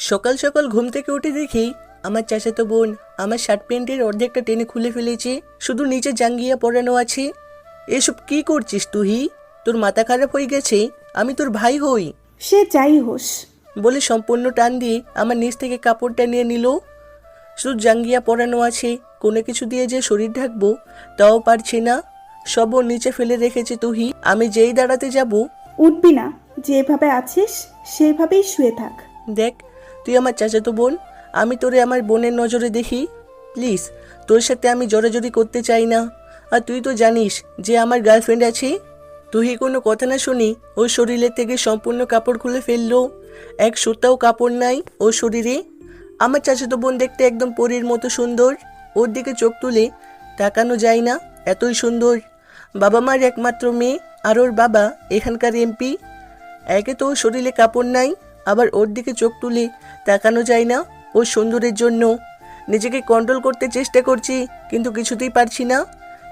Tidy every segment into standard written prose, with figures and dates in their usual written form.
সকাল সকাল ঘুম থেকে উঠে দেখি আমার চাচাতো বোন আমার শার্ট প্যান্টের অর্ধেকটা টেনে খুলে ফেলেছে, শুধু নিচে জাঙ্গিয়া পরানো আছে। এসব কি করছিস তুই? তোর মাথা খারাপ হয়ে গেছে? আমি তোর ভাই হই। সে যাই হোস। বলে সম্পূর্ণ টান দিয়ে আমার নিচ থেকে কাপড়টা নিয়ে নিল। শুধু জাঙ্গিয়া পরানো আছে, কোনো কিছু দিয়ে যে শরীর ঢাকবো তাও পারছি না। সব ওর নিচে ফেলে রেখেছে তুই। আমি যেই দাঁড়াতে যাব, উঠবি না, যেভাবে আছিস সেভাবেই শুয়ে থাক। দেখ তুই আমার চাচাতো বোন, আমি তোরে আমার বোনের নজরে দেখি। প্লিজ, তোর সাথে আমি জড়াজড়ি করতে চাই না। আর তুই তো জানিস যে আমার গার্লফ্রেন্ড আছে। তুই কোনো কথা না শুনি ওর শরীরের থেকে সম্পূর্ণ কাপড় খুলে ফেললো। এক সুতাও কাপড় নাই ওর শরীরে। আমার চাচাতো বোন দেখতে একদম পরীর মতো সুন্দর। ওর দিকে চোখ তুলে তাকানো যায় না, এতই সুন্দর। বাবা মার একমাত্র মেয়ে, আর ওর বাবা এখানকার এমপি। একে তো ওর শরীরে কাপড় নাই, আবার ওর দিকে চোখ তুলে তাকানো যায় না ওর সৌন্দর্যের জন্য। নিজেকে কন্ট্রোল করতে চেষ্টা করছি, কিন্তু কিছুতেই পারছি না।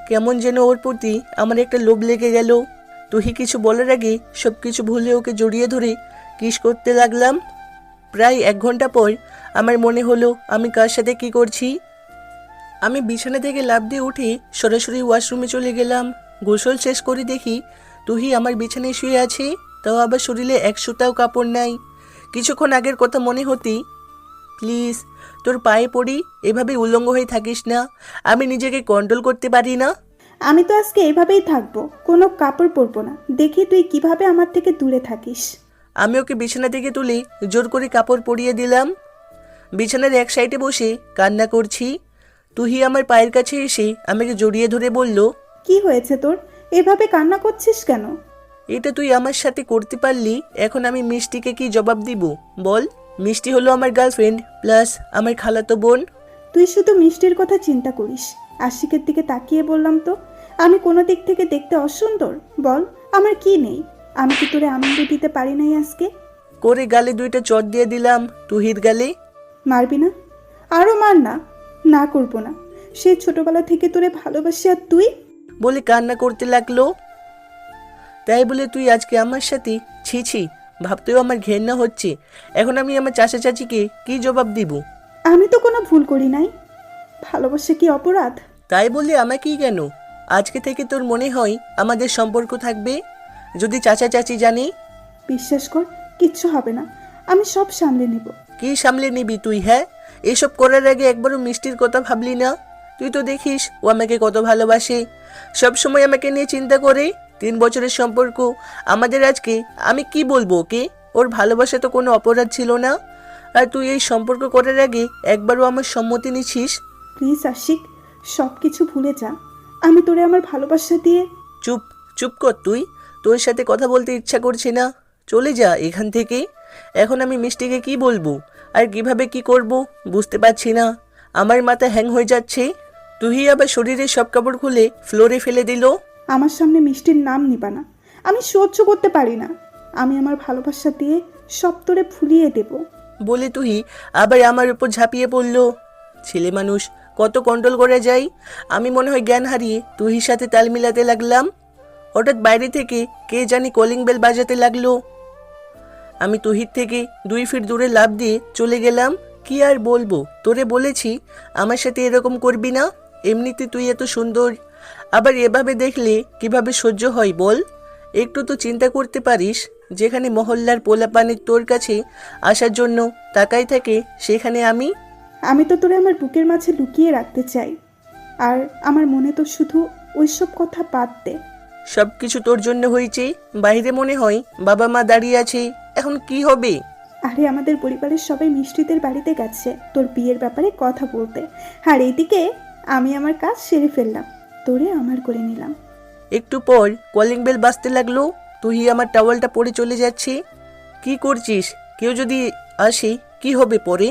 কেমন যেন ওর প্রতি আমার একটা লোভ লেগে গেল। তুই কিছু বলার আগে সব কিছু ভুলে ওকে জড়িয়ে ধরে কিস করতে লাগলাম। প্রায় 1 ঘন্টা পর আমার মনে হলো আমি কার সাথে কি করছি। আমি বিছানা থেকে লাফ দিয়ে উঠে সরাসরি ওয়াশরুমে চলে গেলাম। গোসল শেষ করে দেখি তুই আমার বিছানায় শুয়ে আছে, তাও আবার শরীরে এক সুতাও কাপড় নাই। কিছুক্ষণ আগের কথা মনে হতেই, প্লিজ তোর পায়ে পড়ি, এভাবে উলঙ্গ হয়ে থাকিস না। আমি নিজেকে কন্ট্রোল করতে পারি না। আমি তো আজকে এভাবেই থাকবো, কোনো কাপড় পরবো না। দেখি তুই কিভাবে আমার থেকে দূরে থাকিস। আমি ওকে বিছানা থেকে তুলে জোর করে কাপড় পরিয়ে দিলাম। বিছানার এক সাইডে বসে কান্না করছি। তুই আমার পায়ের কাছে এসে আমাকে জড়িয়ে ধরে বলল, কি হয়েছে তোর? এভাবে কান্না করছিস কেন? এটা তুই আমার সাথে করতে পারলি, এখন আমি মিষ্টিকে কি জবাব দিব বল? মিষ্টি হলো আমার গার্লফ্রেন্ড প্লাস আমার খালাতো বোন। তুই শুধু মিষ্টির কথা চিন্তা করিস। আশিকের দিকে তাকিয়ে বললাম তো, আমি কোনো দিক থেকে দেখতে অসুন্দর? বল, আমার কি নেই? আমি কি তোরে আনন্দ দিতে পারি নাই আজকে? করে গালে 2টা চট দিয়ে দিলাম তুহির গালে। মারবি না? আরও মার না। না করবো না। সেই ছোটবেলা থেকে তোরে ভালোবাসি, আর তুই? বলে কান্না করতে লাগলো। তাই বলে তুই আজকে আমার সাথে ছি ছি, ভাবতেও আমার ঘেন্না হচ্ছে। এখন আমি আমার চাচা চাচিকে কি জবাব দিব? আমি তো কোনো ভুল করি নাই। ভালোবাসা কি অপরাধ? তাই বলে আমাকেই কেন? আজকে থেকে তোর মনে হয় আমাদের সম্পর্ক থাকবে? যদি চাচা চাচি জানি? বিশ্বাস কর, কিচ্ছু হবে না। আমি সব সামলে নেব। কি সামলে নিবি তুই? হ্যাঁ, এসব করার আগে একবারও মিষ্টির কথা ভাবলি না? তুই তো দেখিস ও আমাকে কত ভালোবাসে, সব সময় আমাকে নিয়ে চিন্তা করে। 3 বছরের সম্পর্ক আমাদের, আজকে আমি কি বলবো ওকে? ওর ভালোবাসা তো কোনো অপরাধ ছিল না। আর তুই এই সম্পর্ক করার আগে একবারও আমার সম্মতি নিছিস? প্লিজ আশিক, সব কিছু ভুলে যা। আমি তোরে আমার ভালোবাসা দিয়ে... চুপ, চুপ কর তুই। তোর সাথে কথা বলতে ইচ্ছা করছে না, চলে যা এখান থেকে। এখন আমি মিষ্টিকে কি বলবো আর কিভাবে কি করব বুঝতে পারছি না। আমার মাথা হ্যাং হয়ে যাচ্ছে। তুই আবার শরীরের সব কাপড় খুলে ফ্লোরে ফেলে দিল। আমার সামনে মিষ্টির নাম নিবা না। আমি সহ্য করতে পারি না। আমি আমার ভালোবাসা দিয়ে সব তোরে ভুলিয়ে দেব। বলে তুই আবার আমার উপর ঝাঁপিয়ে পড়ল। ছেলে মানুষ কত কন্ট্রোল করা যায়। আমি মনে হয় জ্ঞান হারিয়ে তুহির সাথে তাল মিলাতে লাগলাম। হঠাৎ বাইরে থেকে কে জানি কলিং বেল বাজাতে লাগলো। আমি তুহির থেকে 2 ফিট দূরে লাফ দিয়ে চলে গেলাম। কি আর বলবো, তোরে বলেছি আমার সাথে এরকম করবি না। এমনিতে তুই এত সুন্দর, আবার এভাবে দেখলে কিভাবে সহ্য হয় বল? একটু তো চিন্তা করতে পারিস। যেখানে মহল্লার পোলাপানের তোর কাছে আসার জন্য তাকাই থাকে, সেখানে আমি তো তোরে আমার বুকের মাঝে লুকিয়ে রাখতে চাই। আর আমার মনে তো শুধু ওইসব কথা বাদ দে। সব কিছু তোর জন্য হয়েছে। বাইরে মনে হয় বাবা মা দাঁড়িয়ে আছে, এখন কি হবে? আরে আমাদের পরিবারের সবাই মিষ্টিদের বাড়িতে গেছে তোর বিয়ের ব্যাপারে কথা বলতে। আর এইদিকে আমি আমার কাজ সেরে ফেললাম, তোরে আমার করে নিলাম। একটু পর কলিং বেল বাজতে লাগলো। তুই আমার টাওয়ালটা পরে চলে যাচ্ছে। কি করছিস? কেউ যদি আসে কি হবে পরে?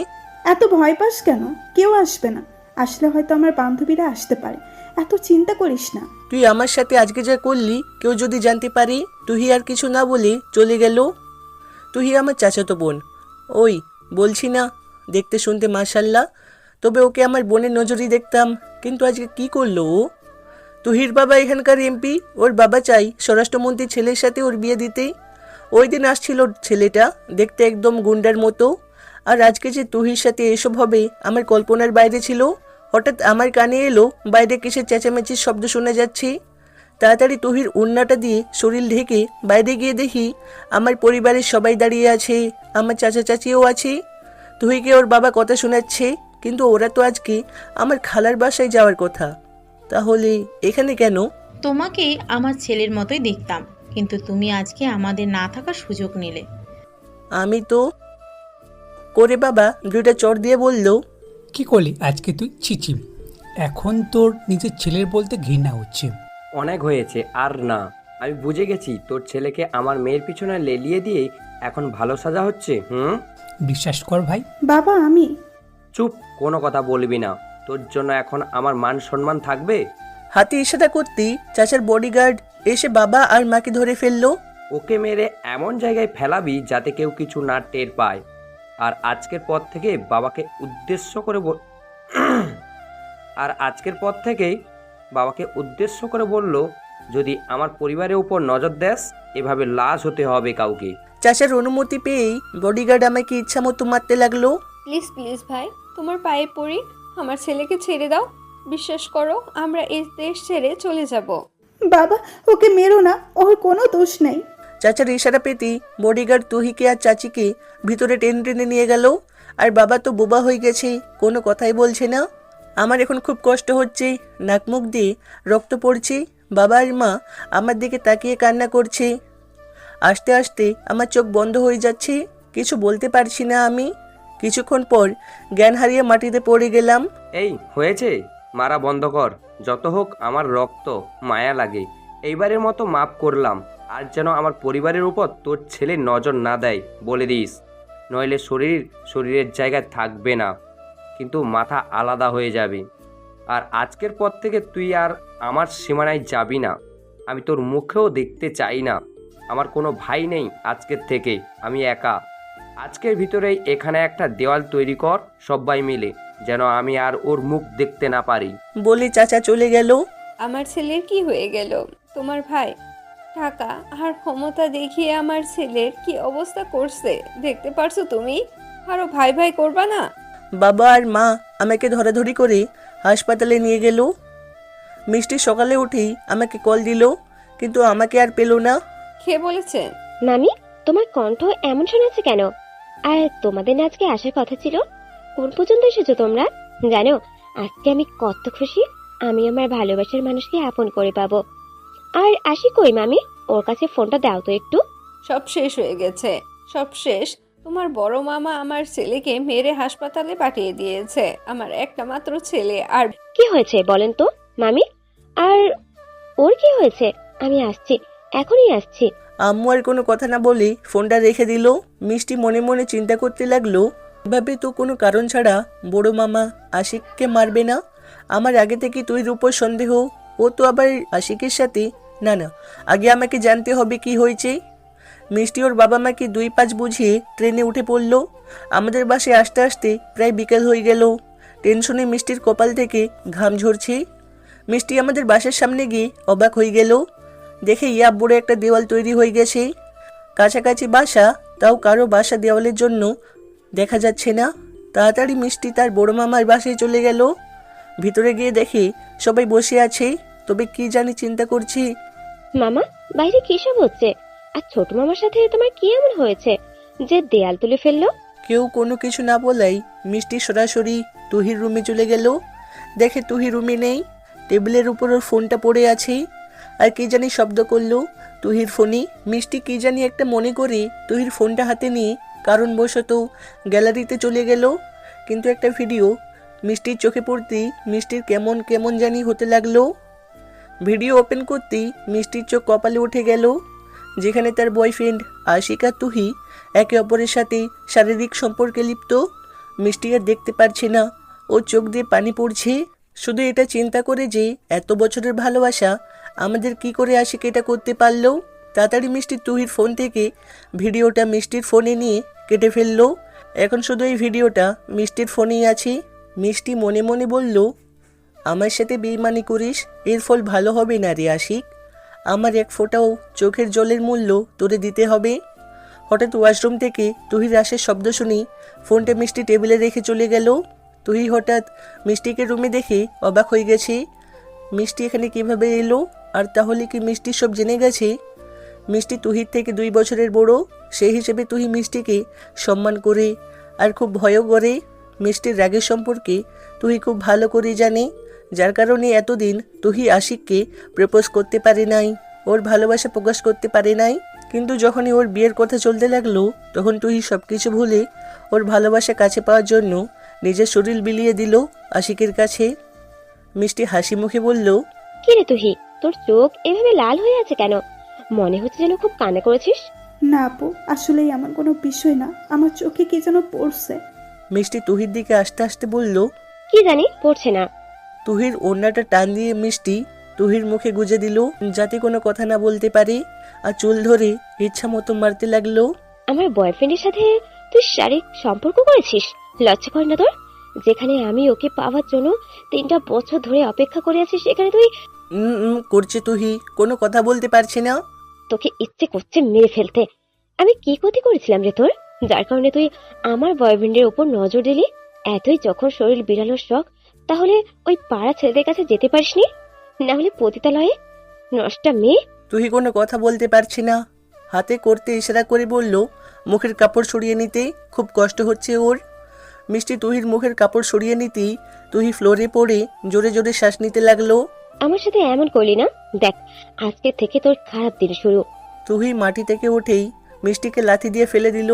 এত ভয় পাস কেন? কেউ আসবে না। আসলে হয়তো আমার বান্ধবীরা আসতে পারে। এত চিন্তা করিস না। তুই আমার সাথে আজকে যা করলি কেউ যদি জানতে পারে? তুই আর কিছু না বলে চলে গেল। তুই আমার চাচাতো বোন। ওই বলছি না, দেখতে শুনতে মাশাল্লাহ, তবে ওকে আমার বোনের নজরই দেখতাম। কিন্তু আজকে কি করলো ও? তুহির বাবা এখানকার এমপি, ওর বাবা চাই স্বরাষ্ট্রমন্ত্রীর ছেলের সাথে ওর বিয়ে দিতে। ওই দিন আসছিল ছেলেটা, দেখতে একদম গুন্ডার মতো। আর আজকে যে তুহির সাথে এসব হবে আমার কল্পনার বাইরে ছিল। হঠাৎ আমার কানে এলো বাইরে কিসের চেঁচামেচির শব্দ শোনা যাচ্ছে। তাড়াতাড়ি তুহির ওড়নাটা দিয়ে শরীর ঢেকে বাইরে গিয়ে দেখি আমার পরিবারের সবাই দাঁড়িয়ে আছে, আমার চাচা চাচিও আছে। তুহিকে ওর বাবা কথা শোনাচ্ছে, কিন্তু ওরা তো আজকে আমার খালার বাসায় যাওয়ার কথা। তাহলে এখানে কেন? তোমাকে আমার ছেলের মতোই দেখতাম, কিন্তু তুমি আজকে আমাদের না থাকার সুযোগ নিলে। আমি তো করে বাবা দুইটা চড় দিয়ে বলল, কি করলি আজকে তুই? চিচি, এখন তোর নিজের ছেলের বলতে ঘৃণা হচ্ছে। অনেক হয়েছে, আর না। আমি বুঝে গেছি তোর ছেলেকে আমার মেয়ের পিছনে লেলিয়ে দিয়ে এখন ভালো সাজা হচ্ছে। বিশ্বাস কর ভাই। বাবা আমি চুপ, কোনো কথা বলবি না। তোর জন্য এখন আমার মান সম্মান থাকবে? হাতে ইশারা করতেই চাচার বডিগার্ড এসে বাবা আর মাকে ধরে ফেললো। ওকে মেরে এমন জায়গায় ফেলাবি যাতে কেউ কিছু না টের পায়। আর আজকের পর থেকে বাবাকে উদ্দেশ্য করে বলল, যদি আমার পরিবারের উপর নজর দেস, এভাবে লাশ হতে হবে কাউকে। চাচার অনুমতি পেয়েই বডিগার্ড আমাকে ইচ্ছা মতো মারতে লাগলো। প্লিজ প্লিজ ভাই, তোমার পায়ে পড়ি, আমার ছেলেকে ছেড়ে দাও। বিশ্বাস করো, আমরা এই দেশ ছেড়ে চলে যাব। বাবা ওকে মেরো না, ওর কোনো দোষ নেই। চাচার ইশারা পেতেই বডিগার্ড তুহিকে আর চাচিকে ভিতরে টেনে টেনে নিয়ে গেল। আর বাবা তো বোবা হয়ে গেছে, কোনো কথাই বলছে না। আমার এখন খুব কষ্ট হচ্ছে, নাক মুখ দিয়ে রক্ত পড়ছে। বাবা আর মা আমার দিকে তাকিয়ে কান্না করছে। আস্তে আস্তে আমার চোখ বন্ধ হয়ে যাচ্ছে, কিছু বলতে পারছি না আমি। কিছুক্ষণ পর জ্ঞান হারিয়ে মাটিতে পড়ে গেলাম। এই হয়েছে, মারা বন্ধ কর। যত হোক আমার রক্ত, মায়া লাগে। এইবারের মতো মাফ করলাম। আর যেন আমার পরিবারের উপর তোর ছেলে নজর না দেয় বলে দিস, নইলে শরীরের জায়গায় থাকবে না, কিন্তু মাথা আলাদা হয়ে যাবে। আর আজকের পর থেকে তুই আর আমার সীমানায় যাবি না। আমি তোর মুখেও দেখতে চাই না। আমার কোনো ভাই নেই আজকের থেকে, আমি একা। আজকের ভিতরেই এখানে একটা দেওয়াল তৈরি কর সবাই মিলে, যেন আমি আর ওর মুখ দেখতে না পারি। বলে চাচা চলে গেল। আমার ছেলের কি হয়ে গেল? তোমার ভাই টাকা আর ক্ষমতা দেখিয়ে আমার ছেলের কি অবস্থা করছে দেখতে পারছো তুমি? আরো ভাই ভাই করবা না? বাবা আর মা আমাকে ধরাধরি করে হাসপাতালে নিয়ে গেল। মিষ্টি সকালে উঠেই আমাকে কল দিল, কিন্তু আমাকে আর পেল না। কে বলেছেন? মামি, তোমার কণ্ঠ এমন শোনাচ্ছে কেন? আর তোমাদের না আজকে আসার কথা ছিল, কোন পর্যন্ত এসেছো তোমরা? জানো আজকে আমি কত খুশি, আমি আমার ভালোবাসার মানুষকে আপন করে পাবো। আর আসি কই মামি? ওর কাছে ফোনটা দাও তো একটু। সব শেষ হয়ে গেছে, সব শেষ। তোমার বড় মামা আমার ছেলেকে মেরে হাসপাতালে পাঠিয়ে দিয়েছে। আমার একটা মাত্র ছেলে। আর কি হয়েছে বলেন তো মামি? আর ওর কি হয়েছে? আমি আসছি, এখনই আসছি। আম্মু আর কোনো কথা না বলে ফোনটা রেখে দিল। মিষ্টি মনে মনে চিন্তা করতে লাগলো, এভাবে তো কোনো কারণ ছাড়া বড় মামা আশিককে মারবে না। আমার আগে থেকে তুই উপর সন্দেহ, ও তো আবার আশিকের সাথে। না না, আগে আমাকে জানতে হবে কি হয়েছে। মিষ্টি ওর বাবা মাকে 2-5 বুঝিয়ে ট্রেনে উঠে পড়ল। আমাদের বাসে আসতে আসতে প্রায় বিকেল হয়ে গেল। টেনশনে মিষ্টির কপাল থেকে ঘাম ঝরছে। মিষ্টি আমাদের বাসার সামনে গিয়ে অবাক হয়ে গেল, দেখে ইয়া বড় একটা দেওয়াল তৈরি হয়ে গেছে। কাছাকাছি বাসা, তাও কারো বাসা দেওয়ালের জন্য দেখা যাচ্ছে না। তাড়াতাড়ি মিষ্টি তার বড় মামার বাসায় চলে গেল। ভিতরে গিয়ে দেখে সবাই বসে আছে, তবে কি জানি চিন্তা করছি। মামা, বাইরে কি সব হচ্ছে? আর ছোট মামার সাথে তোমার কি এমন হয়েছে যে দেয়াল তুলে ফেললো? কেউ কোনো কিছু না বলাই মিষ্টি সরাসরি তুহির রুমে চলে গেল। দেখে তুহি রুমে নেই, টেবিলের উপর ওর ফোনটা পড়ে আছে। আর কি জানি শব্দ করলো তুহির ফোনে। মিষ্টি কি জানি একটা মনে করে তুহির ফোনটা হাতে নিয়ে কারণবশত গ্যালারিতে চলে গেল। কিন্তু একটা ভিডিও মিষ্টির চোখে পড়তেই মিষ্টির কেমন কেমন জানি হতে লাগলো। ভিডিও ওপেন করতেই মিষ্টির চোখ কপালে উঠে গেল, যেখানে তার বয়ফ্রেন্ড আশিক আর তুহি একে অপরের সাথে শারীরিক সম্পর্কে লিপ্ত। মিষ্টি আর দেখতে পারছে না, ওর চোখ দিয়ে পানি পড়ছে। শুধু এটা চিন্তা করে যে এত বছরের ভালোবাসা আমাদের কি করে আশিক এটা করতে পারলো। তাড়াতাড়ি মিষ্টি তুহির ফোন থেকে ভিডিওটা মিষ্টির ফোনে নিয়ে কেটে ফেললো। এখন শুধু এই ভিডিওটা মিষ্টির ফোনেই আছে। মিষ্টি মনে মনে বলল, আমার সাথে বেইমানি করিস, এর ফল ভালো হবে না রে আশিক। আমার এক ফোঁটাও চোখের জলের মূল্য তোরে দিতে হবে। হঠাৎ ওয়াশরুম থেকে তুহির আসার শব্দ শুনি ফোনটা মিষ্টি টেবিলে রেখে চলে গেল। তুহি হঠাৎ মিষ্টিকে রুমে দেখে অবাক হয়ে গেছে। মিষ্টি এখানে কিভাবে এলো? আর তাহলে কি মিষ্টি সব জেনে গেছে? মিষ্টি তুহির থেকে 2 বছরের বড়, সেই হিসেবে তুহি মিষ্টিকে সম্মান করে আর খুব ভয়ও করে। মিষ্টির রাগের সম্পর্কে তুহি খুব ভালো করে জানে, যার কারণে এতদিন তুহি আশিককে প্রপোজ করতে পারে নাই, ওর ভালোবাসা প্রকাশ করতে পারে নাই। কিন্তু যখনই ওর বিয়ের কথা চলতে লাগলো তখন তুহি সব কিছু ভুলে ওর ভালোবাসা কাছে পাওয়ার জন্য নিজের শরীর বিলিয়ে দিল আশিকের কাছে। মিষ্টি হাসি মুখে বলল, কি রে তুহি, তোর চোখ এভাবে লাল হয়ে আছে কেন? মনে হচ্ছে যেন খুব কান্না করেছিস। না আপু, আসলেই আমার কোনো বিষয় না, আমার চোখে কি যেন পড়ছে। মিষ্টি তুহির দিকে আস্তে আস্তে বলল। কি জানি, পড়ছে না। তুহির ওড়নাটা টান দিয়ে মিষ্টি তুহির মুখে গুজে দিল যাতে কোনো কথা না বলতে পারে, আর চুল ধরে ইচ্ছা মতো মারতে লাগলো। আমার বয়ফ্রেন্ডের সাথে তুই শারীরিক সম্পর্ক করেছিস? লজ্জা করে না তোর? যেখানে আমি ওকে পাওয়ার জন্য 3টা বছর ধরে অপেক্ষা করে আছি, সেখানে তুই। করছে তুহি, কোনো কথা বলতে পারছে না। তোকে ইচ্ছে করছে মেরে ফেলতে। আমি কি ক্ষতি করেছিলাম রে তোর, যার কারণে তুই আমার বয়ফ্রেন্ডের উপর নজর দিলি? এতই যখন শরীর বিড়ানোর শখ, তাহলে ওই পাড়া ছেলেদের কাছে যেতে পারিসনি? না হলে পতিতালয়ে নষ্টা মেয়ে। তুহি কোনো কথা বলতে পারছে না, হাতে করতে ইশারা করে বলল মুখের কাপড় সরিয়ে নিতে, খুব কষ্ট হচ্ছে ওর। মিষ্টি তুহির মুখের কাপড় সরিয়ে নিতেই তুহি ফ্লোরে পড়ে জোরে জোরে শ্বাস নিতে লাগলো। আমার সাথে এমন করলি না, দেখ আজকে থেকে তোর খারাপ দিন শুরু। তুহি মাটি থেকে উঠেই মিষ্টিকে লাথি দিয়ে ফেলে দিল।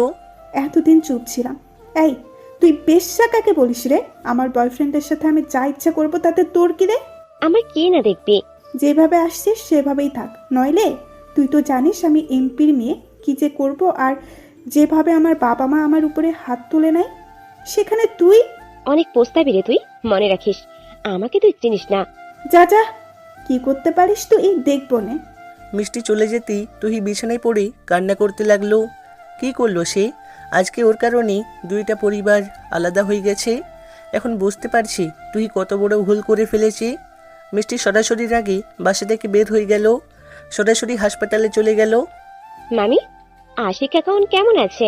এতদিন চুপ ছিলাম। এই, তুই বেশ্যা কাকে বলিস রে? আমার বয়ফ্রেন্ডের সাথে আমি যা ইচ্ছা করবো তাতে তোর কি রে? আমার কি না দেখবি? যেভাবে আসছিস সেভাবেই থাক, নইলে তুই তো জানিস আমি এমপির মেয়ে, কি যে করব। আর যেভাবে আমার বাবা মা আমার উপরে হাত তুলে নেয়, সেখানে তুই অনেক পোস্তাবি রে তুই, মনে রাখিস আমাকে তুই চিনিস না। যা যা, কি করতে পারিস তুই দেখবো নে। মিষ্টি চলে যেতেই তুহি বিছানায় পড়ে কান্না করতে লাগলো। কি করলো সে? আজকে ওর কারণে 2টা পরিবার আলাদা হয়ে গেছে। এখন বুঝতে পারছি তুহি কত বড় ভুল করে ফেলেছে। মিষ্টি সরাসরি রাগে বাসা থেকে বের হয়ে গেল, সরাসরি হাসপাতালে চলে গেল। মামি, আশিক এখন কেমন আছে?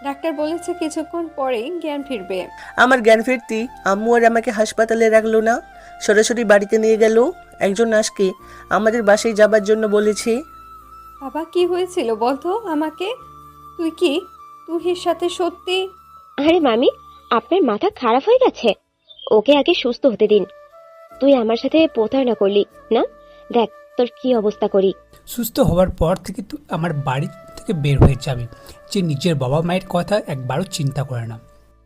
ডাক্তার বলেছে কিছুক্ষণ পরেই জ্ঞান ফিরবে। আমার জ্ঞান ফিরতি আম্মু আর আমাকে হাসপাতালে রাখলো না, সরাসরি বাড়িতে নিয়ে গেল। একজন নার্সকে আমাদের বাসায় যাবার জন্য বলেছে। বাবা, কি হয়েছিল বলতো আমাকে? তুই কি তুহির সাথে সত্যি? আরে মামি, আপনার মাথা খারাপ হয়ে গেছে। ওকে আগে সুস্থ হতে দিন। তুই আমার সাথে প্রতারণা করলি না? দেখ তোর কি অবস্থা করি। সুস্থ হওয়ার পর থেকে তুই আমার বাড়ি থেকে বের হয়ে যাবি, যে নিজের বাবা মায়ের কথা একবারও চিন্তা করে না।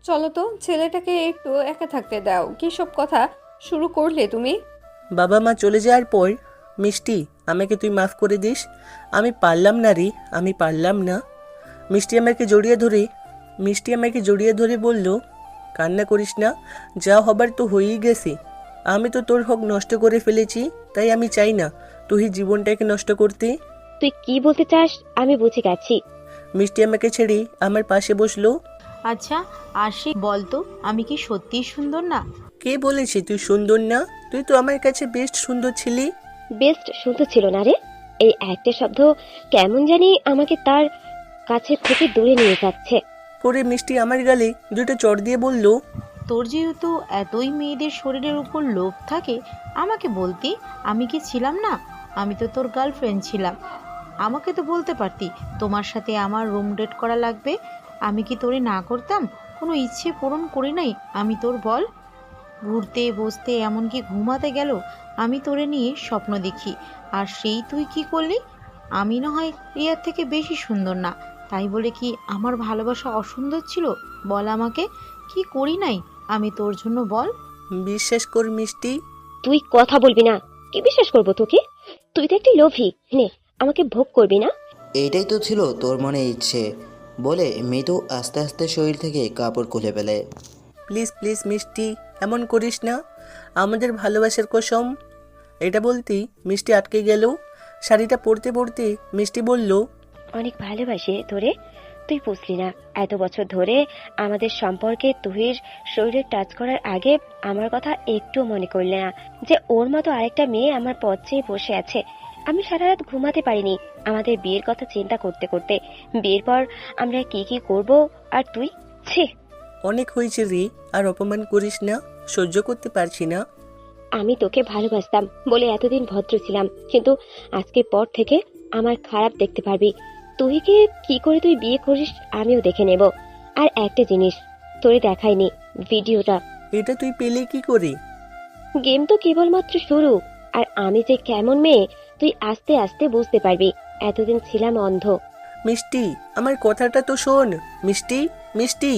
চলো তো, ছেলেটাকে একটু একা থাকতে দাও। কি সব কথা শুরু করলে তুমি? বাবা মা চলে যাওয়ার পর মিষ্টি আমাকে তুই মাফ করে দিস, আমি পারলাম না রে, আমি পারলাম না। মিষ্টি আমাকে জড়িয়ে ধরে বলল, কান্না করিস না, যা হবার তো হয়েই গেছে। আমি তো তোর হক নষ্ট করে ফেলেছি, তাই আমি চাই না তুই জীবনটাকে নষ্ট করতে। তুই কি বলতে চাস আমি বুঝে গেছি। মিষ্টি আমাকে ছেড়ে আমার পাশে বসলো। আচ্ছা আশিক, বলতো আমি কি সত্যিই সুন্দর না? কে বলেছে তুই সুন্দর না? তুই তো আমার কাছে বেস্ট সুন্দর ছিলি। বেস্ট শুনতে ছিল না রে, এই একটা শব্দ কেমন জানি আমাকে তার কাছে থেকে দূরে নিয়ে যাচ্ছে। পরে মিষ্টি আমার গালে 2টা চড় দিয়ে বলল, তোর যেহেতু এতই মেয়েদের শরীরের উপর লোভ থাকে, আমাকে বলতি, আমি কি ছিলাম না? আমি তো তোর গার্লফ্রেন্ড ছিলাম, আমাকে তো বলতে পারতি তোমার সাথে আমার রুম ডেট করা লাগবে। আমি কি তোরে না করতাম? কোনো ইচ্ছে পূরণ করি নাই আমি তোর, বল? ঘুরতে বসতে এমনকি ঘুমাতে গেল আমি তোরে নিয়ে স্বপ্ন দেখি, আর সেই তুই কি করলি? আমি না হয় রিয়ার থেকে বেশি সুন্দর না, তাই বলে কি আমার ভালোবাসা অসুন্দর ছিল? বল আমাকে, কি করি নাই আমি তোর জন্য, বল? বিশ্বাস কর মিষ্টি। তুই কথা বলবি না? কি বিশ্বাস করবো তোকে? তুই তো একটা লোভী, নে আমাকে ভোগ করবি না? এইটাই তো ছিল তোর মনে ইচ্ছে বলে মৃদু আস্তে আস্তে শরীর থেকে কাপড় খুলে ফেলে। প্লিজ প্লিজ মিষ্টি, এমন করিস না, আমাদের ভালোবাসার কসম। এটা বলতেই মিষ্টি আটকে গেল। শাড়িটা পরতে পরতে মিষ্টি বলল, অনেক ভালোবাসি তোরে, তুই বুঝলি না। এত বছর ধরে আমাদের সম্পর্কে তুহির শরীরে টাচ করার আগে আমার কথা একটু মনে করলে না, যে ওর মতো আরেকটা মেয়ে আমার পথ চেয়ে বসে আছে। আমি সারা রাত ঘুমাতে পারিনি আমাদের বিয়ের কথা চিন্তা করতে করতে। বিয়ের পর আমরা কি কি করব, আর তুই ছি। অনেক হয়েছে রে, আর অপমান করিস না, সহ্য করতে পারছি না। আমি তোকে ভালোবাসতাম বলে এতদিন ভদ্র ছিলাম, কিন্তু আজকের পর থেকে আমার খারাপ দেখতে পারবি। তুইকে কি করে তুই বিয়ে করিস আমিও দেখে নেব। আর একটা জিনিস তোরে দেখাইনি, ভিডিওটা। এটা তুই পেলে কি করে? গেম তো কেবলমাত্র শুরু, আর আমি যে কেমন মেয়ে তুই আস্তে আস্তে বুঝতে পারবি। এতদিন ছিলাম অন্ধ। মিষ্টি, আমার কথাটা তো শোন। মিষ্টি, মিষ্টি,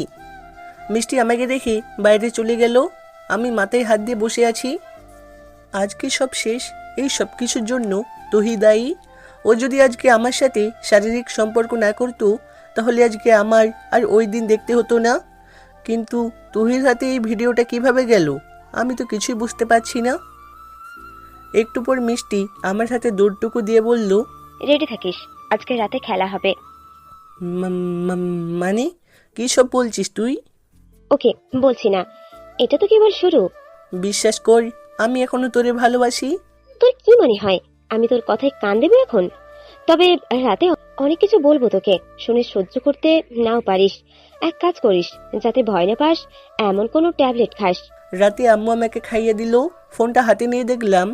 মিষ্টি আমাকে রেখে বাইরে চলে গেল। আমি মাথায় হাত দিয়ে বসে আছি। আজকে সব শেষ। এই সব কিছুর জন্য তুই দায়ী। ও যদি আজকে আমার সাথে শারীরিক সম্পর্ক না করতো, তাহলে আজকে আমার আর ওই দিন দেখতে হতো না। কিন্তু তুহির হাতে এই ভিডিওটা কিভাবে গেল, আমি তো কিছুই বুঝতে পারছি না। একটু পর মিষ্টি আমার হাতে দৌড়টুকু দিয়ে বলল, রেডি থাকিস, আজকে রাতে খেলা হবে। মানে কি সব বলছিস তুই? ওকে, বলছি না, এটা তো কেবল শুরু। বিশ্বাস কর, আমি এখনো তোরে ভালোবাসি। তোর কি মনে হয় আমি তোর কথায় কান দেবো এখন? তবে রাতে অনেক কিছু বলবো তোকে, শুনে সহ্য করতে নাও পারিস। এক কাজ করিস, যাতে ভয় না পাস এমন কোনো ট্যাবলেট খাস। রাতে আম্মু আমাকে খাইয়ে দিল। ফোনটা হাতে নিয়ে দেখলাম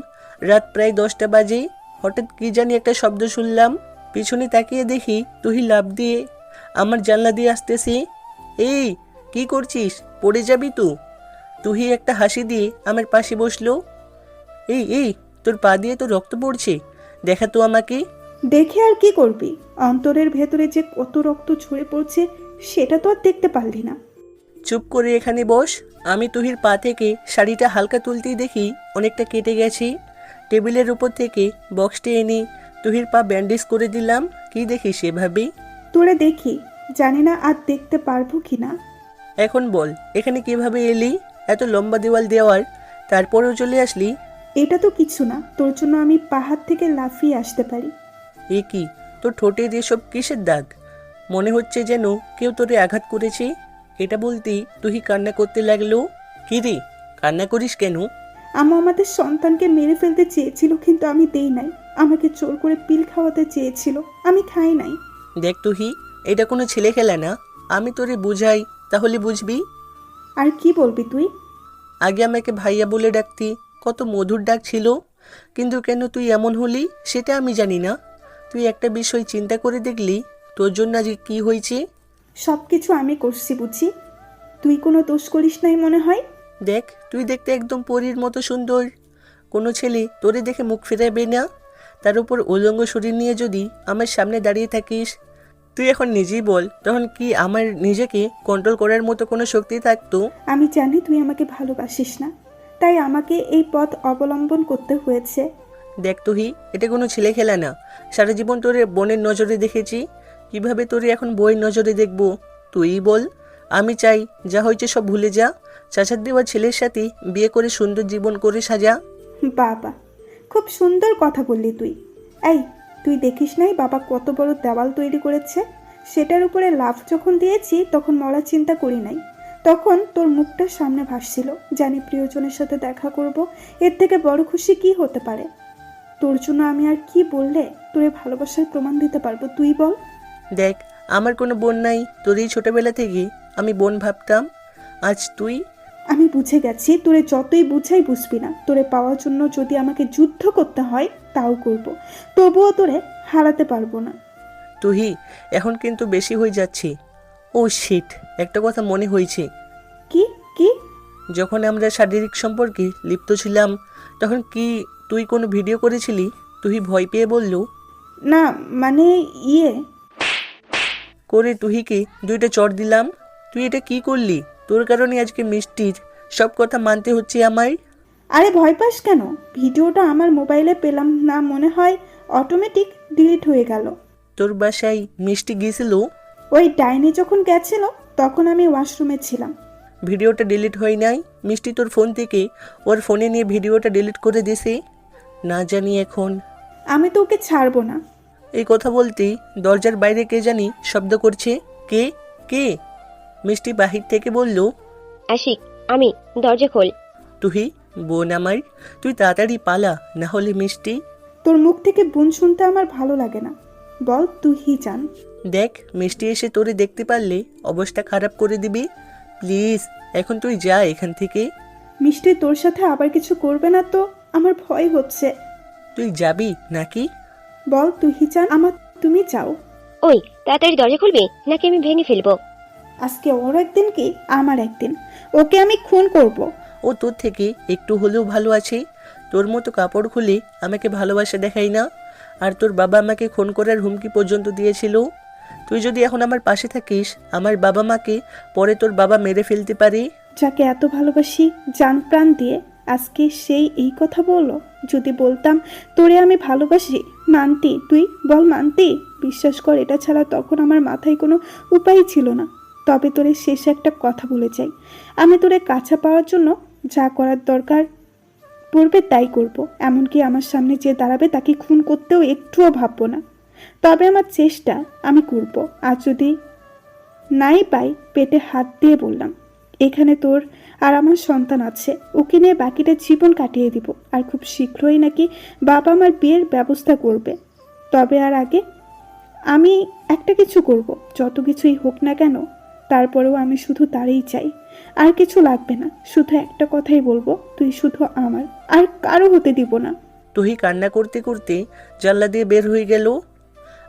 রাত প্রায় 10টা বাজে। হঠাৎ কি জানি একটা শব্দ শুনলাম। পিছনে তাকিয়ে দেখি তুহি লাফ দিয়ে আমার জানলা দিয়ে আসতেছে। এই কি করছিস, পড়ে যাবি তো। তুহি একটা হাসি দিয়ে আমার পাশে বসলো। এই এই, তোর পা দিয়ে তো রক্ত পড়ছে, দেখা তো আমাকে। দেখে আর কি করবি? অন্তরের ভেতরে যে কত রক্ত ঝরে পড়ছে সেটা তো আর দেখতে পারলি না। চুপ করে এখানে বস। আমি তুহির পা থেকে শাড়িটা হালকা তুলতেই দেখি অনেকটা কেটে গেছে। টেবিলের উপর থেকে বক্সটা এনে তুহির পা ব্যান্ডেজ করে দিলাম। কি দেখি সেভাবেই। তোরে দেখি, জানি না আর দেখতে পারবো কি না। এখন বল, এখানে কিভাবে এলি? এত লম্বা দেওয়াল দেওয়ার তারপরেও চলে আসলি? এটা তো কিছু না, তোর জন্য আমি পাহাড় থেকে লাফিয়ে আসতে পারি। এ কি, তোর ঠোঁটে দিয়ে সব কিসের দাগ? মনে হচ্ছে যেন কেউ তোরে আঘাত করেছে। এটা বলতেই তুহি কান্না করতে লাগলো। কি রে, কান্না করিস কেন? আম্মু আমাদের সন্তানকে মেরে ফেলতে চেয়েছিল, কিন্তু আমি দেই নাই। আমাকে জোর করে পিল খাওয়াতে চেয়েছিল, আমি খাই নাই। দেখ তুহি, এটা কোনো ছেলে খেলা না। আমি তোরে বুঝাই, তাহলে বুঝবি। আর কি বলবি তুই? আগে আমাকে ভাইয়া বলে ডাকতি, কত মধুর ডাক ছিল। কিন্তু কেন তুই এমন হলি সেটা আমি জানি না। তুই একটা বিষয় চিন্তা করে দেখলি তোর জন্য আজকে কি হয়েছে? সব কিছু আমি করছি বুঝি, তুই কোনো দোষ করিস নাই মনে হয়। দেখ, তুই দেখতে একদম পরীর মতো সুন্দর। কোনো ছেলে তোরে দেখে মুখ ফেরাবে না। তার উপর উলঙ্গ শরীর নিয়ে যদি আমার সামনে দাঁড়িয়ে থাকিস, তুই এখন নিজেই বল, তখন কি আমার নিজেকে কন্ট্রোল করার মতো কোনো শক্তি থাকতো? আমি জানি তুই আমাকে ভালোবাসিস না, তাই আমাকে এই পথ অবলম্বন করতে হয়েছে। দেখ তুহি, এটা কোনো ছেলে খেলা না। সারা জীবন তোরে বোনের নজরে দেখেছি, কিভাবে তোরে এখন বইয়ের নজরে দেখবো? তুই বল। আমি চাই যা হয়েছে সব ভুলে যা। চাচার দেওয়া ছেলের সাথে বিয়ে করে সুন্দর জীবন করে সাজা। বাবা, খুব সুন্দর কথা বললি তুই। এই, তুই দেখিস নাই বাবা কত বড় দেওয়াল তৈরি করেছে? সেটার উপরে লাফ যখন দিয়েছি তখন মরার চিন্তা করি নাই। তখন তোর মুখটা সামনে ভাসছিল, জানি প্রিয়জনের সাথে দেখা করব। এর থেকে বড় খুশি কি হতে পারে? তোর জন্য আমি আর কি বললে তোরে ভালোবাসার প্রমাণ দিতে পারবো, তুই বল। দেখ, আমার কোনো বোন নাই। তোর এই ছোটবেলা থেকে আমি বোন ভাবতাম। আজ তুই। আমি বুঝে গেছি, তোরে যতই বুঝাই বুঝবি না। তোরে পাওয়ার জন্য যদি আমাকে যুদ্ধ করতে হয় তাও করব, তবুও তোরে হারাতে পারবো না। তুহি, এখন কিন্তু বেশি হয়ে যাচ্ছে। ও শিট, একটা কথা মনে হয়েছে। কি কি? যখন আমরা শারীরিক সম্পর্কে লিপ্ত ছিলাম, তখন কি তুই কোনো ভিডিও করেছিলি? তুই ভয় পেয়ে বলল। না মানে করে তুহিকে 2টা চড় দিলাম। তুই এটা কি করলি? তোর কারণে আজকে মিষ্টির সব কথা মানতে হচ্ছে আমায়। আরে ভয় পাস কেন? ভিডিওটা আমার মোবাইলে পেলাম না, মনে হয় অটোমেটিক ডিলিট হয়ে গেল। তোর বাসায় মিষ্টি গিয়েছিল? ওই ডাইনি যখন গেছিল তখন আমি ওয়াশরুমে ছিলাম। ভিডিওটা ডিলিট হয় নাই। মিষ্টি তোর ফোন থেকে ওর ফোনে নিয়ে ভিডিওটা ডিলিট করে দিয়েছে। না জানি এখন। আমি তো ওকে ছাড়বো না। এই কথা বলতেই দরজার বাইরে কে জানি শব্দ করছে। কে কে? মিষ্টি বাহির থেকে বলল, আশিক, আমি, দরজা খোল। তুহি বোন আমার, তুই তাড়াতাড়ি পালা, না হলে মিষ্টি। তোর মুখ থেকে বোন শুনতে আমার ভালো লাগে না। বল তুই জান। দেখ, মিষ্টি এসে তোরে দেখতে পারলে অবস্থা খারাপ করে দিবি। প্লিজ এখন তুই যা এখান থেকে। মিষ্টি তোর সাথে আবার কিছু করবে না তো? আমার ভয় হচ্ছে। তুই যাবি নাকি? বল তুই জান, আমার তুমি চাও। ওই তাড়াতাড়ি দরজা খুলবি নাকি আমি ভেঙে ফেলবো? আজকে ওর একদিন কি আমার একদিন, ওকে আমি খুন করব। ও তোর থেকে একটু হলেও ভালো আছে? তোর মতো কাপড় খুলে আমাকে ভালোবাসা দেখাই না, আর তোর বাবা আমাকে খুন করার হুমকি পর্যন্ত দিয়েছিল। তুই যদি এখন আমার পাশে থাকিস, আমার বাবা মাকে পরে তোর বাবা মেরে ফেলতে পারে। যাকে এত ভালোবাসি জান প্রাণ দিয়ে, আজকে সেই এই কথা বললো। যদি বলতাম তোরে আমি ভালোবাসি, মানতি? তুই বল মানতি? বিশ্বাস কর, এটা ছাড়া তখন আমার মাথায় কোনো উপায় ছিল না। তবে তোরে শেষে একটা কথা বলে যাই, আমি তোরে কাছে পাওয়ার জন্য যা করার দরকার পড়বে তাই করব। এমনকি আমার সামনে যে দাঁড়াবে তাকে খুন করতেও একটুও ভাববো না। তবে আমার চেষ্টা আমি করব। আর যদি নাই পাই, পেটে হাত দিয়ে বললাম, এখানে তোর আর আমার সন্তান আছে, ওকে নিয়ে বাকিটা জীবন কাটিয়ে দিব। আর খুব শীঘ্রই নাকি বাবা আমার বিয়ের ব্যবস্থা করবে। তবে আর আগে আমি একটা কিছু করব, যত কিছুই হোক না কেন। তারপরেও আমি শুধু তারই চাই, আর কিছু লাগবে না। শুধু একটা কথাই বলবো, তুই শুধু আমার, আর কারো হতে দিব না। তুই কান্না করতে করতে জানলা দিয়ে বের হয়ে গেল।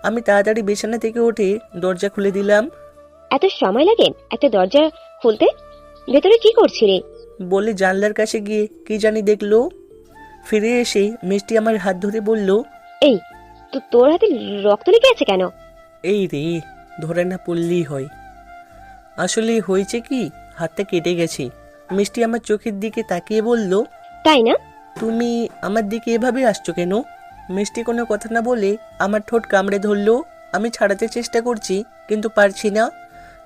আমি তাড়াতাড়ি বিছানা থেকে উঠে দরজা খুলে দিলাম। এত সময় লাগে একটা দরজা খুলতে? ভেতরে কি করছিলি? বলে জানলার কাছে গিয়ে কি জানি দেখলো। ফিরে এসে মিষ্টি আমার হাত ধরে বলল, এই তো তোর হাতে রক্ত লেগে আছে কেন? এই রে, ধরে না পড়লেই হয়। আসলে হয়েছে কি, হাতটা কেটে গেছে। মিষ্টি আমার চোখের দিকে তাকিয়ে বলল, তাই না? তুমি আমার দিকে এভাবে আসছো কেন? মিষ্টি কোনো কথা না বলে আমার ঠোঁট কামড়ে ধরলো। আমি ছাড়াতে চেষ্টা করছি কিন্তু পারছি না।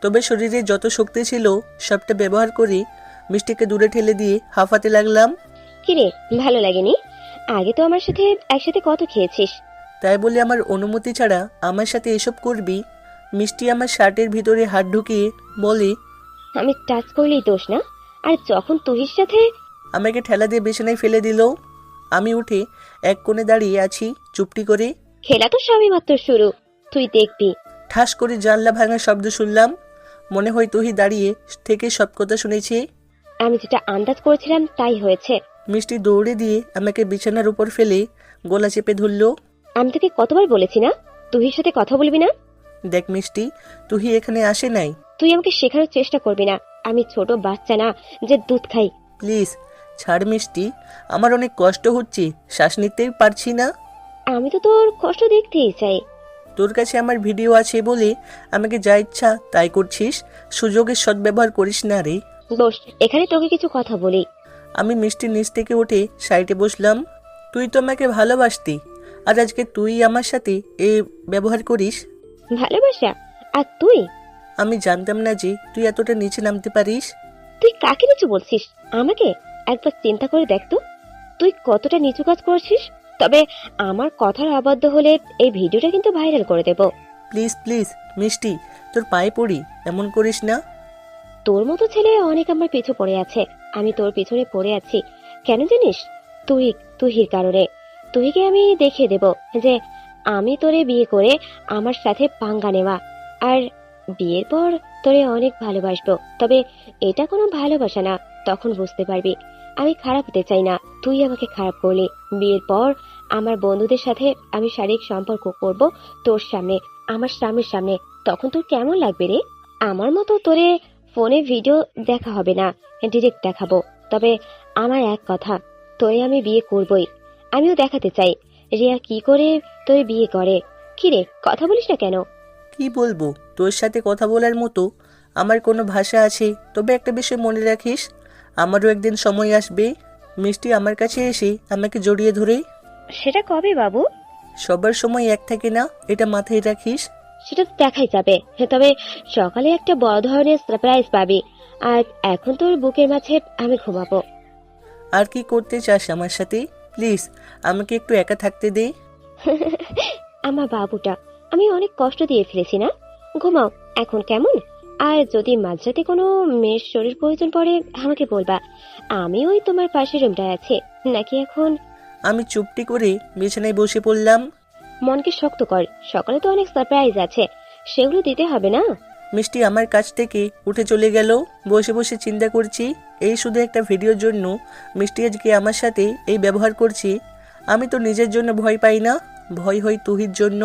তবে শরীরে যত শক্তি ছিল সবটা ব্যবহার করে মিষ্টিকে দূরে ঠেলে দিয়ে হাঁফাতে লাগলাম। কিরে, ভালো লাগেনি? আগে তো আমার সাথে একসাথে কত খেয়েছিস। তাই বলে আমার অনুমতি ছাড়া আমার সাথে এসব করবি? মিষ্টি আমার শার্টের ভিতরে হাত ঢুকিয়ে বলে, আমি টাচ করলেই দোষ না? আর যখন তুহির সাথে আমাকে ঠেলা দিয়ে বিছানায় ফেলে দিল। আমি উঠে এক কোণে দাঁড়িয়ে আছি চুপটি করে। খেলা তো সবই মাত্র শুরু, তুই দেখবি। ঠাস করে জানলা ভাঙার শব্দ শুনলাম। মনে হয় তুহি দাঁড়িয়ে থেকে সব কথা শুনেছে। আমি যেটা আন্দাজ করেছিলাম তাই হয়েছে। মিষ্টি দৌড়ে দিয়ে আমাকে বিছানার উপর ফেলে গলা চেপে ধরলো। আমি তোকে কতবার বলেছি না তুহির সাথে কথা বলবি না? দেখ মিষ্টি, তুহি এখানে আসে নাই। তুই আমাকে শেখানোর চেষ্টা করবি না। আমি ছোট বাচ্চা না যে দুধ খাই। প্লিজ ছাড় মিষ্টি, আমার অনেক কষ্ট হচ্ছে, শ্বাস নিতেই পারছি না। আমি তো তোর কষ্ট দেখতেই চাই। তোর কাছে আমার ভিডিও আছে বলে আমাকে যা ইচ্ছা তাই করছিস। সুযোগের সদ্ব্যবহার করিস না রে। বস, এখানে তোকে কিছু কথা বলি। আমি মিষ্টির নিচ থেকে উঠে সাইডে বসলাম। তুই তো আমাকে ভালোবাসতি, আর আজকে তুই আমার সাথে এই ব্যবহার করিস। ভালোবাসা? আর তুই? আমি জানতাম না যে তুই এতটা নিচে নামতে পারিস। তুই কাকে নিচু বলছিস? আমাকে একবার চিন্তা করে দেখ তো, তুই কতটা নিচু কাজ করছিস। তবে আমার কথার অবাধ্য হলে এই ভিডিওটা কিন্তু ভাইরাল করে দেব। প্লিজ প্লিজ মিষ্টি, তোর পায়ে পড়ি, এমন করিস না। তোর মতো ছেলে অনেক আমার পিছু পড়ে আছে, আমি তোর পিছনে পড়ে আছি কেন জানিস? তুহির কারণে। তুহিকে আমি দেখিয়ে দেব যে আমি তোরে বিয়ে করে আমার সাথে পাঙ্গা নেওয়া, আর বিয়ের পর তোরে অনেক ভালোবাসবো। তবে এটা কোনো ভালোবাসা না, তখন বুঝতে পারবি। আমি খারাপ হতে চাই না, তুই আমাকে খারাপ করলি। বিয়ের পর আমার বন্ধুদের সাথে আমি শারীরিক সম্পর্ক করব তোর সামনে, আমার স্বামীর সামনে। তখন তোর কেমন লাগবে রে? আমার মতো তোরে ফোনে ভিডিও দেখা হবে না, ডিরেক্ট দেখাবো। তবে আমার এক কথা, তোরে আমি বিয়ে করবই। আমিও দেখাতে চাই রিয়া কি করে তোরে বিয়ে করে। কি রে, কথা বলিস না কেন? কি বলবো, তোর সাথে কথা বলার মতো আমার কোনো ভাষা আছে? তবে একটা বিষয় মনে রাখিস, আমারও একদিন সময় আসবে মিষ্টি আমার কাছে এসে আমাকে জড়িয়ে ধরে। সেটা কবে বাবু? সবার সময় এক থাকে না, এটা মাথায় রাখিস। সেটা তো দেখাই যাবে, তবে সকালে একটা বড় ধরনের সারপ্রাইজ পাবি। আর এখন তোর বুকের মাঝে আমি ঘুমাবো। আর কি করতে চাস আমার সাথে? প্লিজ আমাকে একটু একা থাকতে দে। আমার বাবুটা আমি অনেক কষ্ট দিয়ে ফেলেছি না? ঘুমাও এখন, কেমন? আর যদি মাঝরাতে কোনো মেয়ের শরীর প্রয়োজন পড়ে আমাকে বলবা, আমি ওই তোমার পাশের রুমটায় আছি। নাকি এখন আমি চুপটি করে বিছানায় বসে পড়লাম। মনকে শক্ত কর, সকালে তো অনেক সারপ্রাইজ আছে, সেগুলো দিতে হবে না? মিষ্টি আমার কাছ থেকে উঠে চলে গেল। বসে বসে চিন্তা করছি, এই শুধু একটা ভিডিওর জন্য মিষ্টি আজকে আমার সাথে এই ব্যবহার করছে। আমি তো নিজের জন্য ভয় পাই না, ভয় হয় তুহির জন্য।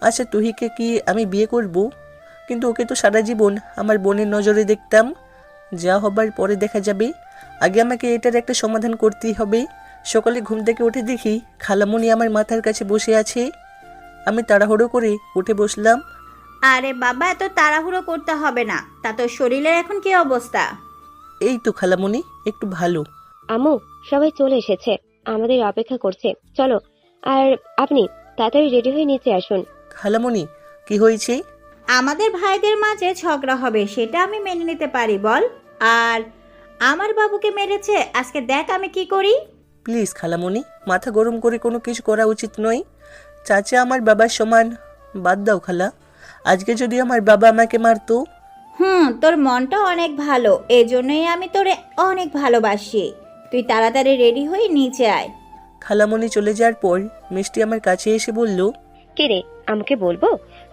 আচ্ছা, তুহিকে কি আমি বিয়ে করব? কিন্তু ওকে তো সারা জীবন আমার বোনের নজরে দেখতাম। যা হবার পরে দেখা যাবে, আগে আমাকে এটার একটা সমাধান করতেই হবে। সকালে ঘুম থেকে উঠে দেখি খালামণি আমার মাথার কাছে বসে আছে। আমি তাড়াহুড়ো করে উঠে বসলাম। আরে বাবা, এত তাড়াহুড়ো করতে হবে না। তা তোর শরীরের এখন কি অবস্থা? এই তো খালামণি, একটু ভালো। আম্মু, সবাই চলে এসেছে, আমাদের অপেক্ষা করছে, চলো। আর আপনি তাড়াতাড়ি রেডি হয়ে নিচে আসুন। খালামণি, কি হয়েছে? আমাদের ভাইদের মাঝে ঝগড়া হবে, সেটা আমি মেনে নিতে পারি, বল। আর আমার বাবুকে মেরেছে, আজকে দেখ আমি কি করি। প্লিজ খালামণি, মাথা গরম করে কোনো কিছু করা উচিত নয়। চাচা আমার বাবার সমান। বাদ দাও খালা, আজকে যদি আমার বাবা আমাকে মারতো। তোর মনটা অনেক ভালো, এজন্যই আমি তোরে অনেক ভালোবাসি। তুই তাড়াতাড়ি রেডি হয়ে নিচে আয়। খালামণি চলে যাওয়ার পর মিষ্টি আমার কাছে এসে বলল, কে রে, আমাকে বলবো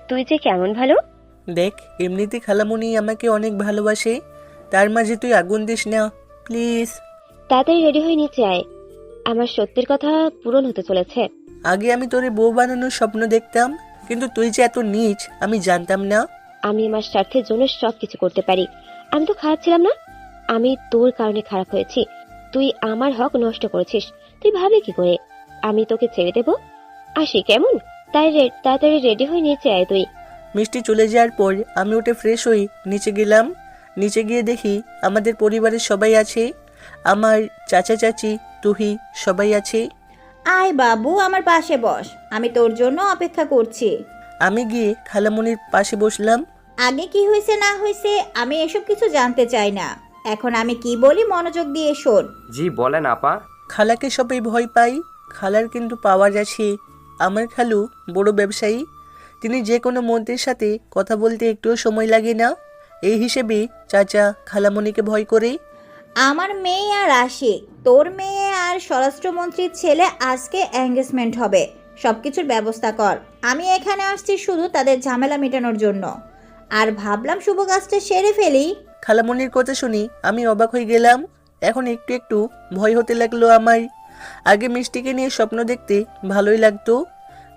তুই যে কেমন ভালো? দেখ, এমনিতে খালামণি আমাকে অনেক ভালোবাসে, তার মাঝে তুই আগুন দিস না প্লিজ। তাড়াতাড়ি রেডি হয়ে নিচে আয়, আমার সত্যের কথা পূরণ হতে চলেছে। আগে আমি তোরে বউ বানানোর স্বপ্ন দেখতাম, কিন্তু তুই যে এত নীচ আমি জানতাম না। আমি আমার স্বার্থের জন্য সবকিছু করতে পারি। আমি তো খারাপ ছিলাম না, আমি তোর কারণে খারাপ হয়েছি। তুই আমার হক নষ্ট করেছিস, তুই ভাবলি কি করে আমি তোকে ছেড়ে দেব? আসি কেমন? তাড়াতাড়ি রেডি হয়ে নিচে আয় তুই। মিষ্টি চলে যাওয়ার পর আমি উঠে ফ্রেশ হয়ে নিচে গেলাম। নিচে গিয়ে দেখি আমাদের পরিবারের সবাই আছে, আমার চাচা চাচি তুহি সবাই আছে। আয় বাবু, আমার পাশে বস, আমি তোর জন্য অপেক্ষা করছি। আমি গিয়ে খালামণির পাশে বসলাম। আগে কি হয়েছে না হয়েছে আমি এসব কিছু জানতে চাই না, এখন আমি কি বলি মনোযোগ দিয়ে শোন। জি বলেন আপা। খালাকে সবাই ভয় পাই, খালার কিন্তু পাওয়ার আছে। আমার খালু বড় ব্যবসায়ী, তিনি যে কোনো মন্ত্রীর সাথে কথা বলতে একটুও সময় লাগে না। এই হিসেবে চাচা খালামণিকে ভয় করে। আমার মেয়ে আর আশিক, তোর মেয়ে আর স্বরাষ্ট্রমন্ত্রীর ছেলে আজকে এঙ্গেজমেন্ট হবে, সবকিছুর ব্যবস্থা কর। আমি এখানে আসছি শুধু তাদের ঝামেলা মেটানোর জন্য, আর ভাবলাম শুভ কাজটা সেরে ফেলি। খালামণির কথা শুনি আমি অবাক হয়ে গেলাম। এখন একটু একটু ভয় হতে লাগলো আমার। আগে মিষ্টিকে নিয়ে স্বপ্ন দেখতে ভালোই লাগতো,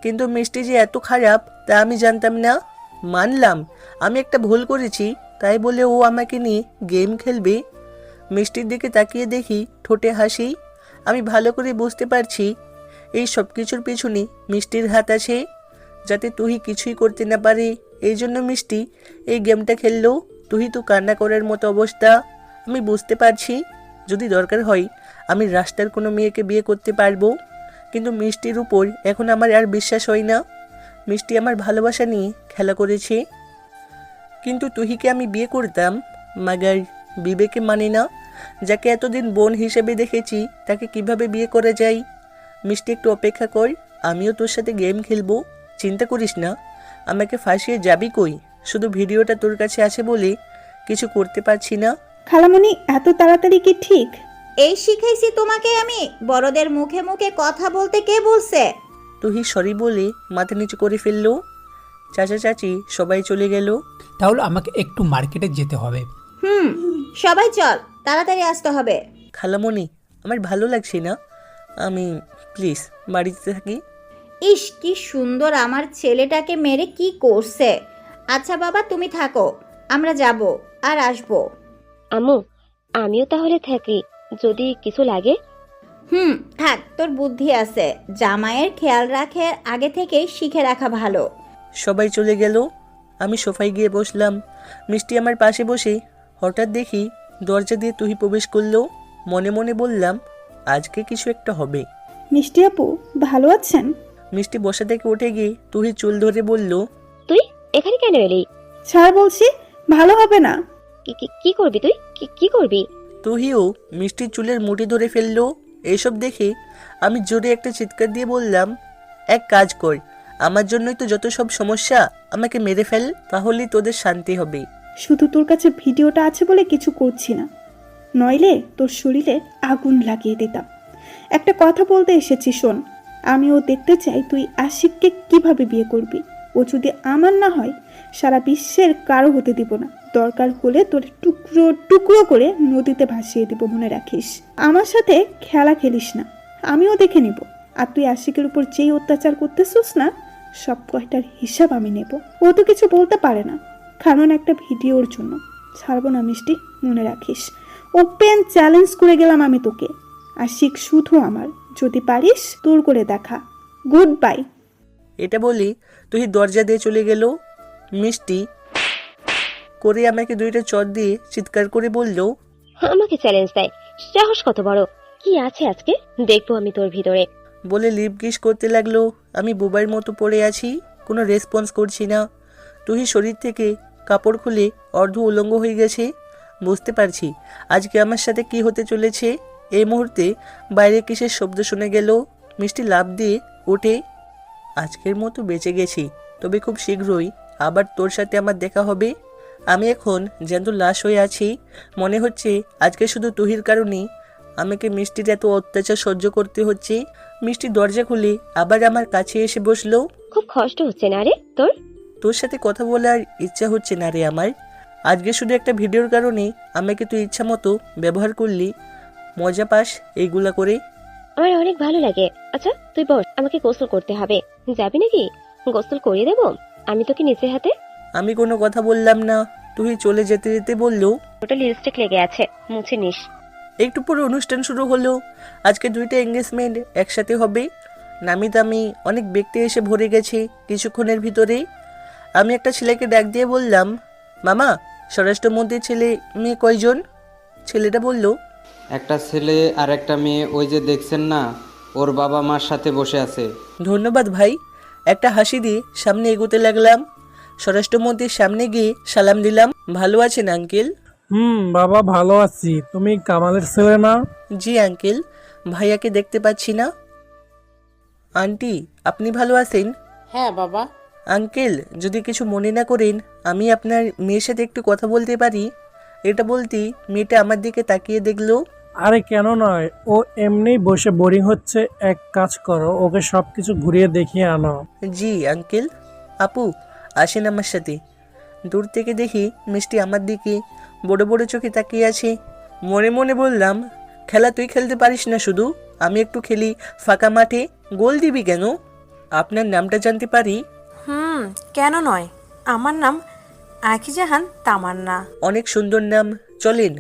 কিন্তু মিষ্টি যে এত খারাপ তা আমি জানতাম না। মানলাম আমি একটা ভুল করেছি, তাই বলে ও আমাকে নিয়ে গেম খেলবে। মিষ্টির দিকে তাকিয়ে দেখি ঠোঁটে হাসি। আমি ভালো করে বুঝতে পারছি এই সব কিছুর পিছনে মিষ্টির হাত আছে, যাতে তুহি কিছুই করতে না পারে। এই জন্য মিষ্টি এই গেমটা খেললো। তুহি তো কান্না করার মতো অবস্থা। আমি বুঝতে পারছি যদি দরকার হয় আমি রাস্তার কোনো মেয়েকে বিয়ে করতে পারবো, কিন্তু মিষ্টির উপর এখন আমার আর বিশ্বাস হয় না। মিষ্টি আমার ভালোবাসা নিয়ে খেলা করেছে, কিন্তু তুহিকে আমি বিয়ে করতাম, মাগার বিবেকে মানে না। যাকে এতদিন বোন হিসেবে দেখেছি তাকে কিভাবে বিয়ে করা যায়। মিষ্টি একটু অপেক্ষা কর, আমিও তোর সাথে গেম খেলবো, চিন্তা করিস না। আমাকে ফাঁসিয়ে যাবি কই? শুধু ভিডিওটা তোর কাছে আছে বলে কিছু করতে পারছি না। খালামণি, এত তাড়াতাড়ি কি ঠিক? এই শিখাইছি তোমাকে আমি, বড়দের মুখে মুখে কথা বলতে কে বলছে? তুহি সরি বলে মাথা নিচু করে ফেললো। চাচা চাচি সবাই চলে গেল। তাহলে আমাকে একটু মার্কেটে যেতে হবে। সবাই চল, তাড়াতাড়ি আসতে হবে। খালামণি, আমার ভালো লাগছে না, আমি প্লিজ বাড়িতে থাকি। ইস, কি সুন্দর আমার ছেলেটাকে মেরে কি করছে। আচ্ছা বাবা, তুমি থাকো, আমরা যাব আর আসবো। আম্মু, আমিও তাহলে থাকি, যদি কিছু লাগে। থাক, তোর বুদ্ধি আছে, জামাইয়ের খেয়াল রাখে আগে থেকেই শিখে রাখা ভালো। সবাই চলে গেল, আমি সোফায় গিয়ে বসলাম। মিষ্টি আমার পাশে বসে হঠাৎ দেখি দরজা দিয়ে তুহি প্রবেশ করলো। মনে মনে বললাম আজকে কিছু একটা হবে। মিষ্টি আপু, ভালো আছেন? মিষ্টি বসা থেকে উঠে গিয়ে তুহি চুল ধরে বলল, তুই এখানে কেন এলি? ছাড় বলছি, ভালো হবে না। কি করবি তুই? কি করবি? তুহিও মিষ্টির চুলের মুঠি ধরে ফেললো। এইসব দেখে আমি জোরে একটা চিৎকার দিয়ে বললাম, এক কাজ কর, আমার জন্যই তো যত সব সমস্যা, আমাকে মেরে ফেল, তাহলেই তোদের শান্তি হবে। শুধু তোর কাছে ভিডিওটা আছে বলে কিছু করছি না, নইলে তোর শরীরে আগুন লাগিয়ে দিতাম। একটা কথা বলতে এসেছি, শোন। আমিও দেখতে চাই তুই আশিককে কিভাবে বিয়ে করবি। ও যদি আমার না হয়, সারা বিশ্বের কারো হতে দিব না। দরকার হলে তোর টুকরো টুকরো করে নদীতে ভাসিয়ে দিব, মনে রাখিস। আমার সাথে খেলা খেলিস না, আমিও দেখে নিব। আর তুই আশিকের উপর যেই অত্যাচার করতেছিস না, সব কয়টার হিসাব আমি নেব। ও তো কিছু বলতে পারে না, কারণ একটা ভিডিওর জন্য। ছাড়বো না মিষ্টি, মনে রাখিস। ওপেন চ্যালেঞ্জ করে গেলাম আমি তোকে। আশিক শুধু আমার, যদি পারিস তোর করে দেখা। Good bye. এটা বলি তুই দরজা দিয়ে চলে গেল। মিষ্টি করে আমাকে দুইটা চট দিয়ে চিৎকার করে বলল, আমাকে চ্যালেঞ্জ দেয়, সাহস কত বড়! কি আছে আজকে দেখবো আমি তোর ভিতরে। বলে লিপ কিস করতে লাগলো। আমি বোবার মতো পড়ে আছি, কোনো রেসপন্স করছি না। তুই শরীর থেকে কাপড় খুলে অর্ধ উলঙ্গ হয়ে গেছে। বুঝতে পারছি আজকে আমার সাথে কি হতে চলেছে। এই মুহূর্তে বাইরে কিসের শব্দ শুনে গেল। মিষ্টি লাফ দিয়ে ওঠে। আজকের মতো বেঁচে গেছি, তবে খুব শীঘ্রই আবার তোর সাথে আমার দেখা হবে। আমি এখন জ্যান্ত লাশ হয়ে আছি। মনে হচ্ছে আজকে শুধু তুহির কারণেই আমাকে মিষ্টির এত অত্যাচার সহ্য করতে হচ্ছে। মিষ্টি দরজা খুলে আবার আমার কাছে এসে বসলো। খুব কষ্ট হচ্ছে না রে তোর? তোর সাথে কথা বলার ইচ্ছা হচ্ছে না রে আমার। আজকে শুধু একটা ভিডিওর কারণে আমাকে তুই ইচ্ছা মতো ব্যবহার করলি। মজা পাস এইগুলা করে? আমার অনেক ভালো লাগে। আচ্ছা তুই বস, আমাকে গোসল করতে হবে। যাবি নাকি? গোসল করিয়ে দেবো আমি তোকে নিজের হাতে। আমি কোনো কথা বললাম না। তুই চলে যেতে যেতে বললো, ওটা লিপস্টিক লেগে আছে, মুছে নিস। একটু পরে অনুষ্ঠান শুরু হলো। আজকে দুইটা এঙ্গেজমেন্ট একসাথে হবে। নামি দামি অনেক ব্যক্তি এসে ভরে গেছে কিছুক্ষণের ভিতরেই। আমি একটা ছেলেকে ডাক দিয়ে বললাম, মামা স্বরাষ্ট্রমন্ত্রীর ছেলে মেয়ে কয়জন? ছেলেটা বলল, একটা ছেলে আর একটা মেয়ে, ওই যে দেখছেন না, ওর বাবা মার সাথে বসে আছে। ধন্যবাদ ভাই। একটা হাসি দিয়ে সামনে এগোতে লাগলাম। স্বরাষ্ট্রমন্ত্রীর সামনে গিয়ে সালাম দিলাম। ভালো আছেন আঙ্কেল? বাবা ভালো আছি। তুমি কামালের ছেলে না? জি আঙ্কেল, ভাইয়াকে দেখতে পাচ্ছি না। আন্টি আপনি ভালো আছেন? হ্যাঁ বাবা। আঙ্কেল যদি কিছু মনে না করেন, আমি আপনার মেয়ের সাথে একটু কথা বলতে পারি? এটা বলতেই মেয়েটা আমার দিকে তাকিয়ে দেখলো। আরে কেন নয়, ও এমনি বসে বোরিং হচ্ছে। এক কাজ করো, ওকে সবকিছু ঘুরিয়ে দেখিয়ে আনো। জি আঙ্কেল। আপু আসেন আমার সাথে। দূর থেকে দেখি মিষ্টি আমার দিকে বড় বড় চোখে তাকিয়ে আছে। মনে মনে বললাম, খেলা তুই খেলতে পারিস না শুধু, আমি একটু খেলি ফাঁকা মাঠে। গোল দিবি কেন? আপনার নামটা জানতে পারি? কেন নয়, আমার নাম আকিজাহান তামান্না। অনেক সুন্দর নাম। চলেন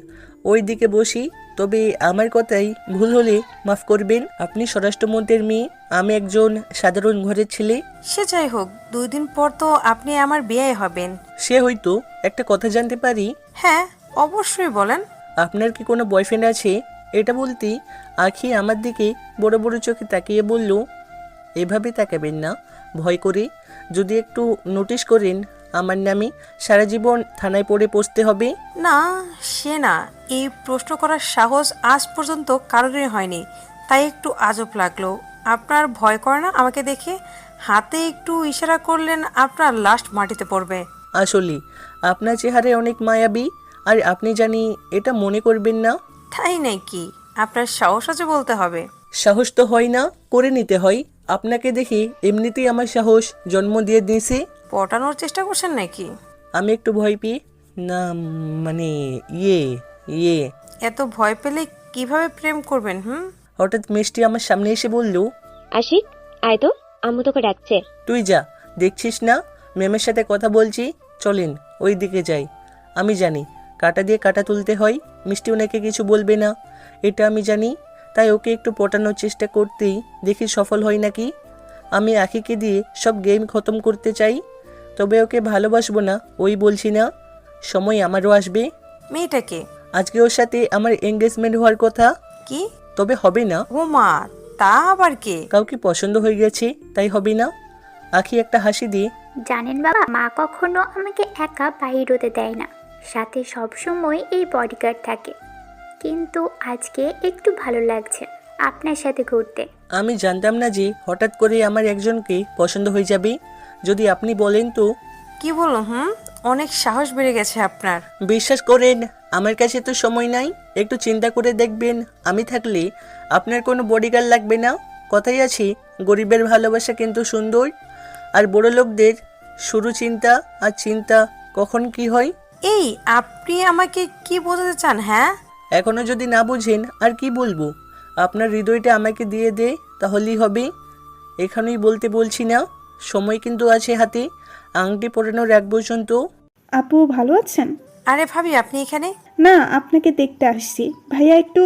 ওই দিকে বসি। তবে আমার কথাই ভুল হলে মাফ করবেন। আপনি স্বরাষ্ট্রমন্ত্রীর মেয়ে, আমি একজন সাধারণ ঘরের ছেলে। সে যাই হোক, 2 দিন পর তো আপনি আমার বিয়ে হবেন। সে হয়তো একটা কথা জানতে পারি? হ্যাঁ অবশ্যই বলেন। আপনার কি কোনো বয়ফ্রেন্ড আছে? এটা বলতেই আখি আমার দিকে বড় বড় চোখে তাকিয়ে বলল, এভাবে তাকাবেন না, ভয় করে। যদি একটু নোটিশ করেন আমার নামে, সারা জীবন থানায় পড়ে পৌঁছতে হবে। না, সে না, এই প্রশ্ন করার সাহস আজ পর্যন্ত কারোরই হয়নি, তাই একটু আজব লাগলো। আপনার ভয় করে না আমাকে দেখে? হাতে একটু ইশারা করলেন, আপনার লাস্ট মাটিতে পড়বে। আসলে আপনার চেহারায় অনেক মায়াবী, আর আপনি জানি এটা মনে করবেন না। তাই নাকি? আপনার সাহস আছে বলতে হবে। সাহস তো হয় না, করে নিতে হয়। আপনাকে দেখে এমনিতেই আমার সাহস জন্ম দিয়ে দিয়েছে। পটানোর চেষ্টা করছেন নাকি? আমি একটু ভয় পেয়ে না, মানে ইয়ে। এত ভয় পেলে কিভাবে প্রেম করবেন? হঠাৎ মিষ্টি আমার সামনে এসে বলল, আশিক আয় তো, আম্মু তোকে ডাকছে। তুই যা, দেখছিস না ম্যামের সাথে কথা বলছি। চলেন ওই দিকে যাই। আমি জানি কাটা দিয়ে কাটা তুলতে হয়। মিষ্টি ওনাকে কিছু বলবে না, এটা আমি জানি। তাই ওকে একটু পটানোর চেষ্টা করতেই দেখি সফল হয় নাকি। আমি আখিকে দিয়ে সব গেম খতম করতে চাই, তবে ওকে ভালোবাসবো না ওই বলছি না। সময় আমারও আসবে। মেয়েটাকে আজকে ওর সাথে আমার এঙ্গেজমেন্ট হওয়ার কথা। কি? তবে হবে না। ও মা, তা আবার কে? কাউকে পছন্দ হয়ে গেছে, তাই হবে না। আখি একটা হাসি দিয়ে, জানেন বাবা, মা কখনো আমাকে একা বাইর হতে দেয় না, সাথে সবসময় এই বডিগার্ড থাকে। কিন্তু আজকে একটু ভালো লাগছে আপনার সাথে ঘুরতে। আমি জানতাম না যে হঠাৎ করে আমার একজনকে পছন্দ হয়ে যাবে। যদি আপনি বলেন তো। কি বলুন? অনেক সাহস বেড়ে গেছে আপনার। বিশ্বাস করেন আমার কাছে তো সময় নাই, একটু চিন্তা করে দেখবেন আমি থাকলে আপনার কোনো বডিগার্ড লাগবে না। কথাই আছে, গরিবের ভালোবাসা কিন্তু সুন্দর, আর বড় লোকদের শুরু চিন্তা, আর চিন্তা কখন কি হয়। এই আপনি আমাকে কি বোঝাতে চান? হ্যাঁ, এখনো যদি না বুঝেন আর কি বলবো, আপনার হৃদয়টা আমাকে দিয়ে দে, তাহলেই হবে। এখানেই বলতে বলছি না, সময় কিন্তু আছে হাতে, আংটি পরানোর এক পর্যন্ত। আপু ভালো আছেন? আরে ভাবি আপনি এখানে? না, আপনাকে দেখতে আসছি। ভাইয়া একটু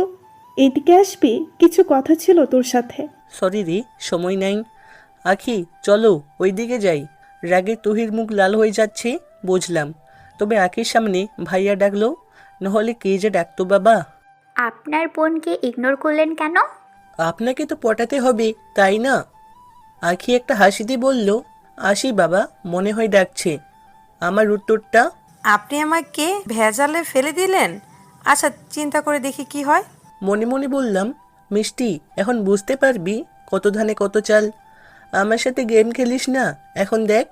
এদিকে আসবি, কিছু কথা ছিল তোর সাথে। সরি রে, সময় নাই। আখি চলো ওইদিকে যাই। রাগে তুহির মুখ লাল হয়ে যাচ্ছে, বুঝলাম। তবে আখির সামনে ভাইয়া ডাকলো, নহলে কে যে ডাকতো বাবা। আপনার বোনকে ইগনোর করলেন কেন? আপনাকে তো পটাতে হবে, তাই না? আখি একটা হাসি দিয়ে বলল, আসি বাবা, মনে হয় ডাকছে। আমার উত্তরটা, আপনি আমাকে ভেজালে ফেলে দিলেন। আচ্ছা, চিন্তা করে দেখি কি হয়। মনে মনে বললাম, মিষ্টি এখন বুঝতে পারবি কত ধানে কত চাল। আমার সাথে গেম খেলিস না, এখন দেখ।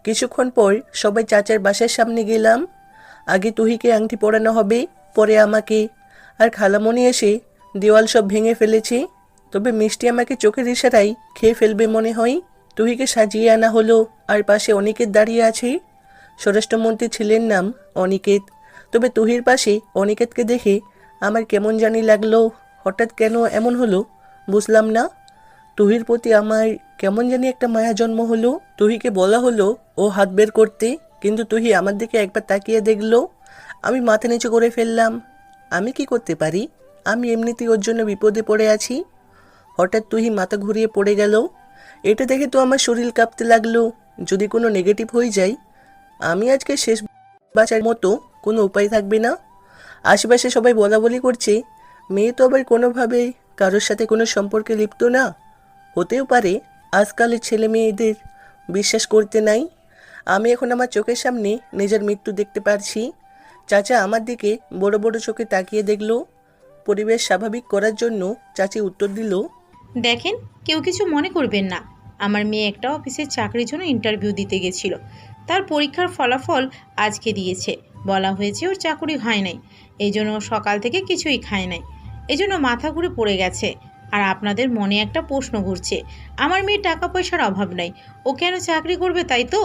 কিছুক্ষণ পর সবাই চাচার বাসার সামনে গেলাম। আগে তুহিকে আংটি পরানো হবে, পরে আমাকে। আর খালামণি এসে দেওয়াল সব ভেঙে ফেলেছে। তবে মিষ্টি আমাকে চোখের ইশারায় খেয়ে ফেলবে মনে হয়। তুহিকে সাজিয়ে আনা হলো, আর পাশে অনিকেত দাঁড়িয়ে আছে। স্বরাষ্ট্রমন্ত্রীর ছেলের নাম অনিকেত। তবে তুহির পাশে অনিকেতকে দেখে আমার কেমন জানি লাগলো। হঠাৎ কেন এমন হলো বুঝলাম না। তুহির প্রতি আমার কেমন জানি একটা মায়া জন্ম হলো। তুহিকে বলা হলো ও হাত বের করতে, কিন্তু তুহি আমার দিকে একবার তাকিয়ে দেখলো। আমি মাথা নিচু করে ফেললাম। আমি কি করতে পারি? আমি এমনিতেই ওর জন্য বিপদে পড়ে আছি। হঠাৎ তুহি মাথা ঘুরিয়ে পড়ে গেল। এটা দেখে তো আমার শরীর কাঁপতে লাগলো। যদি কোনো নেগেটিভ হয়ে যায়, আমি আজকে শেষ বাঁচার মতো কোনো উপায় থাকবে না। আশেপাশে সবাই বলা বলি করছে, মেয়ে তো আবার কোনোভাবে কারোর সাথে কোনো সম্পর্কে লিপ্ত না। হতেও পারে, আজকালের ছেলে মেয়েদের বিশ্বাস করতে নাই। আমি এখন আমার চোখের সামনে নিজের মৃত্যু দেখতে পারছি। চাচা আমার দিকে বড় বড় চোখে তাকিয়ে দেখলো। পরিবেশ স্বাভাবিক করার জন্য চাচি উত্তর দিল, দেখেন, কেউ কিছু মনে করবেন না। আমার মেয়ে একটা অফিসের চাকরির জন্য ইন্টারভিউ দিতে গেছিল। তার পরীক্ষার ফলাফল আজকে দিয়েছে। বলা হয়েছে ওর চাকরি হয় নাই, এই জন্য সকাল থেকে কিছুই খায় নাই, এই জন্য মাথা ঘুরে পড়ে গেছে। আর আপনাদের মনে একটা প্রশ্ন ঘুরছে, আমার মেয়ের টাকা পয়সার অভাব নাই, ও কেন চাকরি করবে, তাই তো?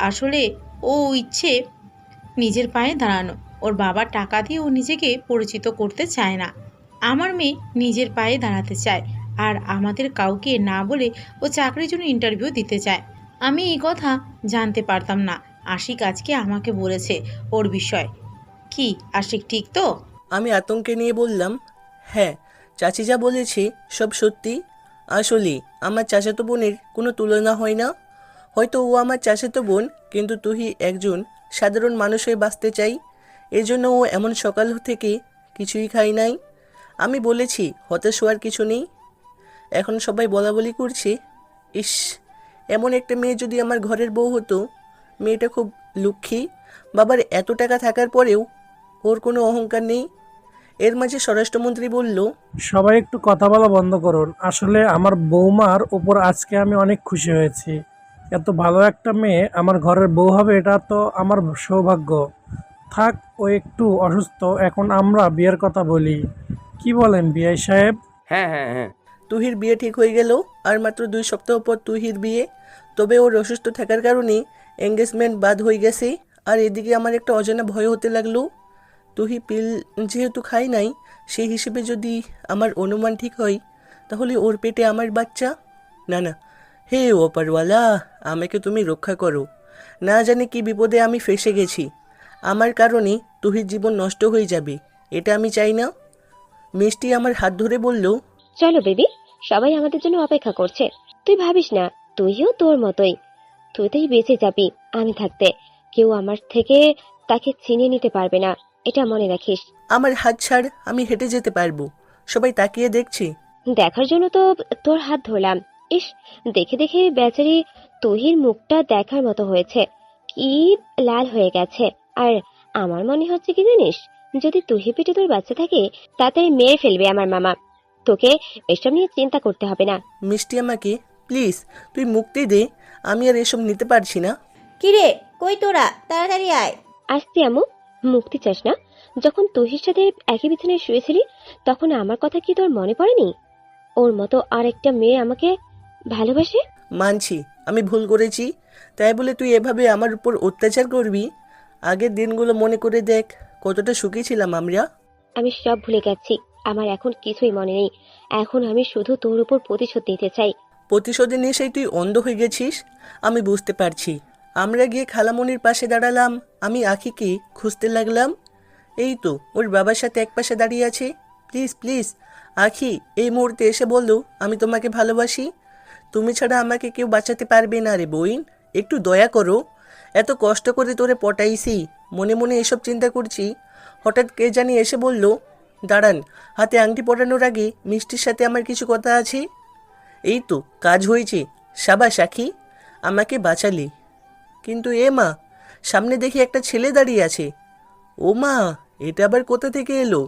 আসলে ও ইচ্ছে নিজের পায়ে দাঁড়ানো। ওর বাবার টাকা দিয়ে ও নিজেকে পরিচিত করতে চায় না। আমার মেয়ে নিজের পায়ে দাঁড়াতে চায়, আর আমাদের কাউকে না বলে ও চাকরির জন্য ইন্টারভিউ দিতে চায়। আমি এই কথা জানতে পারতাম না। আশিক আজকে আমাকে বলেছে ওর বিষয়। কি আশিক ঠিক তো? আমি আতঙ্কে নিয়ে বললাম, হ্যাঁ, চাচি যা বলেছে সব সত্যি। আসলে আমার চাচাতো বোনের কোনো তুলনা হয় না। হয়তো ও আমার চাচাতো বোন, কিন্তু তুই একজন সাধারণ মানুষ হয়ে বাঁচতে চাই। এজন্য ও এমন সকাল থেকে কিছুই খাই নাই। আমি বলেছি হতাশ হওয়ার কিছু নেই। এখন সবাই বলা বলি করছে, ইস, এমন একটা মেয়ে যদি আমার ঘরের বউ হতো। মেয়েটা খুব লক্ষ্মী, বাবার এত টাকা থাকার পরেও ওর কোনো অহংকার নেই। এর মাঝে স্বরাষ্ট্রমন্ত্রী বলল, সবাই একটু কথা বলা বন্ধ করুন। আসলে আমার বৌমার উপর আজকে আমি অনেক খুশি হয়েছি। এত ভালো একটা মেয়ে আমার ঘরের বউ হবে, এটা তো আমার সৌভাগ্য। থাক, ও একটু অসুস্থ, এখন আমরা বিয়ের কথা বলি। কি বলেন বিআই সাহেব? হ্যাঁ হ্যাঁ হ্যাঁ। তুহির বিয়ে ঠিক হয়ে গেল। আর মাত্র 2 সপ্তাহ পর তুহির বিয়ে। তবে ওর অসুস্থ থাকার কারণে এঙ্গেজমেন্ট বাদ হয়ে গেছে। আর এদিকে আমার একটা অজানা ভয় হতে লাগলো। তুহি পিল যেহেতু খাই নাই, সেই হিসেবে যদি আমার অনুমান ঠিক হয়, তাহলে ওর পেটে আমার বাচ্চা। না না, হে ওপারওয়ালা, আমাকে তুমি রক্ষা করো। না জানি কি বিপদে আমি ফেসে গেছি। আমার কারণে তুহির জীবন নষ্ট হয়ে যাবে, এটা আমি চাই না। মিষ্টি আমার হাত ধরে বলল, চলো বেবি, সবাই আমাদের জন্য অপেক্ষা করছে। তুই ভাবিস না, তুইও তোর মতোই, তুই বেঁচে যাবি আমি থাকতে। কেউ আমার থেকে তাকে ছিনিয়ে নিতে পারবে না, এটা মনে রাখিস। আমার হাত ছাড়, আমি হেঁটে যেতে পারবো। সবাই তাকিয়ে দেখছি। দেখার জন্য তো তোর হাত ধরলাম। ইস, দেখে দেখে বেচারি তুহির মুখটা দেখার মতো হয়েছে, কি লাল হয়ে গেছে। আর আমার মনে হচ্ছে কি জানিস, যদি তুহি পেটে তোর বাচ্চা থাকে, তাড়াতাড়ি মেরে ফেলবে আমার মামা। তোকে এসব নিয়ে চিন্তা করতে হবে না। মিষ্টি আমাকে প্লিজ তুই মুক্তি দে, আমি আর এসব নিতে পারছি না। কিরে, কই তোরা? তাড়াতাড়ি আয়। আসতে আমু, মুক্তি চাস না? যখন তুহির সাথে একই বিছানায় শুয়েছিলি তখন আমার কথা কি তোর মনে পড়েনি? ওর মতো আরেকটা মেয়ে আমাকে ভালোবাসে। মানছি আমি ভুল করেছি, তাই বলে তুই এভাবে আমার উপর অত্যাচার করবি? আগের দিনগুলো মনে করে দেখ, কতটা সুখী ছিলাম আমরা। আমি সব ভুলে গেছি, আমার এখন কিছুই মনে নেই। এখন আমি শুধু তোর উপর প্রতিশোধ নিতে চাই। প্রতিশোধের নেশায় তুই অন্ধ হয়ে গেছিস, আমি বুঝতে পারছি। আমরা গিয়ে খালামণির পাশে দাঁড়ালাম, আমি আখিকে খুঁজতে লাগলাম। এই তো ওর বাবার সাথে এক পাশে দাঁড়িয়ে আছে। প্লিজ প্লিজ আখি, এই মুহূর্তে এসে বললো আমি তোমাকে ভালোবাসি। তুমি ছাড়া আমাকে কেউ বাঁচাতে পারবে না রে বইন, একটু দয়া করো। এত কষ্ট করে তোরে পটাইছি, মনে মনে এসব চিন্তা করছি, হঠাৎ কে জানি এসে বলল, দাঁড়ান, হাতে আংটি পরানোর আগে মিষ্টির সাথে আমার কিছু কথা আছে। এই তো কাজ হয়েছে, সাবাস আখি, আমাকে বাঁচালি। কিন্তু এ মা, সামনে দেখি একটা ছেলে দাঁড়িয়ে আছে। ও মা, এটা আবার কোথা থেকে এলো?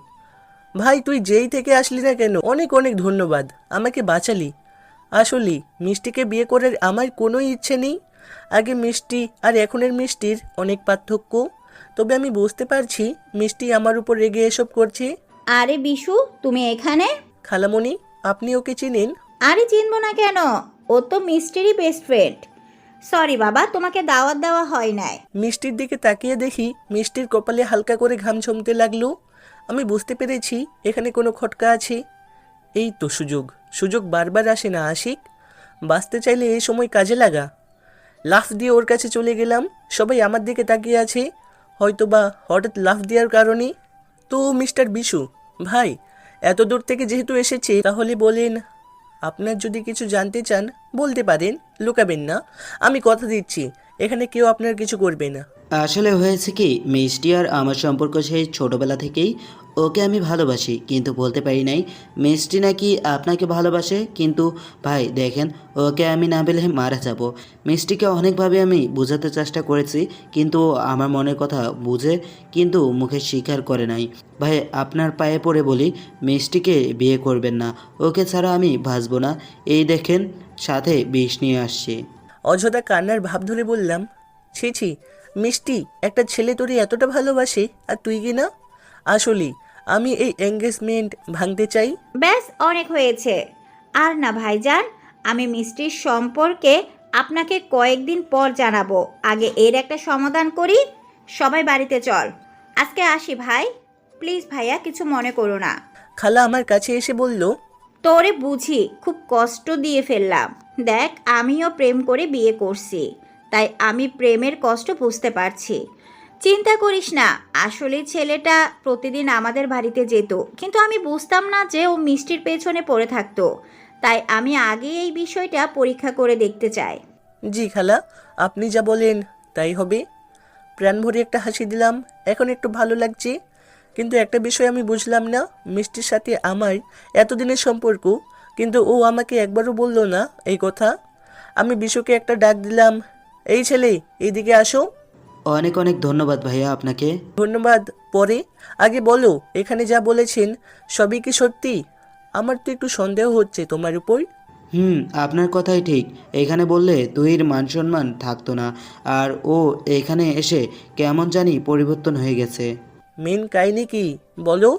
ভাই তুই যেই থেকে আসলি না কেন, অনেক অনেক ধন্যবাদ, আমাকে বাঁচালি। আসলে মিষ্টিকে বিয়ে করার আমার কোনো ইচ্ছে নেই। আগে মিষ্টি আর এখনের মিষ্টির অনেক পার্থক্য। তবে আমি বুঝতে পারছি মিষ্টি আমার উপর রেগে এসব করছে। আরে বিশু, তুমি এখানে? খালামণি, আপনি ওকে চিনেন? আরে চিনবো না কেন, ও তো মিষ্টিরই বেস্ট ফ্রেন্ড। সরি বাবা, তোমাকে দাওয়াত দেওয়া হয় নাই। মিষ্টির দিকে তাকিয়ে দেখি মিষ্টির কপালে হালকা করে ঘাম জমতে লাগলো। আমি বুঝতে পেরেছি এখানে কোনো খটকা আছে। এই তো সুযোগ, সুযোগ বারবার আসে না আশিক, বাঁচতে চাইলে এই সময় কাজে লাগা। লাফ দিয়ে ওর কাছে চলে গেলাম, সবাই আমার দিকে তাকিয়ে আছে, হয়তোবা হঠাৎ লাফ দেওয়ার কারণে। তো মিস্টার বিশু ভাই, এত দূর থেকে যেহেতু এসেছে, তাহলে বলেন, আপনার যদি কিছু জানতে চান বলতে পারেন, লুকাবেন না। আমি কথা দিচ্ছি এখানে কেউ আপনার কিছু করবে না। আসলে হয়েছে কি, মিষ্টি আর আমার সম্পর্ক সেই ছোটোবেলা থেকেই। ওকে আমি ভালোবাসি, কিন্তু বলতে পারি নাই মিষ্টি নাকি আপনাকে ভালোবাসে। কিন্তু ভাই দেখেন, ওকে আমি না পেলে মারা যাব। মিষ্টিকে অনেকভাবে আমি বোঝাতে চেষ্টা করেছি, কিন্তু আমার মনের কথা বুঝে কিন্তু মুখে স্বীকার করে নাই। ভাই আপনার পায়ে পড়ে বলি, মিষ্টিকে বিয়ে করবেন না, ওকে ছাড়া আমি বাঁচব না। এই দেখেন সাথে বিষ নিয়ে আসছি। অযথা কান্নার ভাব ধরে বললাম, ছি ছি মিষ্টি, একটা ছেলে তোরে এতটা ভালোবাসে আর তুই কি না? আসলে আমি এই এঙ্গেজমেন্ট ভাঙতে চাই। ব্যাস অনেক হয়েছে। আর না ভাইজান, আমি মিষ্টির সম্পর্কে আপনাকে কয়েকদিন পর জানাবো। আগে এর একটা সমাধান করি। সবাই বাড়িতে চল, আজকে আসি ভাই। প্লিজ ভাইয়া, কিছু মনে করো না। খালা আমার কাছে এসে বলল, তোরে বুঝি খুব কষ্ট দিয়ে ফেললাম। দেখ, আমিও প্রেম করে বিয়ে করছি, তাই আমি প্রেমের কষ্ট বুঝতে পারছি। চিন্তা করিস না, আসলে ছেলেটা প্রতিদিন আমাদের বাড়িতে যেত, কিন্তু আমি বুঝতাম না যে ও মিষ্টির পেছনে পড়ে থাকতো। তাই আমি আগে এই বিষয়টা পরীক্ষা করে দেখতে চাই। জি খালা, আপনি যা বলেন তাই হবে। প্রাণ ভরে একটা হাসি দিলাম, এখন একটু ভালো লাগছে। কিন্তু একটা বিষয় আমি বুঝলাম না, মিষ্টির সাথে আমার এতদিনের সম্পর্ক, কিন্তু ও আমাকে একবারও বলল না এই কথা। আমি বিশুকে একটা ডাক দিলাম, এই ছেলে এইদিকে আসো। অনেক অনেক ধন্যবাদ ভাইয়া আপনাকে। ধন্যবাদ পরে, আগে বলো এখানে যা বলেছেন সবই কি সত্যি? আমার তো একটু সন্দেহ হচ্ছে তোমার উপর। আপনার কথাই ঠিক। এখানে বললে তুহির মান সম্মান থাকতো না, আর ও এখানে এসে কেমন জানি পরিবর্তন হয়ে গেছে। মেন কাহিনী কি বলো,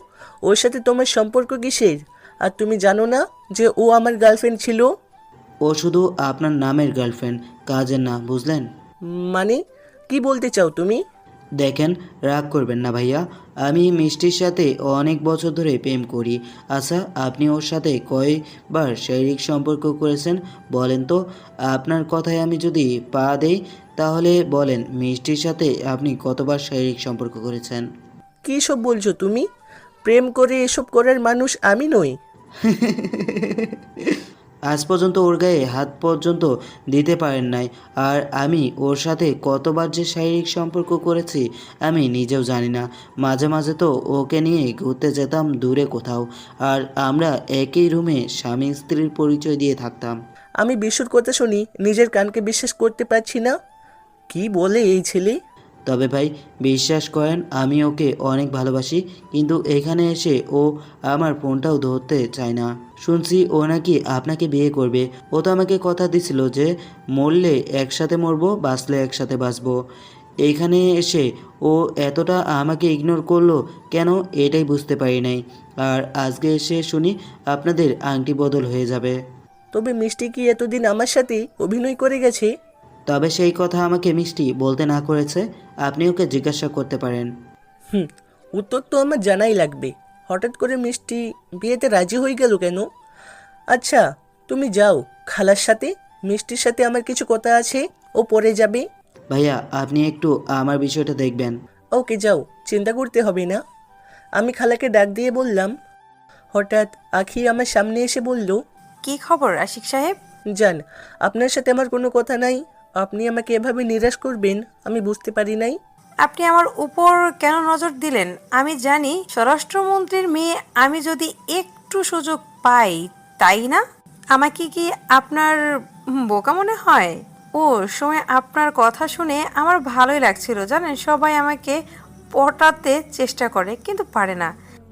ওর সাথে তোমার সম্পর্ক কিসের? আর তুমি জানো না যে ও আমার গার্লফ্রেন্ড ছিল? ও শুধু আপনার নামের গার্লফ্রেন্ড, কাজের না, বুঝলেন? মানে কি বলতে চাও তুমি? দেখেন, রাগ করবেন না ভাইয়া, আমি মিষ্টির সাথে অনেক বছর ধরে প্রেম করি। আচ্ছা, আপনি ওর সাথে কয়বার শারীরিক সম্পর্ক করেছেন বলেন তো? আপনার কথায় আমি যদি পা দেই তাহলে বলেন, মিষ্টির সাথে আপনি কতবার শারীরিক সম্পর্ক করেছেন? কী সব বলছো তুমি? প্রেম করে এসব করার মানুষ আমি নই। আজ পর্যন্ত ওর গায়ে হাত পর্যন্ত দিতে পারেন নাই, আর আমি ওর সাথে কতবার যে শারীরিক সম্পর্ক করেছি আমি নিজেও জানি না। মাঝে মাঝে তো ওকে নিয়ে ঘুরতে যেতাম দূরে কোথাও, আর আমরা একই রুমে স্বামী স্ত্রীর পরিচয় দিয়ে থাকতাম। আমি বিশুর কথা শুনি নিজের কানকে বিশ্বাস করতে পারছি না। কি বলে এই ছেলে? তবে ভাই বিশ্বাস করেন, আমি ওকে অনেক ভালোবাসি, কিন্তু এখানে এসে ও আমার ফোনটাও ধরতে চায় না। শুনছি ও নাকি আপনাকে বিয়ে করবে। ও তো আমাকে কথা দিছিল যে মরলে একসাথে মরবো, বাঁচলে একসাথে বাঁচবো। এইখানে এসে ও এতটা আমাকে ইগনোর করলো কেন, এটাই বুঝতে পারি নাই। আর আজকে এসে শুনি আপনাদের আংটি বদল হয়ে যাবে। তবে মিষ্টি কি এতদিন আমার সাথে অভিনয় করে গেছে? তবে সেই কথা আমাকে মিষ্টি বলতে না করেছে, আপনি ওকে জিজ্ঞাসা করতে পারেন। উত্তর তো আমার জানাই লাগবে। হঠাৎ করে মিষ্টি বিয়েতে রাজি হয়ে গেল কেন? আচ্ছা, তুমি যাও খালার সাথে, মিষ্টির সাথে আমার কিছু কথা আছে, ও পরে যাবে। ভাইয়া আপনি একটু আমার বিষয়টা দেখবেন। ওকে যাও, চিন্তা করতে হবে না। আমি খালাকে ডাক দিয়ে বললাম। হঠাৎ আখি আমার সামনে এসে বলল, কি খবর আশিক সাহেব? জান, আপনার সাথে আমার কোনো কথা নাই, আপনি আমাকে এভাবে নিরাশ করবেন আমি বুঝতে পারি নাই। আপনি আমার উপর কেন নজর দিলেন? আমি জানি স্বরাষ্ট্রমন্ত্রীর মেয়ে, আমি যদি একটু সুযোগ পাই, তাই না? আমাকে কি আপনার বোকা মনে হয়? ও সময় আপনার কথা শুনে আমার ভালোই লাগছিল, জানেন, সবাই আমাকে পটাতে চেষ্টা করে কিন্তু পারে না।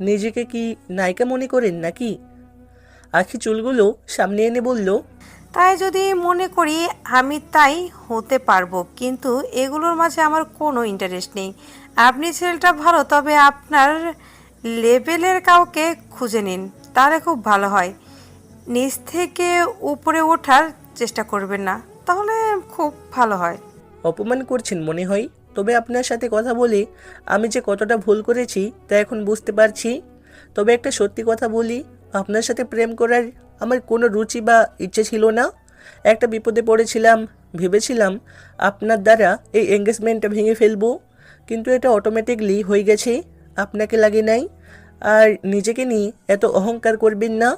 নিজেকে কি নায়িকা মনে করেন নাকি? আখি চুলগুলো সামনে এনে বলল, তাই যদি মনে করি আমি তাই হতে পারবো, কিন্তু এগুলোর মাঝে আমার কোনো ইন্টারেস্ট নেই। আপনি ছেলেটা ভালো, তবে আপনার লেভেলের কাউকে খুঁজে নিন, তাহলে খুব ভালো হয়। নিচ থেকে উপরে ওঠার চেষ্টা করবেন না, তাহলে খুব ভালো হয়। অপমান করছেন মনে হয়। তবে আপনার সাথে কথা বলে আমি যে কতটা ভুল করেছি তা এখন বুঝতে পারছি। তবে একটা সত্যি কথা বলি, আপনার সাথে প্রেম করার আমার কোনো রুচি বা ইচ্ছে ছিল না। একটা বিপদে পড়েছিলাম, ভেবেছিলাম আপনার দ্বারা এই এঙ্গেজমেন্টটা ভেঙে ফেলবো, কিন্তু এটা অটোমেটিকলি হয়ে গেছে, আপনাকে লাগে নাই। আর নিজেকে নিয়ে এত অহংকার করবেন না।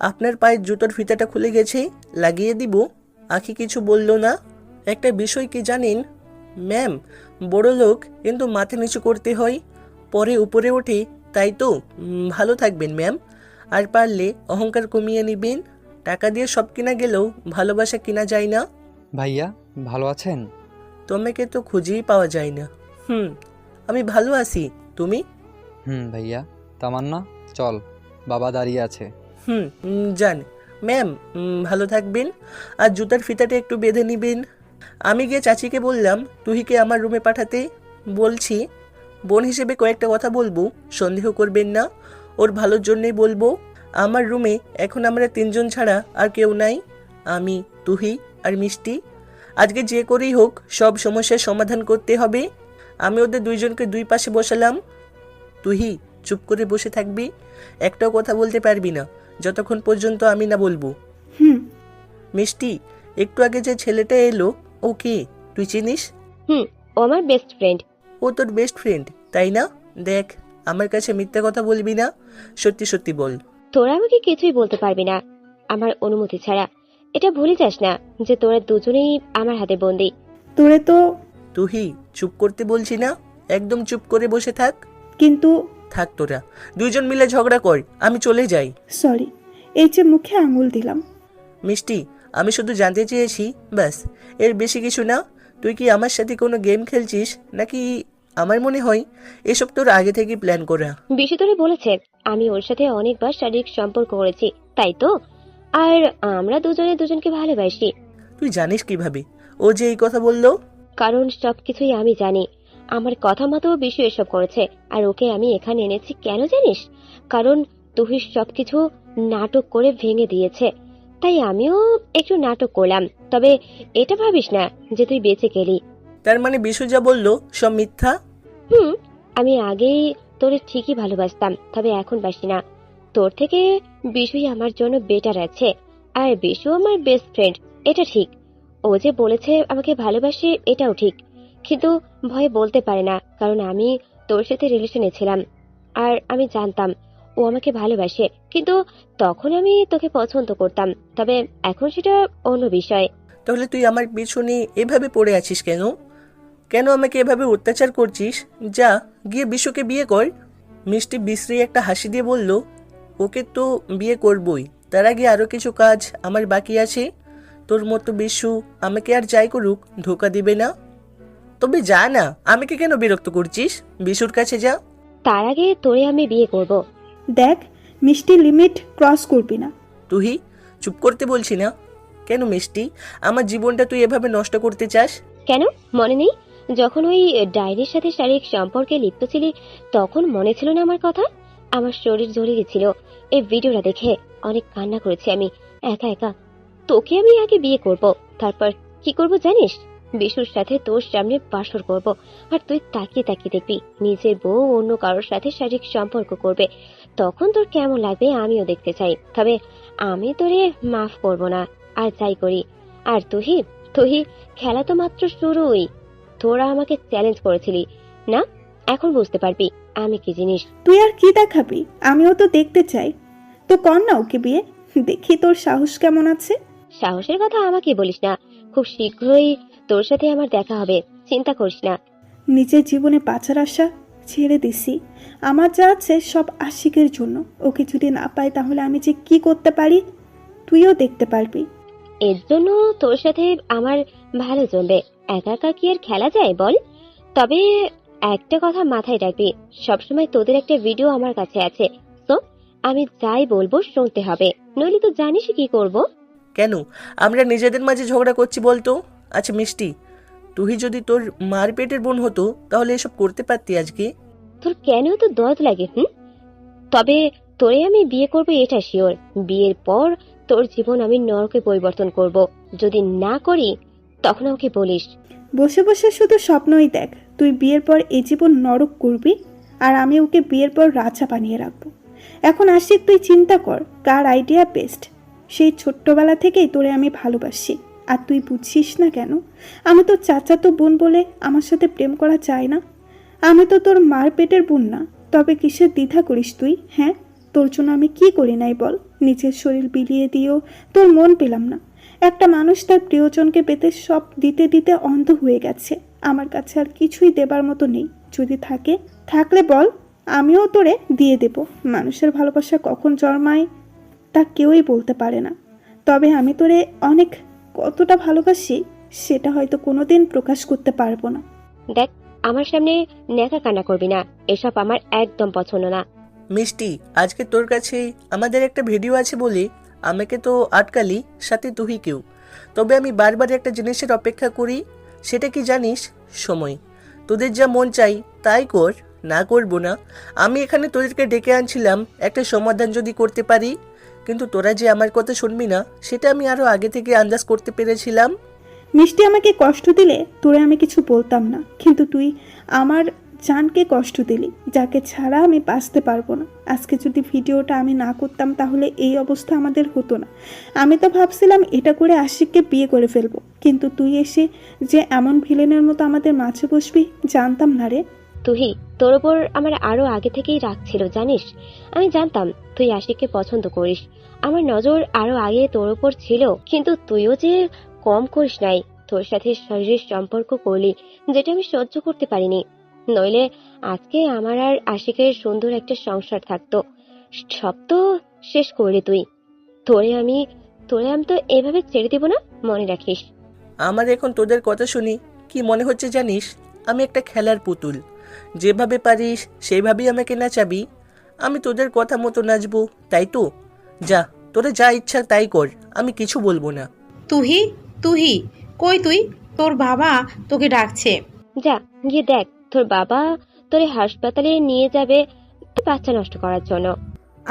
আপনার পায়ের জুতোর ফিতাটা খুলে গেছে, লাগিয়ে দিব। আখি কিছু বলল না। একটা বিষয় কি জানেন ম্যাম, বড় লোক কিন্তু মাথা নিচু করতে হয়, পরে উপরে ওঠে, তাই তো। ভালো থাকবেন ম্যাম, আর পারলে অহংকার কমিয়ে নেবেন। টাকা দিয়ে সব কিনা গেলেও ভালোবাসা কিনা যায় না। ভাইয়া ভালো আছেন? তোমাকে তো খুঁজেই পাওয়া যায় না। আমি ভালো আছি, তুমি? ভাইয়া, তামান্না চল, বাবা দাঁড়িয়ে আছে। যান ম্যাম, ভালো থাকবেন। আর জুতার ফিতাটা একটু বেঁধে নেবেন। আমি গিয়ে চাচিকে বললাম তুহিকে আমার রুমে পাঠাতে। বলছি বোন হিসেবে কয়েকটা কথা বলবো, সন্দেহ করবেন না, ওর ভালোর জন্যই বলবো। আমার রুমে এখন আমরা 3 জন ছাড়া আর কেউ নাই, আমি, তুহি আর মিষ্টি। আজকে যে করেই হোক সব সমস্যার সমাধান করতে হবে। আমি ওদের 2 জনকে 2 পাশে বসালাম। তুহি চুপ করে বসে থাকবি, একটাও কথা বলতে পারবি না যতক্ষণ পর্যন্ত আমি না বলবো। মিষ্টি, একটু আগে যে ছেলেটা এলো, ও কে, তুই চিনিস? ও আমার বেস্ট ফ্রেন্ড। ও তোর বেস্ট ফ্রেন্ড, তাই না? দেখ, আমার কাছে মিথ্যা কথা বলবি না, সত্যি সত্যি বল। তোরা আমাকে কিছুই বলতে পারবি না আমার অনুমতি ছাড়া। এটা ভুলে যাস না যে তোরা দুজনেই আমার হাতে বন্দি। তোরে তো। তুহি চুপ করতে বলছি না, একদম চুপ করে বসে থাক। কিন্তু থাক, তোরা 2 জন মিলে ঝগড়া কর, আমি চলে যাই। সরি, এই যে মুখে আঙুল দিলাম। মিষ্টি, আমি শুধু জানতে চেয়েছি, ব্যাস, এর বেশি কিছু না। তুই কি আমার সাথে কোনো গেম খেলছিস নাকি? আমার মনে হয় এসব তোর আগে থেকে প্ল্যান করা। বিশু তোরে বলেছে আমি ওর সাথে অনেকবার শারীরিক সম্পর্ক করেছি, তাই তো? আর আমরা দুজনে দুজনকে ভালোবাসি। তুই জানিস কিভাবে ও যে এই কথা বললো? কারণ সবকিছুই আমি জানি। আমার কথা মতো বিশু এসব করেছে, আর ওকে আমি এখানে এনেছি কেন জানিস? কারণ তুই সবকিছু নাটক করে ভেঙে দিয়েছে, তাই আমিও একটু নাটক করলাম। তবে এটা ভাবিস না যে তুই বেঁচে গেলি। তার মানে বিশু যা বললো সব মিথ্যা? আমি আগেই তোরে ঠিকই ভালোবাসতাম, তবে এখন বাসি না। তোর থেকে বিশুই আমার জন্য বেটার আছে, আর বিশু আমার বেস্ট ফ্রেন্ড, এটা ঠিক। ও যে বলেছে আমাকে ভালোবাসে, এটাও ঠিক, কিন্তু ভয়ে বলতে পারে না, কারণ আমি তোর সাথে রিলেশনে ছিলাম। আর আমি জানতাম ও আমাকে ভালোবাসে, কিন্তু তখন আমি তোকে পছন্দ করতাম, তবে এখন সেটা অন্য বিষয়। তাহলে তুই আমার পিছনে এভাবে পড়ে আছিস কেন? কেন আমাকে এভাবে অত্যাচার করছিস? যা গিয়ে বিশুকে বিয়ে কর। মিষ্টি বিশ্রী একটা হাসি দিয়ে বলল, ওকে তো বিয়ে করবই, তার আগে আরও কিছু কাজ আমার বাকি আছে। তোর মতো বিশু আমাকে আর যাই করুক ধোকা দিবে না। তবে যা না, আমাকে কেন বিরক্ত করছিস? বিশুর কাছে যা। তার আগে তোরে আমি বিয়ে করব। দেখ মিষ্টি, লিমিট ক্রস করবি না। তুই চুপ করতে বলছি না? কেন মিষ্টি, আমার জীবনটা তুই এভাবে নষ্ট করতে চাস? কেন মনে নেই? যখন ওই ডায়েরির সাথে শারীরিক সম্পর্কে লিপ্ত ছিলি তখন মনে ছিল না আমার কথা? আমার শরীর জ্বলে গেছিল এই ভিডিওটা দেখে। অনেক কান্না করেছি আমি একা একা। তোকে আমি আগে বিয়ে করব, তারপর কি করব জানিস? বিশুর সাথে তোর সামনে বাসর করব, আর তুই তাকিয়ে তাকিয়ে দেখবি নিজের বউ অন্য কারোর সাথে শারীরিক সম্পর্ক করবে। তখন তোর কেমন লাগবে আমিও দেখতে চাই। তবে আমি তোরে মাফ করব না, আর যাই করি। আর তুহি তুহি খেলা তো মাত্র শুরুই। তোরা আমাকে চ্যালেঞ্জ করেছিলি না, এখন বুঝতে পারবি আমি কি জিনিস। তুই আর কি দেখাবি? আমিও তো দেখতে চাই। তো কর না ওকে বিয়ে, দেখি তোর সাহস কেমন আছে। সাহসের কথা আমাকে বলিস না, খুব শীঘ্রই তোর সাথে আমার দেখা হবে, চিন্তা করিস না। নিজের জীবনে বাঁচার আশা ছেড়ে দিছি। আমার যা আছে সব আশিকের জন্য। ওকে যদি না পাই তাহলে আমি যে কি করতে পারি তুইও দেখতে পারবি। এর জন্য তোর সাথে আমার ভালো জমবে। একা একা কি আর খেলা যায় বল? তবে একটা কথা মাথায় রাখবি, সবসময় তোদের একটা ভিডিও আমার কাছে আছে, তো আমি যাই বলবো শুনতে হবে, নইলে তো জানিস কি করব। কেন আমরা নিজেদের মাঝে ঝগড়া করছি বলতো? আচ্ছা মিষ্টি, তুই যদি তোর মার পেটের বোন হতো তাহলে এসব করতে পারতি আজকে? তোর কেন তো দরদ লাগে? তবে তোরে আমি বিয়ে করবো এটা শিওর। বিয়ের পর তোর জীবন আমি নরকে পরিবর্তন করব। যদি না করি তখন আমাকে বলিস। বসে বসে শুধু স্বপ্নই দেখ। তুই বিয়ের পর এই জীবন নরক করবি, আর আমি ওকে বিয়ের পর রাজা বানিয়ে রাখবো। এখন আশিক, তুই চিন্তা কর কার আইডিয়া বেস্ট। সেই ছোট্টবেলা থেকেই তোরে আমি ভালোবাসি, আর তুই বুঝছিস না কেন? আমি তো চাচাতো বোন বলে আমার সাথে প্রেম করা চাই না। আমি তো তোর মার পেটের বোন না। তবে কিসের দ্বিধা করিস তুই? হ্যাঁ, তোর জন্য আমি কি করি নাই বল? নিজের শরীর বিলিয়ে দিয়েও তোর মন পেলাম না। একটা মানুষ তার প্রিয়জনকে পেতে সব দিতে দিতে অন্ধ হয়ে গেছে। আমার কাছে আর কিছুই দেবার মতো নেই। যদি থাকলে বল, আমিও তোরে দিয়ে দেব। মানুষের ভালোবাসা কখন জন্মায় তা কেউই বলতে পারে না। তবে আমি তোরে অনেক কতটা ভালোবাসি সেটা হয়তো কোনোদিন প্রকাশ করতে পারবো না। দেখ, আমার সামনে নেকা কান্না করবি না, এসব আমার একদম পছন্দ না। মিষ্টি, আজকে তোর কাছে আমাদের একটা ভিডিও আছে বলে আমাকে তো আটকালি, সাথে তুই কেউ। তবে আমি বারবার একটা জিনিসের অপেক্ষা করি, সেটা কি জানিস? সময়। তোদের যা মন চাই তাই কর, না করবো না। আমি এখানে তোদেরকে ডেকে আনছিলাম একটা সমাধান যদি করতে পারি, কিন্তু তোরা যে আমার কথা শুনবি না সেটা আমি আরও আগে থেকে আন্দাজ করতে পেরেছিলাম। মিষ্টি আমাকে কষ্ট দিলে তোরে আমি কিছু বলতাম না, কিন্তু তুই আমার জানকে কষ্ট দিলি, যাকে ছাড়া আমি বাঁচতে পারবো না। আজকে যদি ভিডিওটা আমি না করতাম তাহলে এই অবস্থা আমাদের হতো না। আমি তো ভাবছিলাম এটা করে আশিককে বিয়ে করে ফেলবো, কিন্তু তুই এসে যে এমন ভিলেনের মতো আমাদের মাঝে বসবি জানতাম না রে। তুই তোর ওপর আমার আরো আগে থেকেই রাগ ছিল জানিস। আমি জানতাম তুই আশিককে পছন্দ করিস, আমার নজর আরো আগে তোর ওপর ছিল, কিন্তু তুইও যে কম করিস নাই। তোর সাথে শরীরের সম্পর্ক করলি, যেটা আমি সহ্য করতে পারিনি। নইলে আজকে আমার আর আশিকের সুন্দর একটা সংসার থাকতো। সব তো শেষ করলি তুই। তোরে আমি তো এভাবে ছেড়ে দিব না, মনে রাখিস। আমার এখন তোদের কথা শুনি কি মনে হচ্ছে জানিস? আমি একটা খেলার পুতুল, যেভাবে পারিস সেইভাবেই আমাকে নাচাবি। আমি তোদের কথা মতো নাচবো, তাই তো? যা, তোরা যা ইচ্ছা তাই কর, আমি কিছু বলবো না। তুহি কই তুই? তোর বাবা তোকে ডাকছে। যা গিয়ে দেখ, তোর বাবা তোরে হাসপাতালে নিয়ে যাবে বাচ্চা নষ্ট করার জন্য।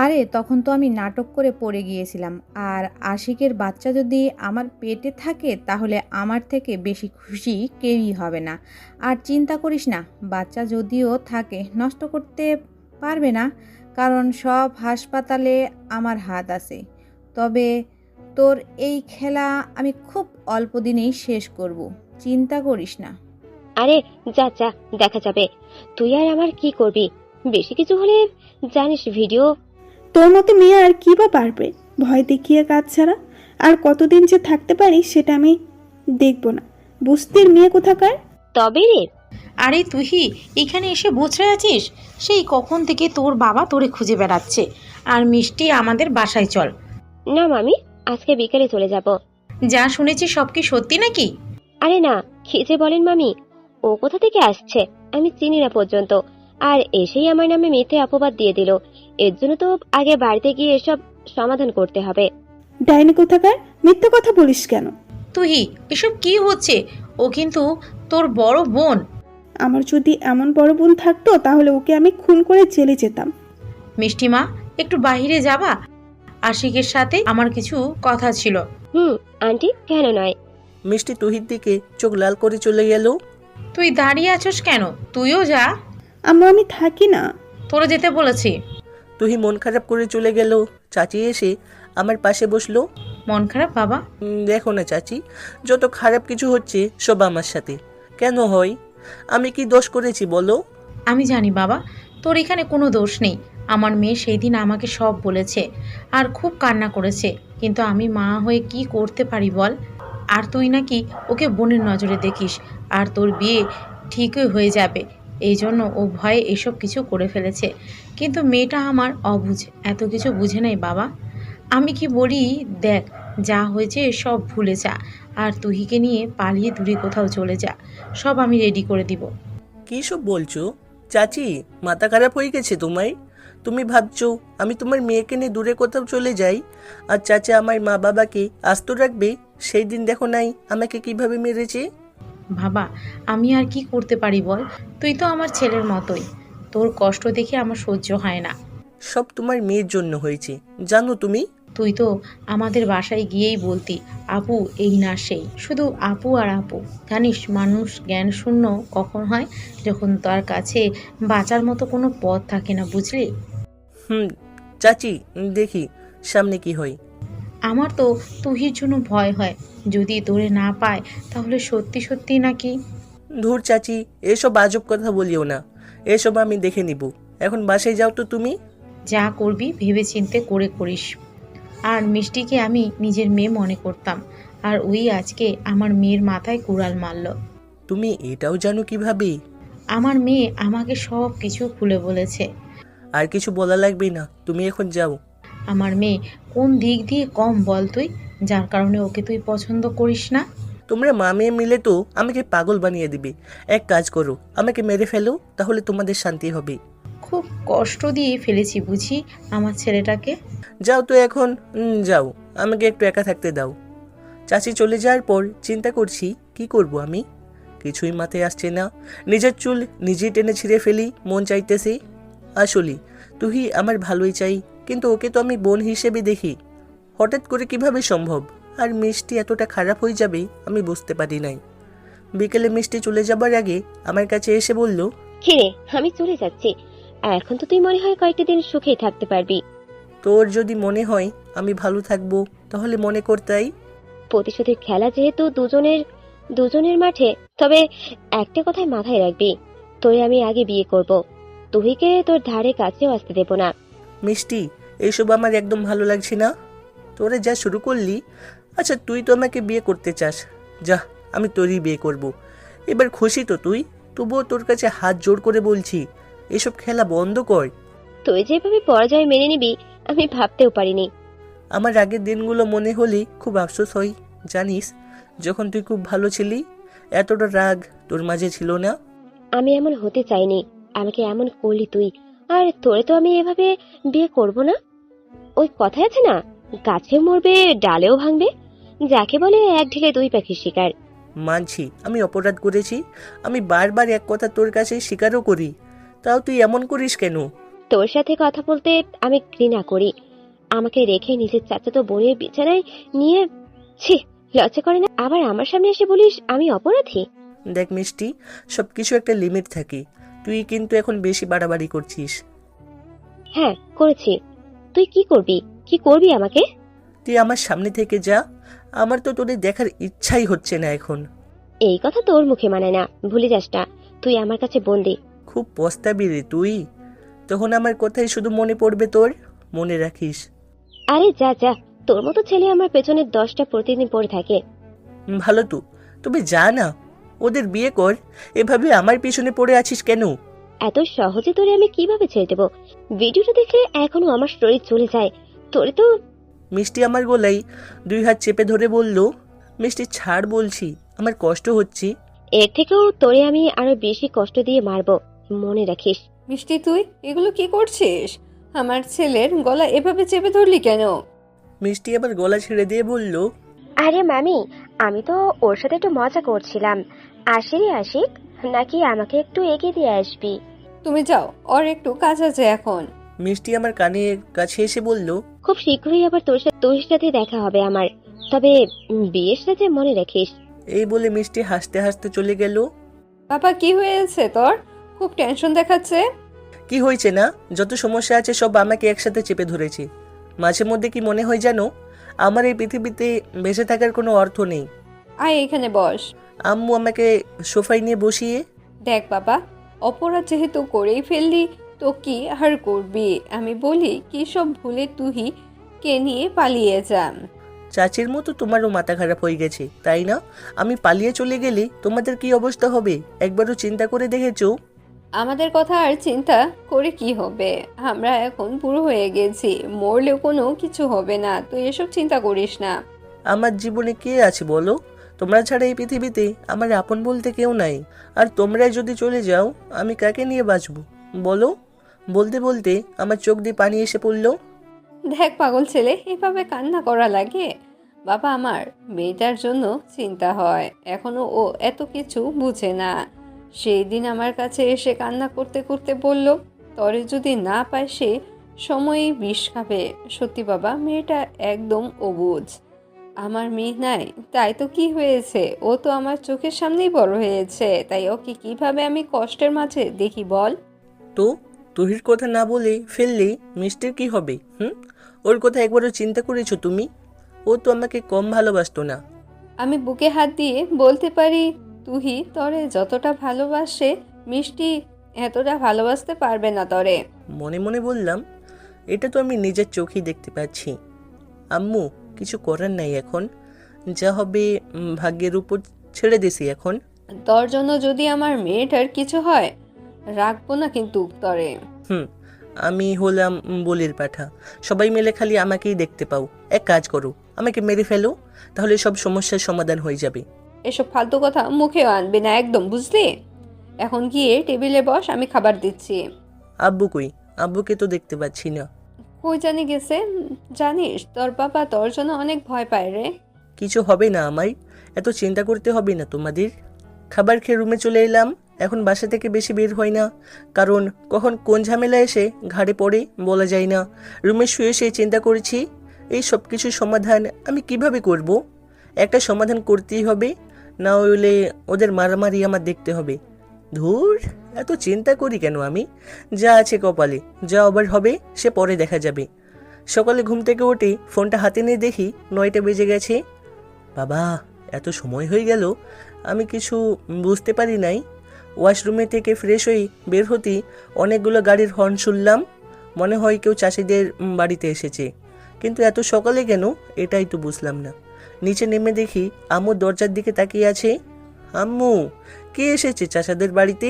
আরে তখন তো আমি নাটক করে পড়ে গিয়েছিলাম। আর আশিকের বাচ্চা যদি আমার পেটে থাকে তাহলে আমার থেকে বেশি খুশি কেউই হবে না। আর চিন্তা করিস না, বাচ্চা যদিও থাকে নষ্ট করতে পারবে না, কারণ সব হাসপাতালে আমার হাত আছে। তবে তোর এই খেলা আমি খুব অল্প দিনেই শেষ করব, চিন্তা করিস না। আরে যা যা, দেখা যাবে। তুই আর আমার কি করবি? বেশি কিছু হলে জানিস ভিডিও। তোর মতো মেয়ে আর কি বা পারবে ভয় দেখিয়ে কাজ ছাড়া? আর কতদিন যে থাকতে পারি সেটা আমি দেখবো না। বুঝতির মেয়ে কোথাকার। তবে রে, আরে তুহি এখানে এসে বসে আছিস? সেই কখন থেকে তোর বাবা তোরে খুঁজে বেড়াচ্ছে। আর মিষ্টি, আমাদের বাসায় চল। না মামি, আজকে বিকেলে চলে যাব। যা শুনেছি সব কি সত্যি নাকি? আরে না, কি যে বলেন মামি, ও কোথা থেকে আসছে আমি চিনি না পর্যন্ত, আর এসেই আমার নামে মিথ্যে অপবাদ দিয়ে দিল। এর জন্য তো আগে বাড়িতে গিয়ে এসব সমাধান করতে হবে। ডাইনি কোথাকার, মিথ্যে কথা বলিস কেন? তুহি এসব কি হচ্ছে? ও কিন্তু তোর বড় বোন। আমার যদি এমন বড় বোন থাকতো তাহলে ওকে আমি খুন করে জেলে যেতাম। মিষ্টিমা, একটু বাইরে যাবা? আশিকের সাথে আমার কিছু কথা ছিল। আন্টি, কেন নয়? মিষ্টি তুহির দিকে চোখ লাল করে চলে গেল। তুই দাঁড়িয়ে আছোস কেন? তুইও যা। আমি থাকি না। তোরা যেতে বলেছি। তুহি মন খারাপ করে চলে গেল। চাচি এসে আমার পাশে বসলো। মন খারাপ বাবা? দেখো না চাচি, যত খারাপ কিছু হচ্ছে সব আমার সাথে। কেন হয়? আমি কি দোষ করেছি বলো? আমি জানি বাবা, তোর এখানে কোনো দোষ নেই। আমার মেয়ে সেই দিন আমাকে সব বলেছে আর খুব কান্না করেছে, কিন্তু আমি মা হয়ে কি করতে পারি বল? আর তুই নাকি ওকে বোনের নজরে দেখিস, আর তোর বিয়ে ঠিকই হয়ে যাবে, এই জন্য ও ভয়ে এসব কিছু করে ফেলেছে। কিন্তু মেয়েটা আমার অবুঝ, এত কিছু বুঝে নেই বাবা। আমি কি বলি, দেখ যা হয়েছে সব ভুলে যা, আর তুহিকে নিয়ে পালিয়ে দূরে কোথাও চলে যা। সব আমি রেডি করে দিব। কী সব বলছো চাচি? মাথা খারাপ হয়ে গেছে তোমার? তুমি ভাবছো আমি তোমার মেয়েকে নিয়ে দূরে কোথাও চলে যাই আর চাচা আমার মা বাবাকে আস্ত রাখবে? সেই দিন দেখো নাই আমাকে কিভাবে মেরেছে। বাবা, আমি আর কি করতে পারি বল? তুই তো আমার ছেলের মতোই, তোর কষ্ট দেখে আমার সহ্য হয় না। সব তোমার মেয়ের জন্য হয়েছে, জানো তুমি? তুই তো আমাদের বাসায় গিয়েই বলতি আপু এই না সেই, শুধু আপু আর আপু। জানিস মানুষ জ্ঞান শূন্য কখন হয়? যখন তার কাছে বাঁচার মতো কোনো পথ থাকে না, বুঝলি? চাচি, দেখি সামনে কি হয়। আমার তো তুহির জন্য ভয় হয়, যদি তোরে না পায় তাহলে সত্যি সত্যি নাকি। ধুর চাচি, এসব আজব কথা বলিও না, এসব আমি দেখে নিব। এখন বাসায় যাও তো তুমি। যা করবি ভেবে চিন্তে করে করিস। আর মিষ্টিকে আমি নিজের মেয়ে মনে করতাম, আর ওই আজকে আমার মেয়ের মাথায় কুড়াল মারল। তুমি এটাও জানো কিভাবে? আমার মেয়ে আমাকে সব কিছু খুলে বলেছে। আর কিছু বলা লাগবে না, তুমি এখন যাও। আমার মেয়ে কোন দিক দিয়ে কম বল তুই, যার কারণে ওকে তুই পছন্দ করিস না? তোমরা মা মেয়ে মিলে তো আমাকে পাগল বানিয়ে দিবে। এক কাজ করো, আমাকে মেরে ফেলো, তাহলে তোমাদের শান্তি হবে। খুব কষ্ট দিয়ে ফেলেছি বুঝি আমার ছেলেটাকে। যাও তো এখন, যাও, আমাকে একটু একা থাকতে দাও। চাচি চলে যাওয়ার পর চিন্তা করছি কি করব আমি। কিছুই মাথায় আসছে না। নিজের চুল নিজেই টেনে ছিঁড়ে ফেলি, মন চাইতেছে। আসলে তুই আমার ভালোই চাই, কিন্তু ওকে তো আমি বোন হিসেবে দেখি। হঠাৎ করে কিভাবে সম্ভব? আর মিষ্টি এতটা খারাপ হয়ে যাবে আমি বুঝতে পারি নাই। বিকেলে মিষ্টি চলে যাবার আগে আমার কাছে এসে বলল, কিরে, আমি চলে যাচ্ছি, এখন তো তুই মনে হয় কয়েকটা দিন সুখেই থাকতে পারবি। তোর যদি মনে হয় আমি ভালো থাকবো তাহলে মনে কর তাই। প্রতিশোধের খেলা যেহেতু দুজনের মাঠে, তবে একটা কথাই মাথায় রাখবি, তোরে আমি আগে বিয়ে করব, তুহিকে তোর ধারে কাছেও আসতে দেব না। মিষ্টি, এইসব আমার একদম ভালো লাগছে না। তোরা যা শুরু করলি। আচ্ছা তুই তো আমাকে বিয়ে করতে চাস, যা, আমি তোরই বিয়ে করব। এবার খুশি তো তুই? তবুও তোর কাছে হাত জোড় করে বলছি, এসব খেলা বন্ধ কর। তুই যেভাবে পরাজয় মেনে নিবি আমি ভাবতেও পারিনি। আমার আগের দিনগুলো মনে হলে খুব আফসোস হয়, জানিস? যখন তুই খুব ভালো ছিলি, এতটা রাগ তোর মাঝে ছিল না। আমি এমন হতে চাইনি, আমাকে এমন করলি তুই, আর তোরে তো আমি এভাবে বিয়ে করব না। ওই কথা আছে না, গাছে মরবে ডালেও ভাঙবে, যাকে বলে এক ঢিলে দুই পাখির শিকার। মানছি আমি অপরাধ করেছি, আমি বারবার এক কথা তোর কাছে স্বীকারও করি, তাও তুই এমন করিস কেন? তোর সাথে কথা বলতে আমি ঘৃণা করি। আমাকে রেখে নিজের চাচাতো বোনের বিছানায় নিয়ে, ছি, লজ্জা করে না? আবার আমার সামনে এসে বলিস আমি অপরাধী। দেখ মিষ্টি, সবকিছু একটা লিমিট থাকে, তুই কিন্তু এখন বেশি বাড়াবাড়ি করছিস। হ্যাঁ করেছি। তুই কি করবি আমাকে? তুই আমার সামনে থেকে যা, আমার তো তোদের দেখার ইচ্ছাই হচ্ছে না এখন। এই কথা তোর মুখে মানায় না, ভুলে যাস না, তুই আমার কাছে বন্দি। খুব পস্তাবি রে তুই, তখন আমার কথাই শুধু মনে পড়বে তোর, মনে রাখিস। আরে যা যা, তোর মতো ছেলে আমার পেছনে 10টা প্রতিদিন পড়ে থাকে। ভালো তো, তবে যা না, ওদের বিয়ে কর। এভাবে আমার পিছনে পড়ে আছিস কেন? এত সহজে তোরে আমি কিভাবে ছেড়ে দেবো? ভিডিওটা দেখে এখনো আমার শরীর চলে যায়। তোরে তো। মিষ্টি আমার গলায় 2 হাত চেপে ধরে বলল, মিষ্টি ছাড় বলছি, আমার কষ্ট হচ্ছে। এর থেকেও তোরে আমি আরো বেশি কষ্ট দিয়ে মারবো, মনে রাখিস। মিষ্টি, তুই এগুলো কি করছিস? আমার ছেলের গলা এভাবে চেপে ধরলি কেন? মিষ্টি আবার গলা ছেড়ে দিয়ে বলল, আরে মামি, আমি তো ওর সাথে একটু মজা করছিলাম, আসেনি আশিক, নাকি আমাকে একটু এগিয়ে দিয়ে আসবি? তুমি যাও, ওর একটু কাজ আছে এখন। মিষ্টি আমার কানের কাছে এসে বলল, খুব শীঘ্রই আবার তোর সাথে দেখা হবে আমার, তবে বিয়ের সাথে মনে রাখিস। এই বলে মিষ্টি হাসতে হাসতে চলে গেল। বাবা কি হয়েছে তোর? খুব টেনশন দেখাচ্ছে। কি হয়েছে না, যত সমস্যা আছে সব আমাকে একসাথে চেপে ধরেছে। মাঝে মধ্যে কি মনে হয় জানো, আমার এই পৃথিবীতে বেঁচে থাকার কোনো অর্থ নেই। আয় এখানে বস। আম্মু আমাকে সোফায় নিয়ে বসিয়ে, দেখ বাবা, অপরাধ যেহেতু করেই ফেললি তো কি আর করবি। আমি বলি কি সব ভুলে তুই কে নিয়ে পালিয়ে যান। চাচির মতো তোমারও মাথা খারাপ হয়ে গেছে তাই না? আমি পালিয়ে চলে গেলে তোমাদের কি অবস্থা হবে একবারও চিন্তা করে দেখেছো? আমাদের কথা আর চিন্তা করে কি হবে? আমরা এখন বুড়ো হয়ে গেছি, মরলেও কোনো কিছু হবে না, তুই এসব চিন্তা করিস না। আমার জীবনে কে আছে বলো? তোমরা ছাড়া এই পৃথিবীতে আমার আপন বলতে কেউ নাই। আর তোমরাই যদি চলে যাও আমি কাকে নিয়ে বাঁচবো বলো? বলতে বলতে আমার চোখ দিয়ে পানি এসে পড়লো। দেখ পাগল ছেলে, এভাবে কান্না করা লাগে? বাবা, আমার মেয়েটার জন্য চিন্তা হয়, এখনো ও এত কিছু বুঝে না। সেই দিন আমার কাছে এসে কান্না করতে করতে বলল, তরে যদি না পায় সে সময়ই বিষ খাবে। সত্যি বাবা, মেয়েটা একদম অবুঝ। আমার মেয়ে নাই তাই তো কি হয়েছে, ও তো আমার চোখের সামনেই বড় হয়েছে, তাই ওকে কিভাবে আমি কষ্টের মাঝে দেখি বল? তো তুহির কথা না বলে ফেললে মিষ্টির কি হবে? ওর কথা একবারও চিন্তা করেছো তুমি? ও তো আমাকে কম ভালোবাসতো না। আমি বুকে হাত দিয়ে বলতে পারি, তুহি তরে যতটা ভালোবাসে মিষ্টি এতটা ভালোবাসতে পারবে না তরে। মনে মনে বললাম, এটা তো আমি নিজের চোখেই দেখতে পাচ্ছি। আম্মু, কিছু করার নাই, এখন যা হবে ভাগ্যের উপর ছেড়ে দিছি এখন। তোর জন্য যদি আমার মেয়েটার কিছু হয় রাখবো না কিন্তু তরে। আমি হলাম বলির পাঠা, সবাই মিলে খালি আমাকেই দেখতে পাও। এক কাজ করো, আমাকে মেরে ফেলো, তাহলে সব সমস্যার সমাধান হয়ে যাবে। এসব ফালতু কথা মুখেও আনবি না একদম, বুঝলি? এখন গিয়ে টেবিলে বস, আমি খাবার দিচ্ছি। আব্বু কই? আব্বুকে তো দেখতে পাচ্ছি না। কই জানি গেছে। জানিস তোর বাবা তোর জন্য অনেক ভয় পায় রে। কিছু হবে না আমায়, এত চিন্তা করতে হবে না তোমাদের। খাবার খেয়ে রুমে চলে এলাম। এখন বাসা থেকে বেশি বের হয় না, কারণ কখন কোন ঝামেলা এসে ঘাড়ে পড়ে বলা যায় না। রুমে শুয়ে শুয়ে চিন্তা করেছি এই সব কিছুর সমাধান আমি কিভাবে করব। একটা সমাধান করতেই হবে, না হলে ওদের মারামারি আমার দেখতে হবে। ধুর, এত চিন্তা করি কেন আমি? যা আছে কপালে, যা আবার হবে সে পরে দেখা যাবে। সকালে ঘুম থেকে উঠে ফোনটা হাতে নিয়ে দেখি 9টা বেজে গেছে। বাবা, এত সময় হয়ে গেল, আমি কিছু বুঝতে পারি নাই। ওয়াশরুমে থেকে ফ্রেশ হয়ে বের হতেই অনেকগুলো গাড়ির হর্ন শুনলাম। মনে হয় কেউ চাষিদের বাড়িতে এসেছে, কিন্তু এত সকালে কেন এটাই তো বুঝলাম না। নিচে নেমে দেখি আম্মু দরজার দিকে তাকিয়ে আছে। আম্মু, কে এসেছে চাষাদের বাড়িতে?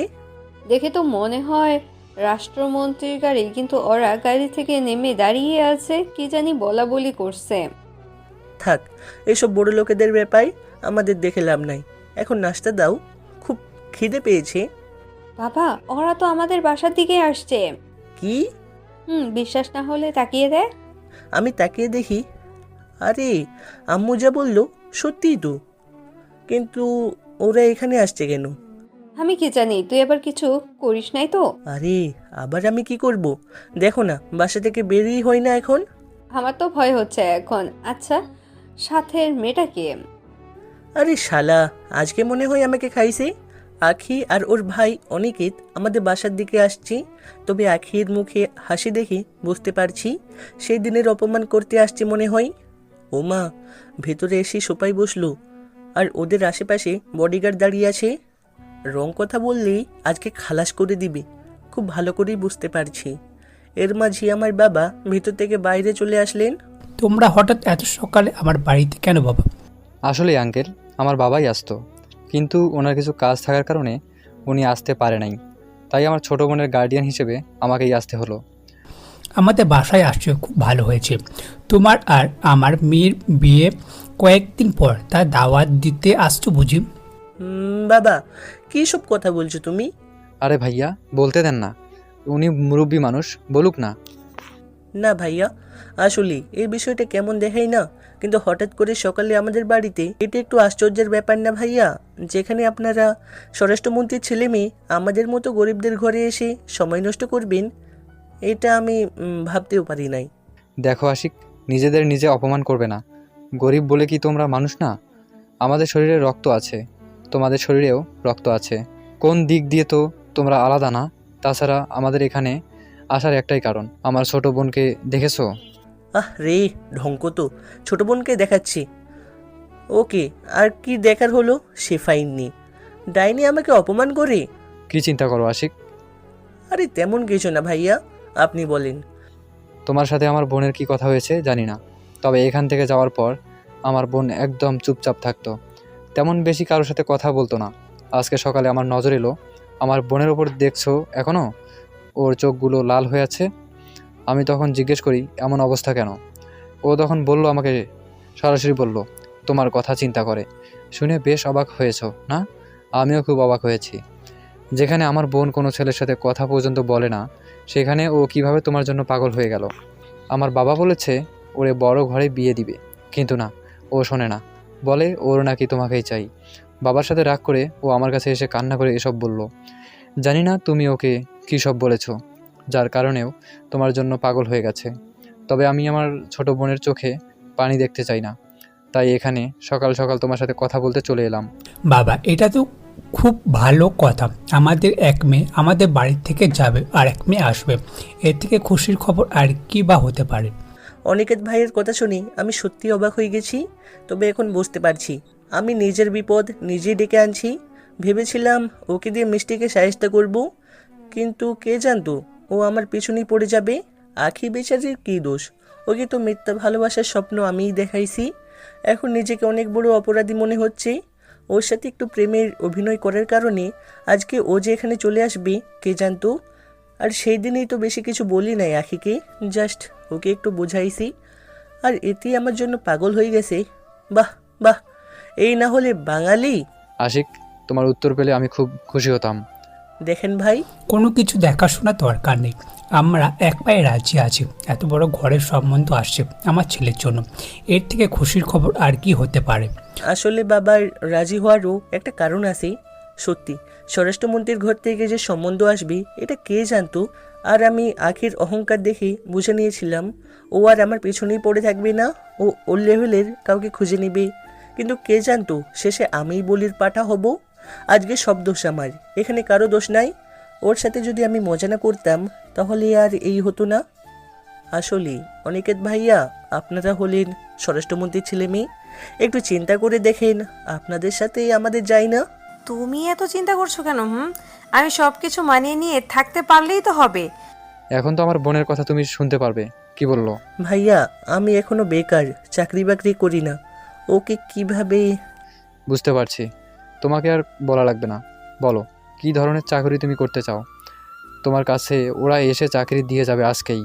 দেখে তো মনে হয় রাষ্ট্রমন্ত্রীর গাড়ি, কিন্তু ওরা গাড়ি থেকে নেমে দাঁড়িয়ে আছে, কি জানি বলা বলি করছে। থাক, এসব বড় লোকেদের ব্যাপারে আমাদের দেখে লাভ নাই। এখন নাস্তা দাও, খুব খিদে পেয়েছে। বাবা, ওরা তো আমাদের বাসার দিকে আসছে। কি? বিশ্বাস না হলে তাকিয়ে দেখ। আমি তাকিয়ে দেখি, আরে আম্মু যা বললো সত্যিই তো, কিন্তু ওরা এখানে আসছে কেন? আমি কি জানি, তুই আবার কিছু করিস নাই তো? আরে আবার আমি কি করব? দেখো না, বাসা থেকে বেরিয়ে হয় না এখন। আমার তো ভয় হচ্ছে এখন। আচ্ছা, সাথের মেয়েটা কে? আরে শালা, আজকে মনে হয় আমাকে খাইছে। আখি আর ওর ভাই অনিকেত আমাদের বাসার দিকে আসছি। তবে আখির মুখে হাসি দেখে বুঝতে পারছি সেই দিনের অপমান করতে আসছে মনে হয়। ও মা, ভেতরে এসে সোপায় বসলো, আর ওদের আশেপাশে বডিগার্ড দাঁড়িয়ে আছে। রং কথা বললেই আজকে খালাস করে দিবে, খুব ভালো করেই বুঝতে পারছি। এর মাঝে আমার বাবা ভেতর থেকে বাইরে চলে আসলেন। তোমরা হঠাৎ এত সকালে আমার বাড়িতে কেন বাবা? আসলে আঙ্কেল, আমার বাবাই আসতো, কিন্তু ওনার কিছু কাজ থাকার কারণে উনি আসতে পারে নাই, তাই আমার ছোটো বোনের গার্ডিয়ান হিসেবে আমাকেই আসতে হলো। আমাদের বাসায় আসছে, খুব ভালো হয়েছে। তোমার আর আমার মেয়ের বিয়ে কয়েকদিন পর, তার দাওয়াত দিতে আসছো বুঝি? বাবা, কী সব কথা বলছো তুমি? আরে ভাইয়া, বলতে দেন না, উনি মুরব্বী মানুষ, বলুক না। না ভাইয়া, আসলে এই বিষয়টা কেমন দেখাই না, কিন্তু হঠাৎ করে সকালে আমাদের বাড়িতে, এটা একটু আশ্চর্যের ব্যাপার না ভাইয়া? যেখানে আপনারা স্বরাষ্ট্রমন্ত্রীর ছেলে মেয়ে আমাদের মতো গরিবদের ঘরে এসে সময় নষ্ট করবেন, এটা আমি ভাবতেও পারি নাই। দেখো আশিক, নিজেদের নিজে অপমান করবে না। গরিব বলে কি তোমরা মানুষ না? আমাদের শরীরে রক্ত আছে, তোমাদের শরীরেও রক্ত আছে। কোন দিক দিয়ে তো তোমরা আলাদা না। তাছাড়া আমাদের এখানে আসার একটাই কারণ, আমার ছোট বোনকে দেখেছো? আহ রে, ঢঙ্ক তো, ছোট বোনকে দেখাচ্ছি। ওকে, আর কি দেখার হলো? সে ফাইননি, ডাইনি আমাকে অপমান করে। কি চিন্তা করো আশিক? আরে তেমন কিছু না ভাইয়া, আপনি বলেন। তোমার সাথে আমার বোনের কি কথা হয়েছে জানি না, তবে এখান থেকে যাওয়ার পর আমার বোন একদম চুপচাপ থাকতো, তেমন বেশি কারোর সাথে কথা বলতো না। আজকে সকালে আমার নজর এলো আমার বোনের ওপর। দেখছো এখনও ওর চোখগুলো লাল হয়ে আছে। আমি তখন জিজ্ঞেস করি এমন অবস্থা কেন? ও তখন বলল, আমাকে সরাসরি বলল তোমার কথা চিন্তা করে। শুনে বেশ অবাক হয়েছো না? আমিও খুব অবাক হয়েছি। যেখানে আমার বোন কোনো ছেলের সাথে কথা পর্যন্ত বলে না, সেখানে ও কিভাবে তোমার জন্য পাগল হয়ে গেল। আমার বাবা বলেছে ওরে বড় ঘরে বিয়ে দিবে, কিন্তু না, ও শোনে না, বলে ওর নাকি তোমাকেই চাই। বাবার সাথে রাগ করে ও আমার কাছে এসে কান্না করে এসব বলল। জানি না তুমি ওকে কী সব বলেছো, যার কারণেও তোমার জন্য পাগল হয়ে গেছে। তবে আমি আমার ছোট বোনের চোখে পানি দেখতে চাই না, তাই এখানে সকাল সকাল তোমার সাথে কথা বলতে চলে এলাম। বাবা, এটা তো খুব ভালো কথা। আমাদের এক মেয়ে আমাদের বাড়ি থেকে যাবে আর এক মেয়ে আসবে, এর থেকে খুশির খবর আর কি বা হতে পারে? অনিকেত ভাইয়ের কথা শুনি আমি সত্যি অবাক হয়ে গেছি। তবে এখন বুঝতে পারছি আমি নিজের বিপদ নিজেই ডেকে আনছি। ভেবেছিলাম ওকে দিয়ে মিষ্টিকে সাহায্য করব, কিন্তু কে জানতো ও আমার পিছনেই পড়ে যাবে। আখি বেচারির কী দোষ? ওকে তো মিথ্যা ভালোবাসার স্বপ্ন আমিই দেখাইছি। এখন নিজেকে অনেক বড় অপরাধী মনে হচ্ছে। ওর সাথে একটু প্রেমের অভিনয় করার কারণে আজকে ও যে এখানে চলে আসবে কে জানতো। আর সেই দিনেই তো বেশি কিছু বলি নাই আখিকে, জাস্ট ওকে একটু বোঝাইছি, আর এতেই আমার জন্য পাগল হয়ে গেছে। বাহ বাহ, এই না হলে বাঙালি। আশিক, তোমার উত্তর পেলে আমি খুব খুশি হতাম। দেখেন ভাই, কোনো কিছু দেখাশোনা দরকার নেই, আমরা এক পায়ে রাজি আছি। এত বড় ঘরের সম্বন্ধ আসছে আমার ছেলের জন্য, এর থেকে খুশির খবর আর কি হতে পারে? আসলে বাবার রাজি হওয়ারও একটা কারণ আছে। সত্যি স্বরাষ্ট্রমন্ত্রীর ঘর থেকে যে সম্বন্ধ আসবে এটা কে জানতো। আর আমি আখির অহংকার দেখে বুঝে নিয়েছিলাম ও আর আমার পেছনেই পড়ে থাকবে না, ও ওর লেভেলের কাউকে খুঁজে নেবে। কিন্তু কে জানতো শেষে আমিই বলির পাঠা হব। আজকে সব দোষ আমার, এখানে কারো দোষ নাই। ওর সাথে যদি আমি মজা না করতাম তাহলে আর এই হতো না। আসলে অনিকেত ভাইয়া, আপনারা হলেন স্বরাষ্ট্রমন্ত্রীর ছেলে মেয়ে, একটু চিন্তা করে দেখেন আপনাদের সাথেই আমাদের যায় না। তুমি এত চিন্তা করছো কেন? আমি সব কিছু মানিয়ে নিয়ে থাকতে পারলেই তো হবে। এখন তো আমার বোনের কথা তুমি শুনতে পারবে। কি বললো? ভাইয়া, আমি এখনো বেকার, চাকরি বাকরি করি না। ওকে কিভাবে? বুঝতে পারছি, তোমাকে আর বলা লাগবে না। বলো কি ধরনের চাকরি তুমি করতে চাও? তোমার কাছে ওরা এসে চাকরি দিয়ে যাবে আজকেই।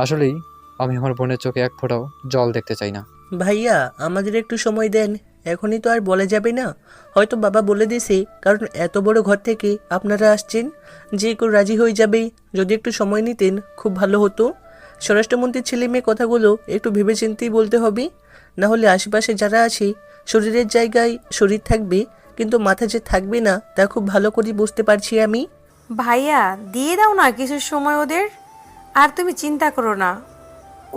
আসলেই আমি আমার বোনের চোখে এক ফোঁটাও জল দেখতে চাই না। ভাইয়া, আমাদের একটু সময় দেন, এখনই তো আর বলা যাবে না। হয়তো বাবা বলে দিয়েছে, কারণ এত বড় ঘর থেকে আপনারা আসছেন, যে কেউ রাজি হয়ে যাবে। যদি একটু সময় নিতেন খুব ভালো হতো। স্বরাষ্ট্রমন্ত্রীর ছেলে মেয়ে কথাগুলো একটু ভেবেচিন্তেই বলতে হবে, না হলে আশেপাশে যারা আছে শরীরের জায়গায় শরীর থাকবে, কিন্তু মাথা যে থাকবে না তা খুব ভালো করে বুঝতে পারছি আমি। ভাইয়া, দিয়ে দাও না কিছু সময় ওদের। আর তুমি চিন্তা করো না,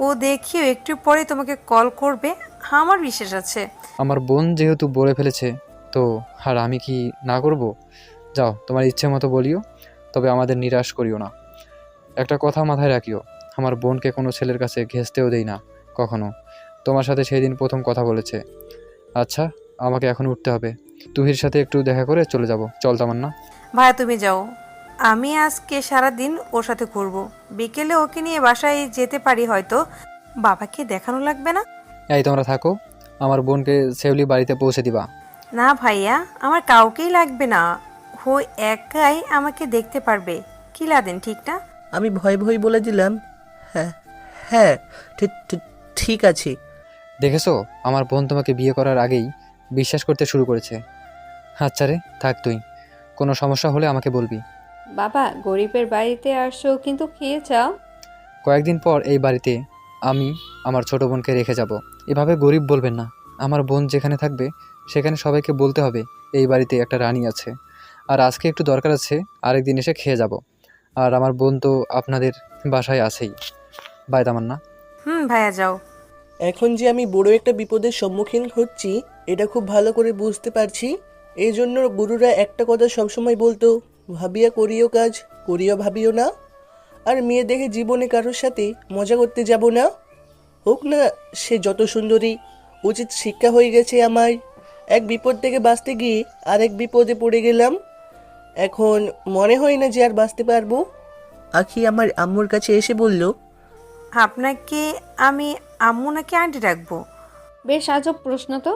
ও দেখিও একটু পরে তোমাকে কল করবে, আমার বিশ্বাস আছে। আমার বোন যেহেতু বলে ফেলেছে, তো আর আমি কি না করব? যাও, তোমার ইচ্ছে মতো বলিও, তবে আমাদের নিরাশ করিও না। একটা কথা মাথায় রাখিও, আমার বোনকে কোনো ছেলের কাছে ঘেঁচতেও দেই না কখনো। তোমার সাথে সেই দিন প্রথম কথা বলেছে। আচ্ছা, আমাকে এখন উঠতে হবে। তুহির সাথে একটু দেখা করে চলে যাব। চল তামান্না। ভাইয়া তুমি যাও, আমি আজকে সারাদিন ওর সাথে ঘুরবো। বিকেলে ওকে নিয়ে বাসায় যেতে পারি হয়তো। বাবাকে দেখানো লাগবে না। এই তোমরা থাকো, আমার বোনকে সেফলি বাড়িতে পৌঁছে দিবা। না ভাইয়া, আমার কাউকেই লাগবে না, ও একাই আমাকে দেখতে পারবে। কি লাদেন, ঠিক না? আমি ভয় ভয় বলে দিলাম। হ্যাঁ হ্যাঁ, ঠিক আছে। দেখেছো, আমার বোন তোমাকে বিয়ে করার আগেই বিশ্বাস করতে শুরু করেছে। আচ্ছা রে, থাক তুই, কোনো সমস্যা হলে আমাকে বলবি। বাবা, গরিবের বাড়িতে আসছো কিন্তু খেয়ে চাও। কয়েকদিন পর এই বাড়িতে আমি আমার ছোট বোনকে রেখে যাব। এভাবে গরিব বলবেন না। আমার বোন যেখানে থাকবে সেখানে সবাইকে বলতে হবে এই বাড়িতে একটা রানী আছে। আর আজকে একটু দরকার আছে, আরেকদিন এসে খেয়ে যাব। আর আমার বোন তো আপনাদের বাসায় আছেই। বাই তামান্না। ভাইয়া যাও। এখন যে আমি বড় একটা বিপদের সম্মুখীন হচ্ছি এটা খুব ভালো করে বুঝতে পারছি। এই জন্য গুরুরা একটা কথা সবসময় বলতো, ভাবিয়া করিও কাজ, করিয়া ভাবিও না। আর মেয়ে দেখে জীবনে কারোর সাথে মজা করতে যাব না, হোক না সে যত সুন্দরী। উচিত শিক্ষা হয়ে গেছে আমার। এক বিপদ থেকে বাঁচতে গিয়ে আরেক বিপদে পড়ে গেলাম। এখন মনে হয় না যে আর বাঁচতে পারবো। আখি আমার আম্মুর কাছে এসে বলল, আপনাকে আমি আম্মু নাকি আন্টি ডাকবো? বেশ আজব প্রশ্ন তো।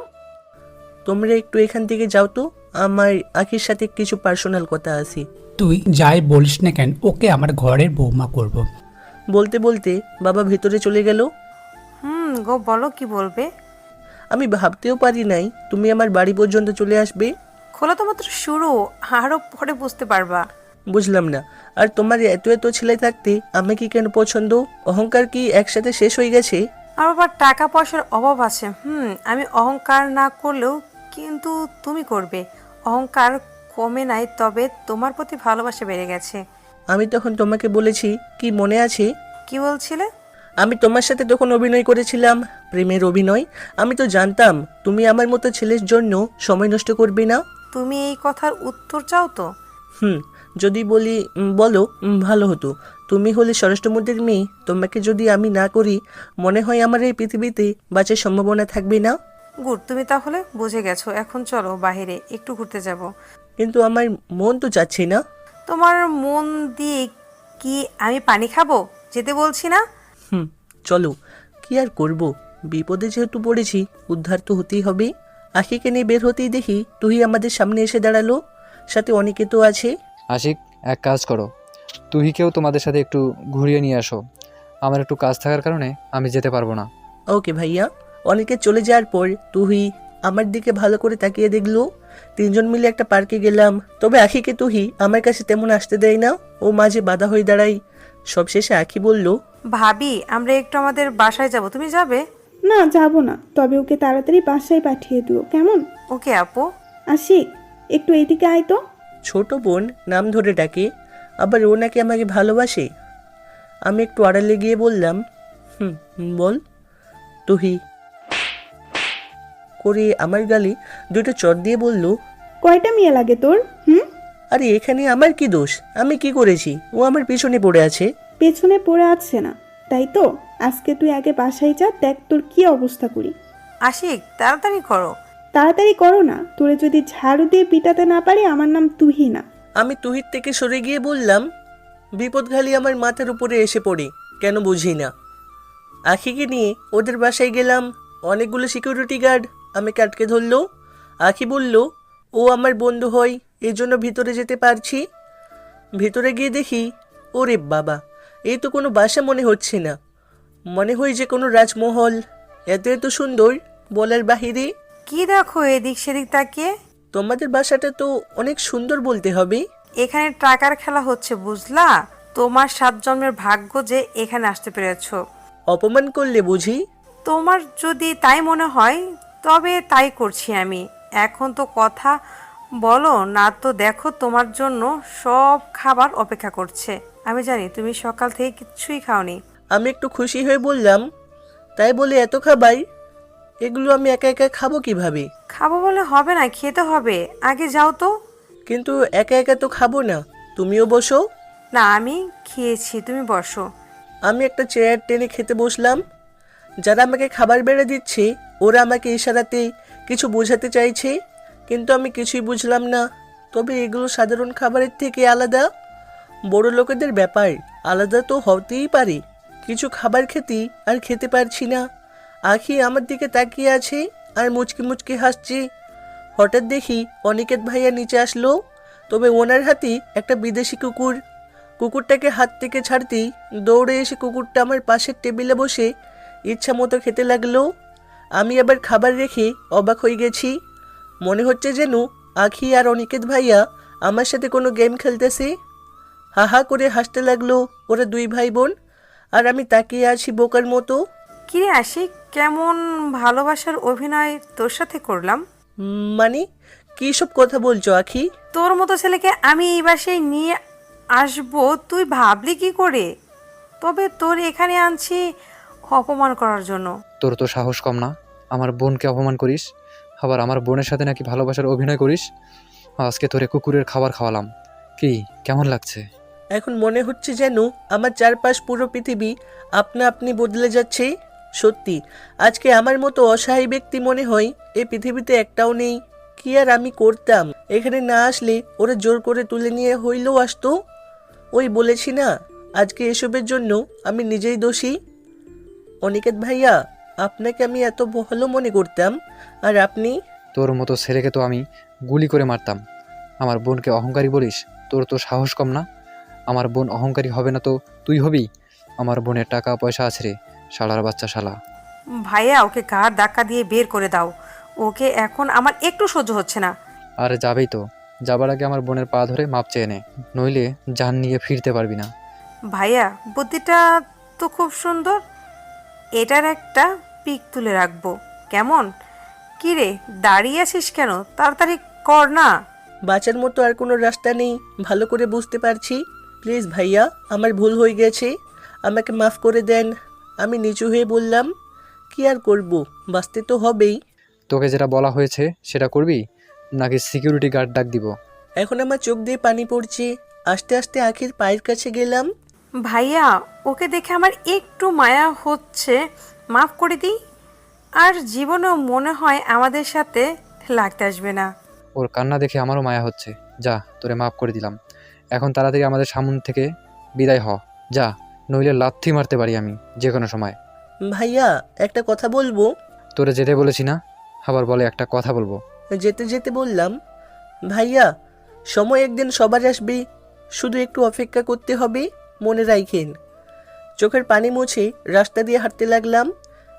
তোমরা একটু এখান থেকে যাও তো, আমার আখির সাথে কিছু পার্সোনাল কথা আছে। তুই যাই বলিস না কেন, ওকে আমার ঘরের বৌমা করব। বলতে বলতে বাবা ভেতরে চলে গেল। গো বলো কি বলবে। আমি ভাবতেও পারি নাই তুমি আমার বাড়ি পর্যন্ত চলে আসবে। খোলা তো মাত্র শুরু, আরো পরে বুঝতে পারবা। বুঝলাম না। আর তোমার এত এত ছেলে থাকতে আমি কি কেন পছন্দ? অহংকার কি একসাথে শেষ হয়ে গেছে? আমার আবার টাকা পয়সার অভাব আছে। আমি অহংকার না করলেও কিন্তু তুমি করবে। অহংকার কমে নাই, তবে তোমার প্রতি ভালোবাসা বেড়ে গেছে। আমি তখন তোমাকে বলেছি, কি মনে আছে? কি বলছিলে? আমি তোমার সাথে তখন অভিনয় করেছিলাম, প্রেমের অভিনয়। আমি তো জানতাম তুমি আমার মতো ছেলের জন্য সময় নষ্ট করবে না। তুমি এই কথার উত্তর চাও তো? যদি বলি বলো, ভালো হতো। তুমি হলে স্বরাষ্ট্রমন্ত্রীর মেয়ে, তোমাকে যদি আমি না করি মনে হয় আমার এই পৃথিবীতে বাঁচার সম্ভাবনা থাকবে না। গুড, তুমি তাহলে বুঝে গেছো। এখন চলো বাইরে একটু ঘুরতে যাব। কিন্তু আমার মন তো চাচ্ছে না। তোমার মন দিয়ে কি আমি পানি খাবো? যেতে বলছি না। চলো, কি আর করব, বিপদে যেহেতু পড়েছি উদ্ধার তো হতেই হবে। আখিকে নিয়ে বের হতেই দেখি তুই আমাদের সামনে এসে দাঁড়ালো, সাথে অনেকে তো আছে। আশিক, এক কাজ করো, তুহিকেও তোমাদের সাথে একটু ঘুরিয়ে নিয়ে আসো। আমার একটু কাজ থাকার কারণে আমি যেতে পারবো না। ওকে ভাইয়া। অনেকে চলে যাওয়ার পর তুহি আমার দিকে ভালো করে তাকিয়ে দেখলো। তিনজন মিলে একটা পার্কে গেলাম, তবে আখিকে তুহি আমার কাছে তেমন আসতে দেয় না, ও মাঝে বাধা হয়ে দাঁড়াই। সবশেষে আখি বলল, ভাবি আমরা একটু আমাদের বাসায় যাব, তুমি যাবে? না, যাব না, তবে ওকে তাড়াতাড়ি বাসায় পাঠিয়ে দিও, কেমন? ওকে আপু। আশিক, একটু এইদিকে আয় তো। ছোট বোন নাম ধরে ডাকে, আবার ও নাকি আমাকে ভালোবাসে। আমি একটু আড়ালে গিয়ে বললাম, বল। তুহি করে আমার গালে দুটো চট দিয়ে বলল, কয়টা মেয়ে লাগে তোর? আরে এখানে আমার কি দোষ? আমি কি করেছি? ও আমার পিছনে পড়ে আছে। পেছনে পড়ে আছে না, তাই তো? আজকে তুই আগে বাসায় যা, দেখ তোর কি অবস্থা করি। আশিক, তাড়াতাড়ি করো। তাড়াতাড়ি করো না, তোরে যদি ঝাড়ু দিয়ে পিটাতে না পারি আমার নাম তুহি না। আমি তুহির থেকে সরে গিয়ে বললাম, বিপদ খালি আমার মাথার উপরে এসে পড়ে, কেন বুঝি না। আখিকে নিয়ে ওদের বাসায় গেলাম। অনেকগুলো সিকিউরিটি গার্ড আমাকে আটকে ধরলো। আখি বলল ও আমার বন্ধু হয়, এই জন্য ভিতরে যেতে পারছি। ভিতরে গিয়ে দেখি, ওরে বাবা, এই তো কোনো বাসা মনে হচ্ছে না, মনে হয় যে কোনো রাজমহল। এত এত সুন্দর, বলার বাহিরে। কি দেখো এদিক সেদিক তাকিয়ে? তোমাদের বাসাটা তো অনেক সুন্দর বলতে হবে। এখানে টাকার খেলা হচ্ছে, বুঝলা? তোমার 7 জন্মের ভাগ্য যে এখানে আসতে পেরেছো। অপমান করলে বুঝি? তোমার যদি তাই মনে হয় তবে তাই করছি আমি। এখন তো কথা বলো না তো, দেখো তোমার জন্য সব খাবার অপেক্ষা করছে। আমি জানি তুমি সকাল থেকে কিচ্ছুই খাওনি। আমি একটু খুশি হয়ে বললাম, তাই বলে এত খাবার? এগুলো আমি একা একা খাবো কিভাবে? খাবো বলে হবে না, খেতে হবে। আগে যাও তো। কিন্তু একা একা তো খাবো না, তুমিও বসো। না, আমি খেয়েছি, তুমি বসো। আমি একটা চেয়ার টেনে খেতে বসলাম। যারা আমাকে খাবার বেড়ে দিচ্ছে ওরা আমাকে ইশারাতে কিছু বোঝাতে চাইছে, কিন্তু আমি কিছুই বুঝলাম না। তবে এগুলো সাধারণ খাবারের থেকে আলাদা, বড় লোকেদের ব্যাপার, আলাদা তো হতেই পারে। কিছু খাবার খেতে পারছি না। আখি আমার দিকে তাকিয়ে আছে আর মুচকি মুচকি হাসছে। হঠাৎ দেখি অনিকেত ভাইয়া নিচে আসলো, তবে ওনার হাতে একটা বিদেশি কুকুর। কুকুরটাকে হাত থেকে ছাড়তেই দৌড়ে এসে কুকুরটা আমার পাশের টেবিলে বসে ইচ্ছা মতো খেতে লাগলো। আমি আবার খাবার রেখে অবাক হয়ে গেছি। মনে হচ্ছে যেন আখি আর অনিকেত ভাইয়া আমার সাথে কোনো গেম খেলতেছে। হা হা করে হাসতে লাগলো ওরা দুই ভাই বোন। আর আমি তাকিয়ে আছি বোকার মতো। কিরে আশিক, কেমন ভালোবাসার অভিনয় তোর সাথে করলাম? মানে কী সব কথা বলছো আখি? তোর মতো ছেলেকে আমি এই বাসায় নিয়ে আসবো তুই ভাবলি কি করে? তবে তোর এখানে আনছি অপমান করার জন্য। তোর তো সাহস কম না, আমার বোনকে অপমান করিস, আবার আমার বোনের সাথে নাকি ভালোবাসার অভিনয় করিস। আজকে তোরে কুকুরের খাবার খাওয়ালাম, কি কেমন লাগছে? এখন মনে হচ্ছে যেন আমার চারপাশ পুরো পৃথিবী আপনা আপনি বদলে যাচ্ছে। সত্যি আজকে আমার মতো অসহায় ব্যক্তি মনে হয় এই পৃথিবীতে একটাও নেই। কি আর আমি করতাম? এখানে না আসলে ওরা জোর করে তুলে নিয়ে হইলেও আসতো। ওই বলেছি না, আজকে এসবের জন্য আমি নিজেই দোষী। অনিকেত ভাইয়া, আপনাকে আমি এত ভালো মনে করতাম, আর আপনি? তোর মতো ছেলেকে তো আমি গুলি করে মারতাম। আমার বোনকে অহংকারী বলিস? তোর তো সাহস কম না। আমার বোন অহংকারী হবে না তো তুই হবি? আমার বোনের টাকা পয়সা আছে রে, শালার বাচ্চা শালা। ভাইয়া, ওকে ঘাড় ধাক্কা দিয়ে বের করে দাও। ওকে এখন আমার একটু সহ্য হচ্ছে না। আর যাবেই তো, যাবার আগে আমার বোনের পা ধরে মাপ চেয়ে নে, নইলে জান নিয়ে ফিরতে পারবি না। ভাইয়া, বুদ্ধিটা তো খুব সুন্দর, এটার একটা পিক তুলে রাখবো কেমন? কি রে, দাঁড়িয়ে আছিস কেন? তাড়াতাড়ি কর না। বাঁচার মতো আর কোনো রাস্তা নেই, ভালো করে বুঝতে পারছি। প্লিজ ভাইয়া, আমার ভুল হয়ে গেছে, আমাকে মাফ করে দেন। আমি নিচু হয়ে বললাম, কি আর করব, বাঁচতে তো হবেই। তোকে যেটা বলা হয়েছে সেটা করবি, নাকি সিকিউরিটি গার্ড ডাক দিব? এখন আমার চোখ দিয়ে পানি পড়ছে। আস্তে আস্তে আখির পায়ের কাছে গেলাম। ভাইয়া, ওকে দেখে আমার একটু মায়া হচ্ছে, মাফ করে দিই। আর জীবনেও মনে হয় আমাদের সাথে লাগতে আসবে না। ওর কান্না দেখে আমারও মায়া হচ্ছে। যা, তোরে মাফ করে দিলাম, এখন তাড়াতাড়ি আমাদের সামনে থেকে বিদায় হ। যা, নইলে লাথি মারতে পারি আমি যে কোনো সময়। ভাইয়া, একটা কথা বলবো? তোরে যেতে বলেছি না, আবার বলে একটা কথা বলবো। যেতে যেতে বললাম, ভাইয়া সময় একদিন সবার আসবে, শুধু একটু অপেক্ষা করতে হবে, মনে রাখেন। চোখের পানি মুছে রাস্তা দিয়ে হাঁটতে লাগলাম।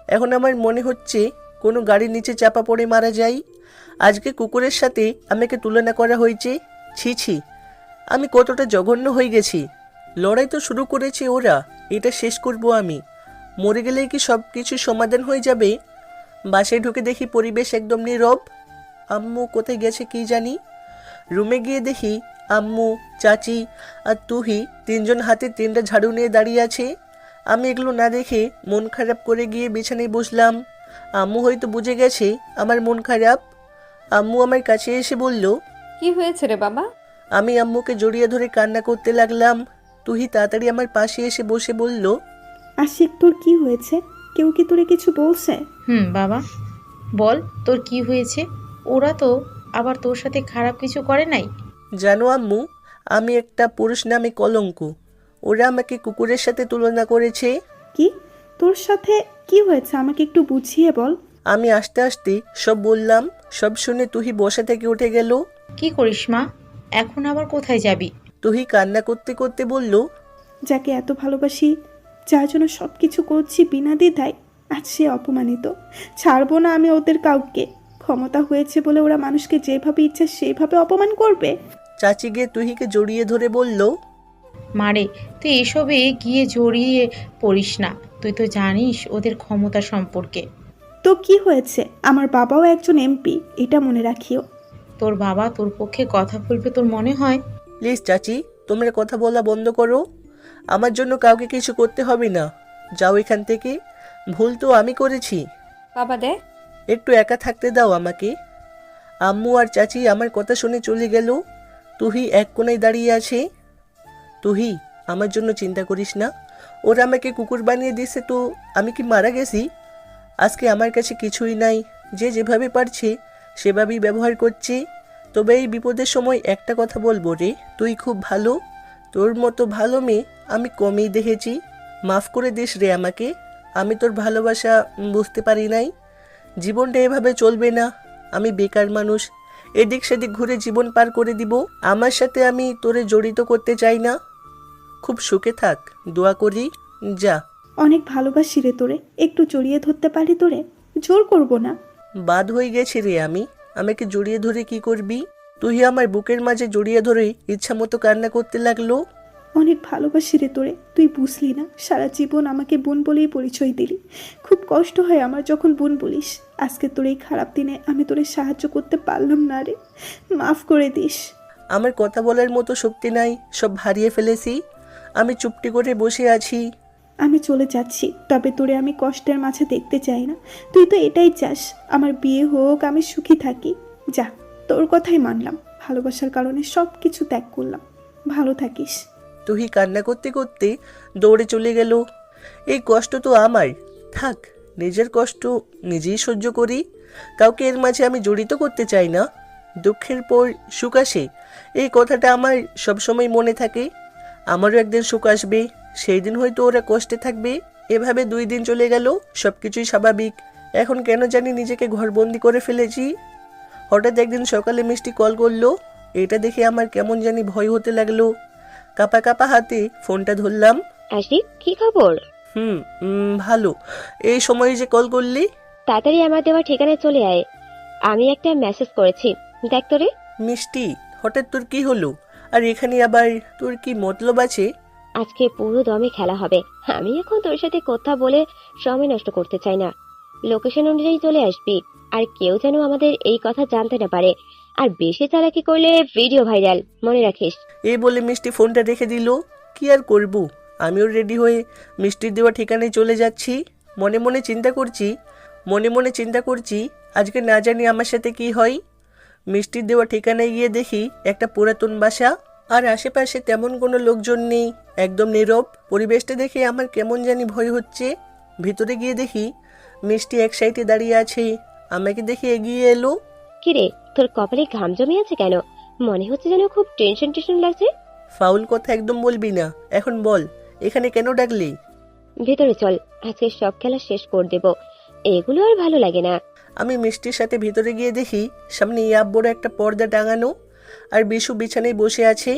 এখন আমার মনে হচ্ছে কোনো গাড়ির নিচে চাপা পড়ে মারা যায়। আজকে কুকুরের সাথে আমাকে তুলনা করা হয়েছে। ছি ছি, আমি কতটা জঘন্য হয়ে গেছি। লড়াই তো শুরু করেছে ওরা, এটা শেষ করব আমি। মরে গেলেই কি সব কিছু সমাধান হয়ে যাবে? বাসায় ঢুকে দেখি পরিবেশ একদম নীরব। আম্মু কোথায় গেছে কি জানি। রুমে গিয়ে দেখি আম্মু, চাচি আর তুহি তিনজন হাতে 3টা ঝাড়ু নিয়ে দাঁড়িয়ে আছে। আমি এগুলো না দেখে মন খারাপ করে গিয়ে বিছানায় বসলাম। আম্মু হয়তো বুঝে গেছে আমার মন খারাপ। আম্মু আমার কাছে এসে বলল, কি হয়েছে রে বাবা? আমি আম্মুকে জড়িয়ে ধরে কান্না করতে লাগলাম। তুহি তাড়াতাড়ি আমার পাশে এসে বসে বলল, আশিক, তোর কি হয়েছে? কেউ কি তোরে কিছু বলছে? বাবা বল, তোর কি হয়েছে? ওরা তো আবার তোর সাথে খারাপ কিছু করে নাই? জানো আম্মু, আমি একটা পুরুষ নামে কলঙ্ক। ওরা আমাকে কুকুরের সাথে তুলনা করেছে। কি? তোর সাথে কি হয়েছে আমাকে একটু বুঝিয়ে বল। আমি আস্তে আস্তে সব বললাম। সব শুনে তুহি বসা থেকে উঠে গেল। কি করিস মা? এখন আবার কোথায় যাবি? তুহি কান্না করতে করতে বলল, যাকে এত ভালোবাসি, যার জন্য সব কিছু করছি বিনা দ্বিধায়, আজ সে অপমানিত। ছাড়বো না আমি ওদের কাউকে। ক্ষমতা হয়েছে বলে ওরা মানুষকে যেভাবে ইচ্ছা সেইভাবে অপমান করবে। চাচি গিয়ে তুহিকে জড়িয়ে ধরে বলল, মারে, তুই এসবে গিয়ে জড়িয়ে পড়িস না। তুই তো জানিস ওদের ক্ষমতা সম্পর্কে। তো কি হয়েছে? আমার বাবাও একজন এমপি, এটা মনে রাখিও। তোর বাবা তোর পক্ষে কথা বলবে তোর মনে হয়? প্লিজ চাচি, তোমরা কথা বলা বন্ধ করো। আমার জন্য কাউকে কিছু করতে হবে না। যাও এখান থেকে। ভুল তো আমি করেছি। বাবা দেখ, একটু একা থাকতে দাও আমাকে। আম্মু আর চাচি আমার কথা শুনে চলে গেল। তুহি এক কোণায় দাঁড়িয়ে আছে। তুহি, আমার জন্য চিন্তা করিস না। ওরা আমাকে কুকুর বানিয়ে দিয়েছে তো আমি কি মারা গেছি? আজকে আমার কাছে কিছুই নাই। যে যেভাবে পারছে সেভাবেই ব্যবহার করছে। তবে এই বিপদের সময় একটা কথা বলবো রে, তুই খুব ভালো। তোর মতো ভালো মেয়ে আমি কমই দেখেছি। মাফ করে দিস রে আমাকে। আমি তোর ভালোবাসা বুঝতে পারি নাই। জীবনটা এভাবে চলবে না। আমি বেকার মানুষ, এদিক সেদিক ঘুরে জীবন পার করে দিব। আমার সাথে আমি তোরে জড়িত করতে চাই না। খুব সুখে থাক, দোয়া করি। যা। অনেক ভালোবাসি রে তোরে, একটু জড়িয়ে ধরতে পারি তোরে? জোর করব না। বাদ হয়ে গেছি রে আমি। আমাকে জড়িয়ে ধরে কি করবি? তুই আমার বুকের মাঝে জড়িয়ে ধরে ইচ্ছা মতো কান্না করতে লাগলো। অনেক ভালোবাসি রে তোরে, তুই বুঝলি না। সারা জীবন আমাকে বোন বলেই পরিচয় দিলি। খুব কষ্ট হয় আমার যখন বোন বলিস। আজকে তোর এই খারাপ দিনে আমি তোরে সাহায্য করতে পারলাম না রে, মাফ করে দিস। আমার কথা বলার মতো শক্তি নাই, সব হারিয়ে ফেলেছি। আমি চুপটি করে বসে আছি। আমি চলে যাচ্ছি, তবে তোরে আমি কষ্টের মাঝে দেখতে চাই না। তুই তো এটাই চাস, আমার বিয়ে হোক, আমি সুখী থাকি। যা, তোর কথাই মানলাম, ভালোবাসার কারণে সব কিছু ত্যাগ করলাম। ভালো থাকিস। তুই কান্না করতে করতে দৌড়ে চলে গেল। এই কষ্ট তো আমার, থাক, নিজের কষ্ট নিজেই সহ্য করি। কাউকে এর মাঝে আমি জড়িত করতে চাই না। দুঃখের পর সুখ আসে, এই কথাটা আমার সবসময় মনে থাকে। আমারও একদিন সুখ আসবে, সেই দিন হয়তো ওরা কষ্টে থাকবে। এভাবে 2 দিন চলে গেল, সব কিছুই স্বাভাবিক। এখন কেন জানি নিজেকে ঘরবন্দি করে ফেলেছি। হঠাৎ একদিন সকালে মিষ্টি কল করলো। এটা দেখে আমার কেমন জানি ভয় হতে লাগলো। কাঁপা কাঁপা হাতে ফোনটা ধরলাম। আশিক, কি খবর? ভালো। এই সময় যে কল করলি? তাড়াতাড়ি আমার দেওয়া ঠিকানায় চলে আয়, আমি একটা মেসেজ করেছি, দেখ তোরে। মিষ্টি, হঠাৎ তোর কি হলো? আর এখানে আবার তোর কি মতলব আছে? আজকে পুরো দমে খেলা হবে। আমি এখন তোর সাথে কথা বলে সময় নষ্ট করতে চাই না। লোকেশন অনুযায়ী চলে আসবি, আর কেউ যেন আমাদের এই কথা জানতে না পারে। আর বেশি চালাকি করলে ভিডিও ভাইরাল, মনে রাখিস। এই বলে মিষ্টি ফোনটা রেখে দিল। কি আর করব, আমিও রেডি হয়ে মিষ্টির দেওয়া ঠিকানায় চলে যাচ্ছি। মনে মনে চিন্তা করছি আজকে না জানি আমার সাথে কি হয়। মিষ্টির দেওয়া ঠিকানায় গিয়ে দেখি একটা পুরাতন বাসা, আর আশেপাশে তেমন কোনো লোকজন নেই, একদম নীরব। পরিবেশটা দেখে আমার কেমন জানি ভয় হচ্ছে। ভিতরে গিয়ে দেখি মিষ্টি এক সাইডে দাঁড়িয়ে আছে, আমাকে দেখে এগিয়ে এলো। কিরে, তোর কপালে ঘাম জমে আছে কেন? মনে হচ্ছে যেন খুব টেনশন লাগছে। ফাউল কথা একদম বলবি না। এখন বল, এখানে কেন ডাকলি? ভেতরে চল, আজকে সব খেলা শেষ করে দেব। এগুলো আর ভালো লাগে না। আমি মিষ্টির সাথে ভিতরে গিয়ে দেখি সামনে ইয়াব বড় একটা পর্দা টাঙানো, আর বিশু বিছানায় বসে আছে।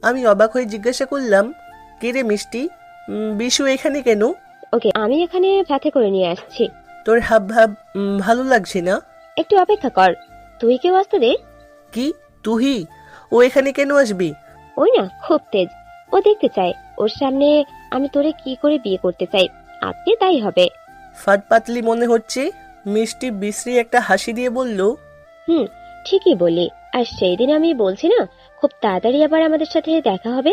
আমি অবাক হয়ে জিজ্ঞাসা করলাম, কে রে মিষ্টি, বিশু এখানে কেন? ওকে, আমি এখানে সাথে করে নিয়ে আসছি। তোর হাব ভাব ভালো লাগছে না। একটু অপেক্ষা কর, তুই কেউ আসতে দে। কি তুহি? ও এখানে কেন আসবি? ওই না, খুব তেজ, ও দেখতে চায় ওর সামনে আমি তোরে কি করে বিয়ে করতে চাই। আজকে তাই হবে। ফাঁদ পাতলি মনে হচ্ছে। মিষ্টি বিশ্রী একটা হাসি দিয়ে বলল, ঠিকই বললি। আর সেই দিন আমি বলছি না, খুব তাড়াতাড়ি আবার আমাদের সাথে দেখা হবে।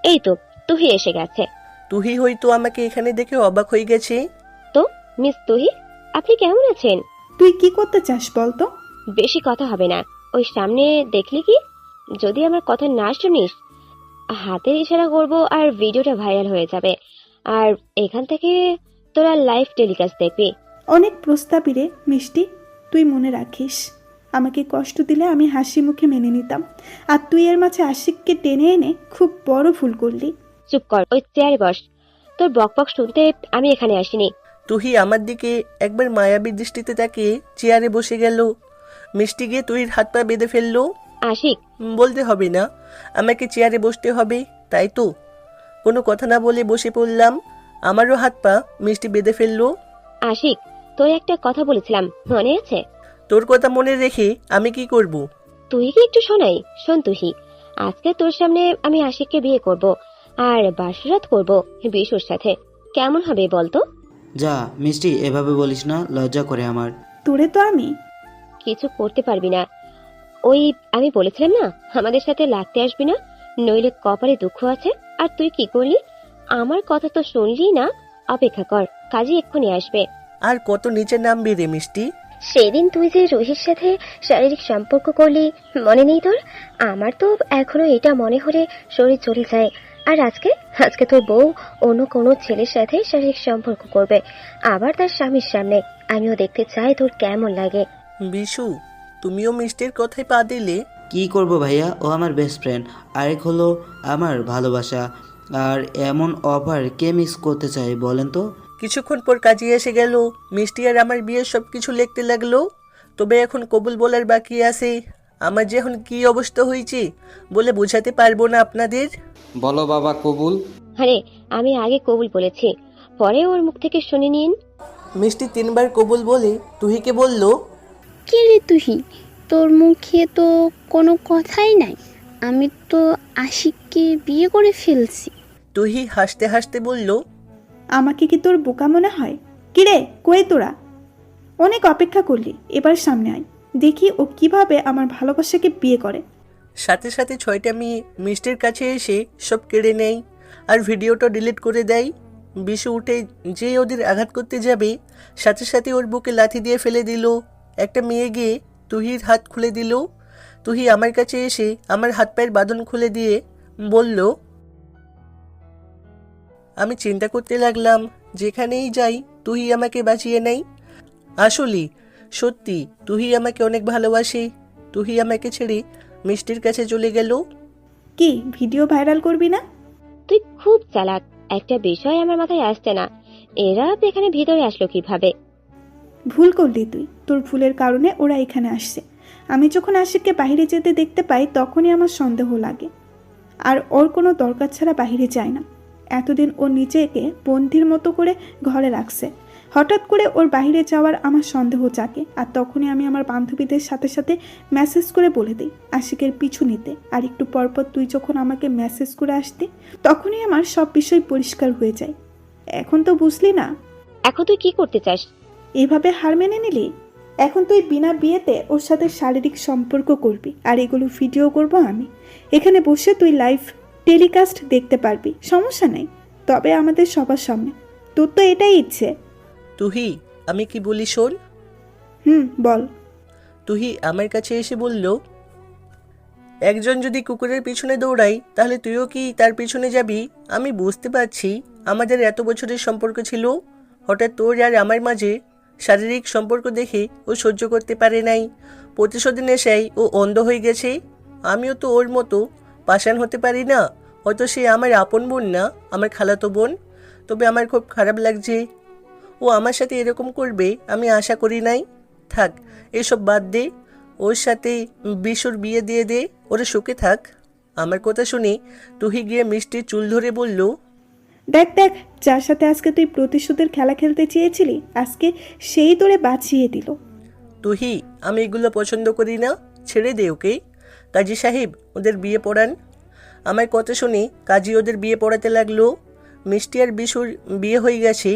এই তো তুহি এসে গেছে। তুহি হয়তো আমাকে এখানে দেখে অবাক হয়ে গেছে। তো মিস তুহি, আপনি কেমন আছেন? তুই কি করতে চাস বলতো? বেশি কথা হবে না, ওই সামনে দেখলি কি? যদি আমার কথা না শুনিস, হাতের ইশারা করব আর ভিডিওটা ভাইরাল হয়ে যাবে। আর এখান থেকে তোরা লাইভ টেলিকাস্ট দেখবি। অনেক প্রস্তাবই রে মিষ্টি, তুই মনে রাখিস। আমাকে কষ্ট দিলে আমি হাসি মুখে মেনে নিতাম, আর তুই এর মাঝে আশিককে টেনে এনে খুব বড় ভুল করলি। চুপ কর, ওই চেয়ারে বস। তোর বকবক শুনতে আমি এখানে আসিনি। তুহি আমার দিকে একবার মায়াবী দৃষ্টিতে তাকিয়ে চেয়ারে বসে গেল। মিষ্টি গিয়ে তুহির হাত পা বেঁধে ফেললো। আশিক, বলতে হবে না, আমাকে চেয়ারে বসতে হবে, তাই তো? কোনো কথা না বলে বসে পড়লাম। আমারও হাত পা মিষ্টি বেঁধে ফেললো। আশিক, তোর একটা কথা বলেছিলাম, মনে আছে? তোর কথা মনে রেখে আমি কি করব? তুই কি একটু শোনাই? শোন তুহি, আজকে তোর সামনে আমি আশিককে বিয়ে করব, আর বাসরাত করব বিশুর সাথে। কেমন হবে বলতো? যা মিষ্টি, এভাবে বলিস না, লজ্জা করে আমার। তোরে তো আমি কিছু করতে পারবি না। ওই আমি বলেছিলাম না, আমাদের সাথে লাগতে আসবি না, নইলে কপালে দুঃখ আছে। আর তুই কি করলি? আমার কথা তো শুনলি না। অপেক্ষা কর, কাজী এক্ষুনি আসবে। আর কত নিচে নামবি রে মিষ্টি? সেদিন তুই যে রোহির সাথে শারীরিক সম্পর্ক করলি, মনে নেই তোর? আমার তো এখনো এটা মনে হলে শরীর চলে যায়। আর আজকে তোর বউ অন্য কোনো ছেলের সাথে শারীরিক সম্পর্ক করবে, আবার তার স্বামীর সামনে। আমিও দেখতে চাই তোর কেমন লাগে। বিশু, তুমিও মিষ্টির কথায় পা দিলে? কি করব ভাইয়া, ও আমার বেস্ট ফ্রেন্ড, আরেক হলো আমার ভালোবাসা। আর এমন অফার কে মিস করতে চাই বলেন তো? কিছুক্ষণ পর কাজে এসে গেল। মিষ্টি আর আমার বিয়ের সব কিছু লিখতে লাগলো। তবে এখন কবুল বলার বাকি আছে। আমার যে এখন কি অবস্থা হয়েছে বলে বোঝাতে পারবো না আপনাদের। বলো বাবা কবুল। আরে আমি আগে কবুল বলেছি, পরে ওর মুখ থেকে শুনে নিন। মিষ্টি 3 বার কবুল বলে তুহিকে বলল, কে রে তুহি, তোর মুখে তো কোনো কথাই নাই। আমি তো আশিককে কি বিয়ে করে ফেলছি? তুহি হাসতে হাসতে বলল, আমাকে কি তোর বোকা মনে হয়? কিরে, কই তোরা? অনেক অপেক্ষা করলি, এবার সামনে আয়, দেখি ও কিভাবে আমার ভালোবাসাকে বিয়ে করে। সাথে সাথে 6টা মেয়ে মিষ্টির কাছে এসে সব কেড়ে নেয় আর ভিডিওটা ডিলিট করে দেয়। বিশু উঠে যে ওদের আঘাত করতে যাবে, সাথে সাথে ওর বুকে লাথি দিয়ে ফেলে দিল। একটা মেয়ে গিয়ে তুহির হাত খুলে দিল। তুহি আমার কাছে এসে আমার হাত পায়ের বাঁধন খুলে দিয়ে বলল, আমি চিন্তা করতে লাগলাম যেখানেই যাই তুহি আমাকে বাঁচিয়ে নেয়। আসলে সত্যি তুহি আমাকে অনেক ভালোবাসে। তুহি আমাকে ছেড়ে মিষ্টির কাছে চলে গেল। কি ভিডিও ভাইরাল করবি না? তুই খুব চালাক। একটা বিষয় আমার মাথায় আসছে না, এরা এখানে ভিতরে আসলো কিভাবে? ভুল করলি তুই, তোর ভুলের কারণে ওরা এখানে আসছে। আমি যখন আশিককে বাইরে যেতে দেখতে পাই তখনই আমার সন্দেহ লাগে, আর ওর কোনো দরকার ছাড়া বাইরে যায় না। এতদিন ও নিজেকে বন্দির মতো করে ঘরে রাখছে, হঠাৎ করে ওর বাইরে যাওয়ার আমার সন্দেহ জাগে। আর তখনই আমি আমার বান্ধবীদের সাথে সাথে মেসেজ করে বলে দিই আশিকের পিছু নিতে। আর একটু পরপর তুই যখন আমাকে মেসেজ করে আসতি তখনই আমার সব বিষয় পরিষ্কার হয়ে যায়। এখন তো বুঝলি না? এখন তুই কি করতে চাস? এভাবে হার মেনে নিলি? এখন তুই বিনা বিয়েতে ওর সাথে শারীরিক সম্পর্ক করবি, আর এগুলো ভিডিও করব আমি। এখানে বসে তুই লাইভ টেলিকাস্ট দেখতে পারবি, সমস্যা নেই, তবে আমাদের সবার সামনে। তোর তো এটাই ইচ্ছে। তুহি, আমি কি বলি শোন। বল। তুহি আমার কাছে এসে বলল, একজন যদি কুকুরের পিছনে দৌড়ায় তাহলে তুইও কি তার পিছনে যাবি? আমি বুঝতে পারছি আমাদের এত বছরের সম্পর্ক ছিল, হঠাৎ তোর আর আমার মাঝে শারীরিক সম্পর্ক দেখে ও সহ্য করতে পারে নাই। প্রতিশোধ নেশায় ও অন্ধ হয়ে গেছে। আমিও তো ওর মতো পাষাণ হতে পারি না। হয়তো সে আমার আপন বোন না, আমার খালাতো বোন, তবে আমার খুব খারাপ লাগছে। ও আমার সাথে এরকম করবে আমি আশা করি নাই। থাক, এসব বাদ দে, ওর সাথে বিশুর বিয়ে দিয়ে দে, ওরা সুখে থাক। আমার কথা শুনে তুহি গিয়ে মিষ্টির চুল ধরে বলল, দেখ দেখ, যার সাথে আজকে তুই প্রতিশোধের খেলা খেলতে চেয়েছিলি আজকে সেই তোরে বাঁচিয়ে দিল। তুহি, আমি এগুলো পছন্দ করি না, ছেড়ে দে ওকে। কাজী সাহেব ওদের বিয়ে পড়ান। আমার কথা শুনে কাজী ওদের বিয়ে পড়াতে লাগলো। মিষ্টি আর বিশুর বিয়ে হয়ে গেছে,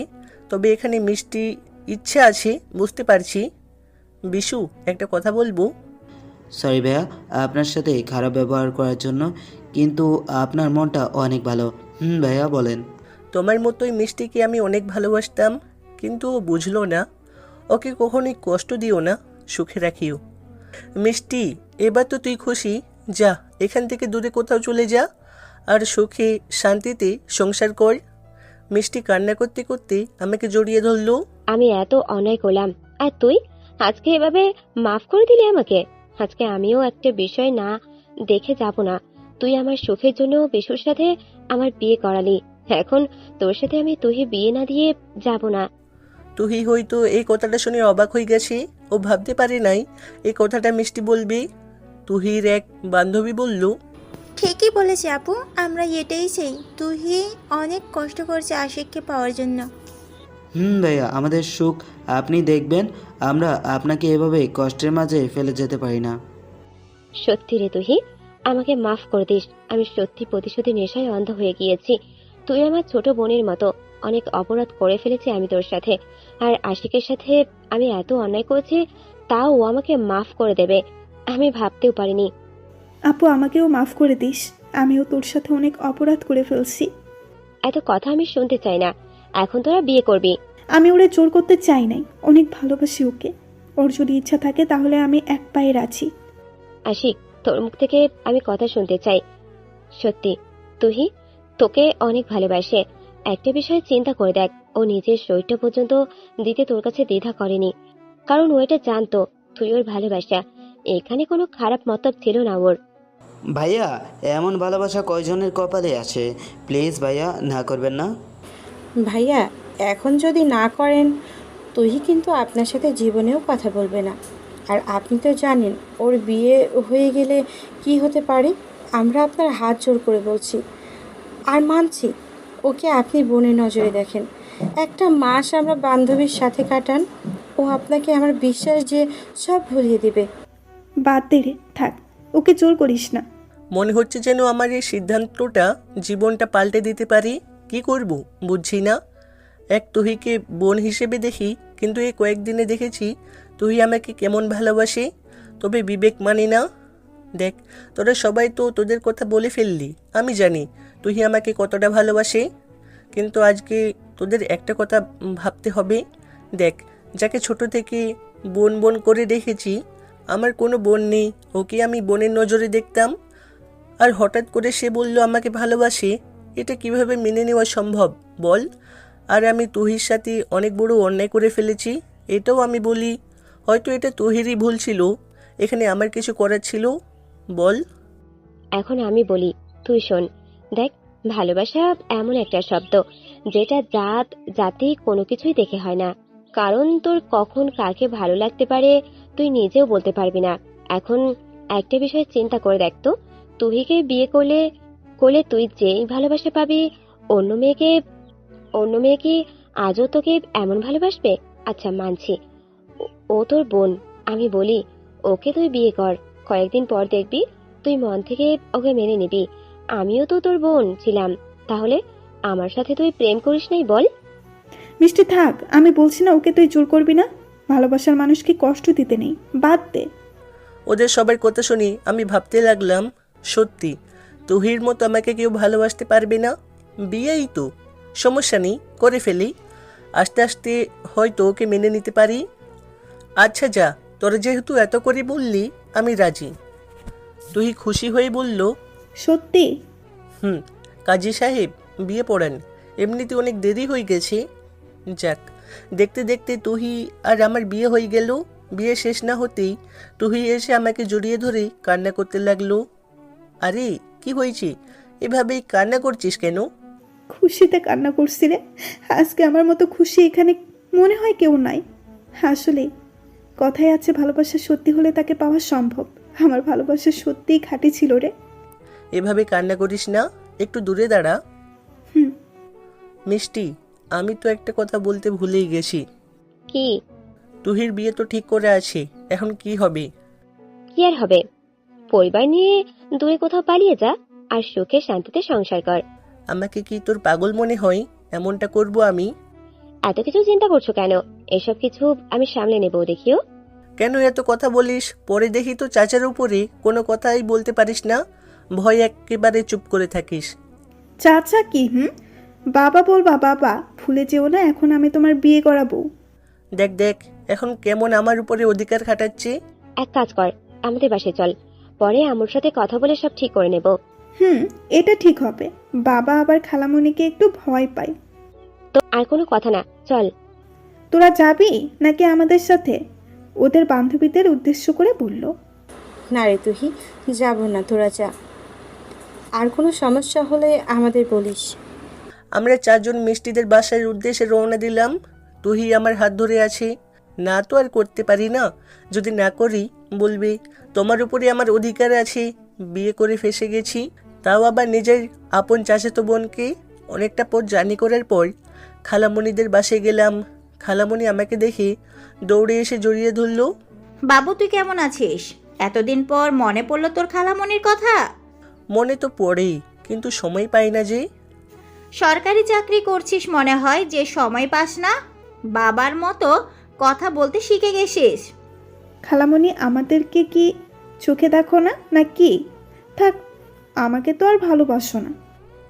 তবে এখানে মিষ্টি ইচ্ছা আছে বুঝতে পারছি। বিশু, একটা কথা বলবো। সরি ভাইয়া আপনার সাথে খারাপ ব্যবহার করার জন্য, কিন্তু আপনার মনটা অনেক ভালো। ভাইয়া বলেন। তোমার মতোই মিষ্টিকে আমি অনেক ভালোবাসতাম, কিন্তু ও বুঝলো না। ওকে কখনোই কষ্ট দিও না, সুখে রাখিও। মিষ্টি, এবার তো তুই খুশি, যা এখান থেকে দূরে কোথাও চলে যা আর সুখে শান্তিতে সংসার কর। মিষ্টি কান্না করতে করতে আমাকে জড়িয়ে ধরলো। আমি এত অন্যায় করলাম আর তুই আজকে এভাবে মাফ করে দিলি আমাকে? আজকে আমিও একটা বিষয় না দেখে যাব না। তুই আমার সুখের জন্য বিশুর সাথে আমার বিয়ে করালি, এখন তোর সাথে আমি তুই বিয়ে না দিয়ে যাব না। তুহি হয়তো এই কথাটা শুনে অবাক হয়ে গেছে। ও ভাবতে পারে নাই এই কথাটা মিষ্টি বলবে। তুহির এক বান্ধবী বলল, ঠিকই বলেছে আপু, আমরা এটাই চাই। তুই অনেক কষ্ট করছে আশিককে পাওয়ার জন্য। ভাইয়া আমাদের সুখ আপনি দেখবেন, আমরা আপনাকে এভাবে কষ্টের মাঝে ফেলে যেতে পারি না। সত্যি রে তুই, আমাকে মাফ করে দিস। আমি সত্যি প্রতিশোধের নেশায় অন্ধ হয়ে গিয়েছি। তুই আমার ছোট বোনের মতো, অনেক অপরাধ করে ফেলেছি আমি তোর সাথে। আর আশিকের সাথে আমি এত অন্যায় করেছি, তাও ও আমাকে মাফ করে দেবে আমি ভাবতেও পারিনি। আপু, আমাকেও মাফ করে দিস, আমিও তোর সাথে অনেক অপরাধ করে ফেলছি। এত কথা আমি শুনতে চাই না, এখন তোরা বিয়ে করবি। আমি ওরে জোর করতে চাই নাই, অনেক ভালোবাসি ওকে। ওর যদি ইচ্ছা থাকে তাহলে আমি এক পায়ে আছি। আশিক, তোর মুখ থেকে আমি কথা শুনতে চাই। সত্যি তুই, তোকে অনেক ভালোবাসে। একটা বিষয় চিন্তা করে দেখ, ও নিজের শরীরটা পর্যন্ত দিতে তোর কাছে দ্বিধা করেনি, কারণ ও এটা জানতো তুই ওর ভালোবাসা। এখানে কোনো খারাপ মতলব ছিল না ওর। ভাইয়া এমন ভালোবাসা কয়জনের কপালে আছে? প্লিজ ভাইয়া, না করবেন না। ভাইয়া, এখন যদি না করেন তুই কিন্তু আপনার সাথে জীবনেও কথা বলবে না। আর আপনি তো জানেন ওর বিয়ে হয়ে গেলে কি হতে পারে। আমরা আপনার হাত জোর করে বলছি, আর মানছি ওকে আপনি বোনের নজরে দেখেন। একটা মাস আমরা বান্ধবীর সাথে কাটান, ও আপনাকে আমার বিশ্বাস যে সব ভুলিয়ে দিবে। বাদ দে রে, থাক, ওকে জোর করিস না। মনে হচ্ছে যেন আমার এই সিদ্ধান্তটা জীবনটা পাল্টে দিতে পারি। কি করব বুঝছি না। এক তুহিকে বোন হিসেবে দেখি, কিন্তু এই কয়েকদিনে দেখেছি তুহি আমাকে কেমন ভালোবাসে, তবে বিবেক মানি না। দেখ, তোরা সবাই তো তোদের কথা বলে ফেললি, আমি জানি তুহি আমাকে কতটা ভালোবাসে, কিন্তু আজকে তোদের একটা কথা ভাবতে হবে। দেখ, যাকে ছোট থেকে বোন বোন করে দেখেছি, আমার কোনো বোন নেই, ওকে আমি বোনের নজরে দেখতাম, আর হঠাৎ করে সে বলল আমাকে ভালোবাসে। এটা কিভাবে মেনে নেওয়া সম্ভব বল? আর আমি তুহির সাথে অনেক বড় অন্যায় করে ফেলেছি, এটাও আমি বলি। হয়তো এটা তুহিরই ভুল ছিল, এখানে আমার কিছু করার ছিল। বল। এখন আমি বলি, তুই শোন। দেখ, ভালোবাসা এমন একটা শব্দ যেটা জাত জাতি কোনো কিছুই দেখে হয় না। কারণ তোর কখন কাকে ভালো লাগতে পারে তুই নিজেও বলতে পারবি না। এখন একটা বিষয় চিন্তা করে দেখ তো, তুহিকে বিয়ে করলে তুই যেই ভালোবাসা পাবি, অন্য মেয়ে কি আজও তোকে এমন ভালোবাসবে? আচ্ছা মানছি, ও তোর বোন। আমি বলি, ওকে তুই বিয়ে কর, কয়েকদিন পর দেখবি তুই মন থেকে ওকে মেনে নিবি। আমিও তো তোর বোন ছিলাম, তাহলে আমার সাথে তুই প্রেম করিস নাই বল? মিষ্টি থাক, আমি বলছি না ওকে তুই জোর করবি না। ভালোবাসার মানুষকে কষ্ট দিতে নেই, বাদ দে। ওদের সবার কথা শুনি আমি ভাবতে লাগলাম, সত্যি তুহির মতো আমাকে কেউ ভালোবাসতে পারবে না। বিয়েই তো, সমস্যা নেই, করে ফেলি, আস্তে আস্তে হয়তো ওকে মেনে নিতে পারি। আচ্ছা যা, তোরা যেহেতু এত করে বললি আমি রাজি। তুহি খুশি হয়ে বলল, সত্যি? কাজী সাহেব বিয়ে পড়ান, এমনিতে অনেক দেরি হয়ে গেছে। যাক, দেখতে দেখতে তুহি আর আমার বিয়ে হয়ে গেল। বিয়ে শেষ না হতেই তুহি এসে আমাকে জড়িয়ে ধরে কান্না করতে লাগলো। আরে কি হয়েছে, এভাবেই কান্না করছিস কেন? খুশিতে কান্না করছি রে। আজকে আমার মতো খুশি এখানে মনে হয় কেউ নাই। আসলে কথায় আছে, ভালোবাসা সত্যি হলে তাকে পাওয়া সম্ভব। আমার ভালোবাসা সত্যিই খাঁটি ছিল রে। এভাবে কান্না করিস না, একটু দূরে দাঁড়া। মিষ্টি, আমি তো একটা কথা বলতে ভুলেই গেছি। কি? তুহির বিয়ে তো ঠিক করে আছে, এখন কি হবে? কি আর হবে, পরিবার নিয়ে দূরে কোথাও পালিয়ে যা আর সুখে শান্তিতে সংসার কর। আমাকে কি তোর পাগল মনে হয় এমনটা করব আমি? এত কিছু চিন্তা করছো কেন? এসব কিছু আমি সামলে নেব, দেখিও। কেন এত কথা বলিস? পরে দেখি তো চাচার উপরে কোনো কথাই বলতে পারিস না, ভয় একেবারে চুপ করে থাকিস। চাচা কি? বাবা বলবা, বাবা ভুলে যেও না, এখন আমি তোমার বিয়ে করাবো। দেখ দেখ, এখন কেমন আমার উপরে অধিকার খাটাচ্ছে। এক কাজ কর, আমাদের বাসায় চল, পরে আমার সাথে কথা বলে সব ঠিক করে নেব। এটা ঠিক হবে। বাবা আবার খালামণিকে একটু ভয় পায়। তো আর কোনো কথা না, চল। তোরা যাবি নাকি আমাদের সাথে? ওদের বান্ধবীদের উদ্দেশ্য করে বলল। না রে তুহি, যাব না, তোরা যা। আর কোনো সমস্যা হলে আমাদের বলিস। আমরা চারজন মিষ্টিদের বাসার উদ্দেশ্যে রওনা দিলাম। তুহি আমার হাত ধরে আছে। না তো আর করতে পারি না, যদি না করি বলবে তোমার উপরে আমার অধিকার আছে, বিয়ে করে ফেসে গেছি, তাও আবার নিজের আপন চাচাতো বোনকে। অনেকটা পথ জার্নি করার পর খালামণিদের বাসায় গেলাম। খালামণি আমাকে দেখে দৌড়ে এসে জড়িয়ে ধরল। বাবু তুই কেমন আছিস? এতদিন পর মনে পড়লো তোর খালামণির কথা? মনে তো পড়েই, কিন্তু সময় পাই না যে। সরকারি চাকরি করছিস মনে হয়, যে সময় পাস না। বাবার মতো কথা বলতে শিখে গেছিস। খালামণি আমাদেরকে কি চোখে দেখো না নাকি? থাক, আমাকে তো আর ভালোবাসো না।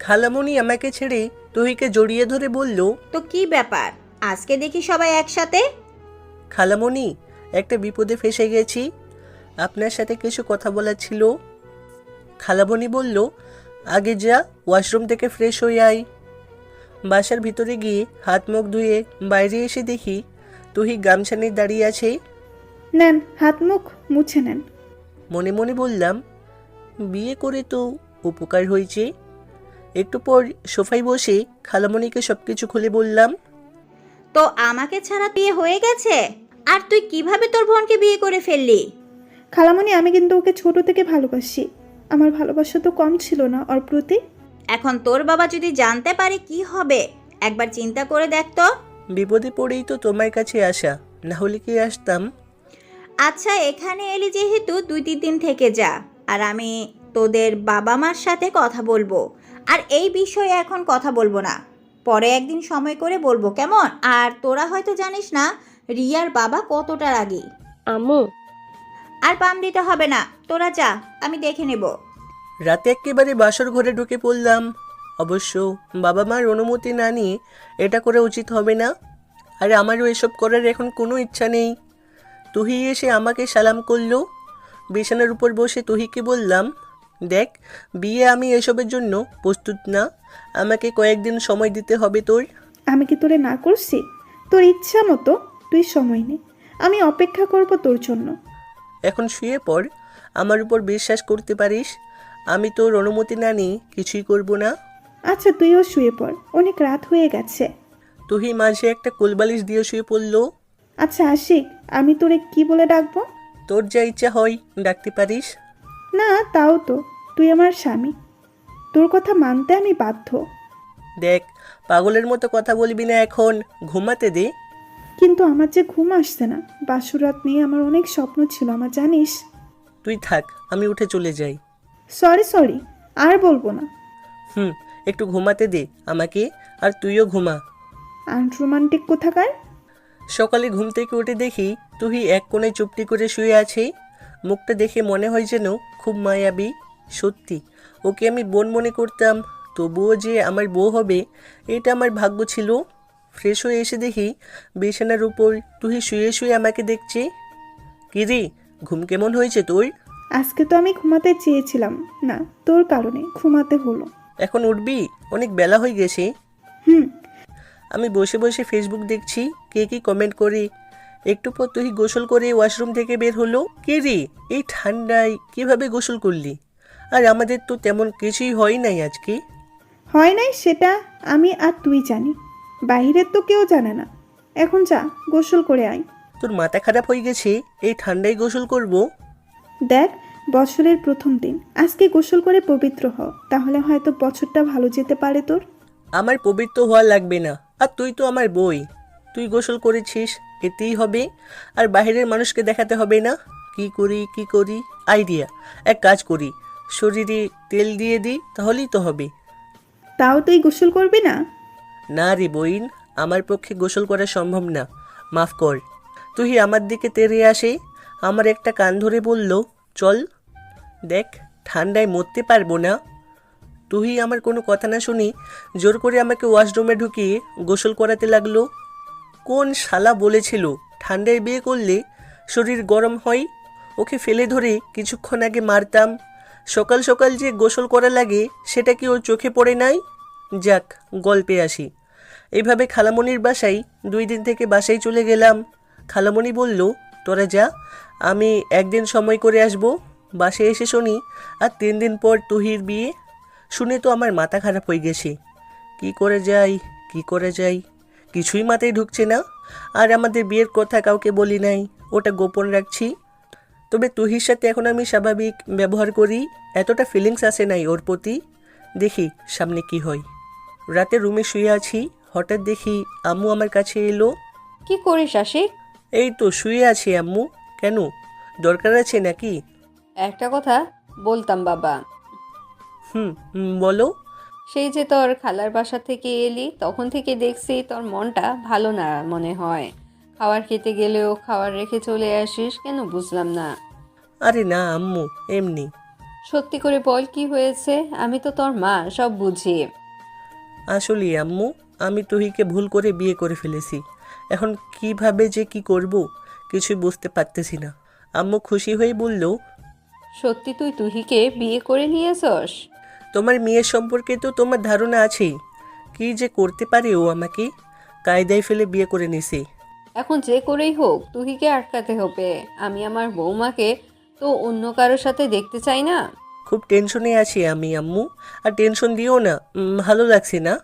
খালামণি আমাকে ছেড়ে তুহিকে জড়িয়ে ধরে বলল, তো কি ব্যাপার, আজকে দেখি সবাই একসাথে? খালামণি, একটা বিপদে ফেসে গেছি, আপনার সাথে কিছু কথা বলার ছিল। খালামণি বলল, আগে যা ওয়াশরুম থেকে ফ্রেশ হয়ে আয়। বাসার ভিতরে গিয়ে হাত মুখ ধুয়ে বাইরে এসে দেখি তুহি গামছা নিয়ে দাঁড়িয়ে আছে। নেন, হাত মুখ মুছে নেন। মনে মনে বললাম, বিয়ে করে তো উপকার হয়েছে। একটু পর সোফায় বসে খালামণিকে সবকিছু খুলে বললাম। তো আমাকে ছাড়া বিয়ে হয়ে গেছে, আর তুই কিভাবে তোর বোনকে বিয়ে করে ফেললি? খালামণি, আমি কিন্তু ওকে ছোট থেকে ভালোবাসি। আমার ভালোবাসা তো কম ছিল না ওর প্রতি। এখন তোর বাবা যদি জানতে পারে কি হবে, একবার চিন্তা করে দেখ তো। বিপদে পড়েই তো তোমার কাছে আসা, না হলে কি আসতাম? আচ্ছা, এখানে এলি যেহেতু 2-3 দিন থেকে যা, আর আমি তোদের বাবা মার সাথে কথা বলবো, আর এই বিষয়ে এখন কথা বলবো না, পরে একদিন সময় করে বলবো, কেমন? আর তোরা হয়তো জানিস না রিয়ার বাবা কতটা রাগী। আম্মু, আর পাম দিতে হবে না, তোরা যা, আমি দেখে নেব। রাতে একেবারে বাসর ঘরে ঢুকে পড়লাম। অবশ্য বাবা মার অনুমতি না নিয়ে এটা করা উচিত হবে না, আর আমারও এসব করার এখন কোনো ইচ্ছা নেই। তুহি এসে আমাকে সালাম করলো। বিছানার উপর বসে তুহিকে বললাম, দেখ, বিয়ে আমি এসবের জন্য প্রস্তুত না, আমাকে কয়েকদিন সময় দিতে হবে তোর। আমি কি তোরে না করছি? তোর ইচ্ছা মতো তুই সময় নে, আমি অপেক্ষা করব তোর জন্য। এখন শুয়ে পড়, আমার উপর বিশ্বাস করতে পারিস, আমি তোর অনুমতি না নিয়ে কিছুই করব না। আচ্ছা, তুইও শুয়ে পড়, অনেক রাত হয়ে গেছে। তুহি মাঝে একটা কোলবালিশ দিয়ে শুয়ে পড়লো। আচ্ছা আশিক, আমি তোরে কি বলে ডাকবো? তোর যা ইচ্ছা হয় ডাকতে পারিস। না, তাও তো, তুই আমার স্বামী, তোর কথা মানতে আমি বাধ্য। দেখ, পাগলের মতো কথা বলবি না, এখন ঘুমাতে দে। কিন্তু আমার যে ঘুম আসছে না, বাসুরাত নিয়ে আমার অনেক স্বপ্ন ছিল আমার, জানিস। তুই থাক, আমি উঠে চলে যাই। সরি, আর বলবো না। একটু ঘুমাতে দে আমাকে, আর তুইও ঘুমা। আনরোমান্টিক কোথাকার। সকালে ঘুম থেকে উঠে দেখি তুই এক কোণে চুপটি করে শুয়ে আছে। মুখটা দেখে মনে হয় যেন খুব মায়াবী। সত্যি, ওকে আমি বোন মনে করতাম, তবুও যে আমার বউ হবে এটা আমার ভাগ্য ছিল। ফ্রেশ হয়ে এসে দেখি বিছানার উপর তুই শুয়ে শুয়ে আমাকে দেখছে। কিরে, ঘুম কেমন হয়েছে তোর? আজকে তো আমি ঘুমাতে চেয়েছিলাম না, তোর কারণে ঘুমাতে হলো। এখন উঠবি? অনেক বেলা হয়ে গেছে। হুম। আমি বসে বসে ফেসবুক দেখছি, কে কি কমেন্ট করে। একটু পর তুই গোসল করে ওয়াশরুম থেকে বের হলো। কে রে, এই ঠান্ডায় কিভাবে গোসল করলি? আর আমাদের তো তেমন কিছুই হয় নাই আজকে। হয় নাই সেটা আমি আর তুই জানি, বাইরের তো কেউ জানে না। এখন যা, গোসল করে আয়। তোর মাথা খারাপ হয়ে গেছে? এই ঠান্ডায় গোসল করব? দেখ, বছরের প্রথম দিন, আজকে গোসল করে পবিত্র হ, তাহলে হয়তো বছরটা ভালো যেতে পারে তোর। আমার পবিত্র হওয়া লাগবে না, আর তুই তো আমার বই। তুই গোসল করেছিস, এতেই হবে। আর বাইরের মানুষকে দেখাতে হবে না। কি করি আইডিয়া, এক কাজ করি, শরীরে তেল দিয়ে দিই, তাহলেই তো হবে। তাও তুই গোসল করবি না? না রে বইন, আমার পক্ষে গোসল করা সম্ভব না, মাফ কর। তুই আমার দিকে তেড়ে আসে, আমার একটা কান ধরে বলল, চল। দেখ, ঠান্ডায় মরতে পারবো না। তুই আমার কোনো কথা না শুনি জোর করে আমাকে ওয়াশরুমে ঢুকিয়ে গোসল করাতে লাগলো। কোন শালা বলেছিল ঠান্ডায় বিয়ে করলে শরীর গরম হয়? ওকে ফেলে ধরে কিছুক্ষণ আগে মারতাম। সকাল সকাল যে গোসল করা লাগে সেটা কি ওর চোখে পড়ে নাই? যাক, গল্পে আসি। এইভাবে খালামণির বাসায় 2 দিন থেকে বাসায় চলে গেলাম। খালামণি বলল, তোরা যা, আমি একদিন সময় করে আসব। বাসায় এসে শুনি আর 3 দিন পর তুহির বিয়ে। শুনে তো আমার মাথা খারাপ হয়ে গেছে। কি করে যাই কিছুই মাথায় ঢুকছে না। আর আমাদের বিয়ের কথা কাউকে বলি নাই, ওটা গোপন রাখছি। তবে তুহির সাথে এখন আমি স্বাভাবিক ব্যবহার করি, এতটা ফিলিংস আসে নাই ওর প্রতি। দেখি সামনে কি হয়। রাতে রুমে শুয়ে আছি, হঠাৎ দেখি আম্মু আমার কাছে এলো। কি করিস আশিক? এই তো শুয়ে আছি আম্মু। কেন, দরকার আছে নাকি? একটা কথা বলতাম বাবা। বলো। সেই যে তোর খালার বাসা থেকে এলি, তখন থেকে দেখছি তোর মনটা ভালো না মনে হয়। খাবার খেতে গেলেও খাবার রেখে চলে আসিস কেন, বুঝলাম না। আরে না আম্মু, এমনি। সত্যি করে বল, কি হয়েছে? আমি তো তোর মা, সব বুঝি। আসলে আম্মু, আমি তুহিকে ভুল করে বিয়ে করে ফেলেছি। এখন কিভাবে যে কি করব কিছুই বুঝতে পারতেছি না। আম্মু খুশি হয়ে বলল, সত্যি তুই তুহিকে বিয়ে করে নিয়েছস? তোমার মেয়ের সম্পর্কে তো তোমার ধারণা আছেই, কি যে করতে পারে ও আমাকে। কায়দায় ফেলে বিয়ে করে নিছে। এখন যে করেই হোক তুহিকে আটকাতে হবে। আমি আমার বৌমাকে তো অন্য কারোর সাথে দেখতে চাই না। খুব টেনশনে আছি আমি আম্মু, আর টেনশন দিও না, ভালো লাগছে না।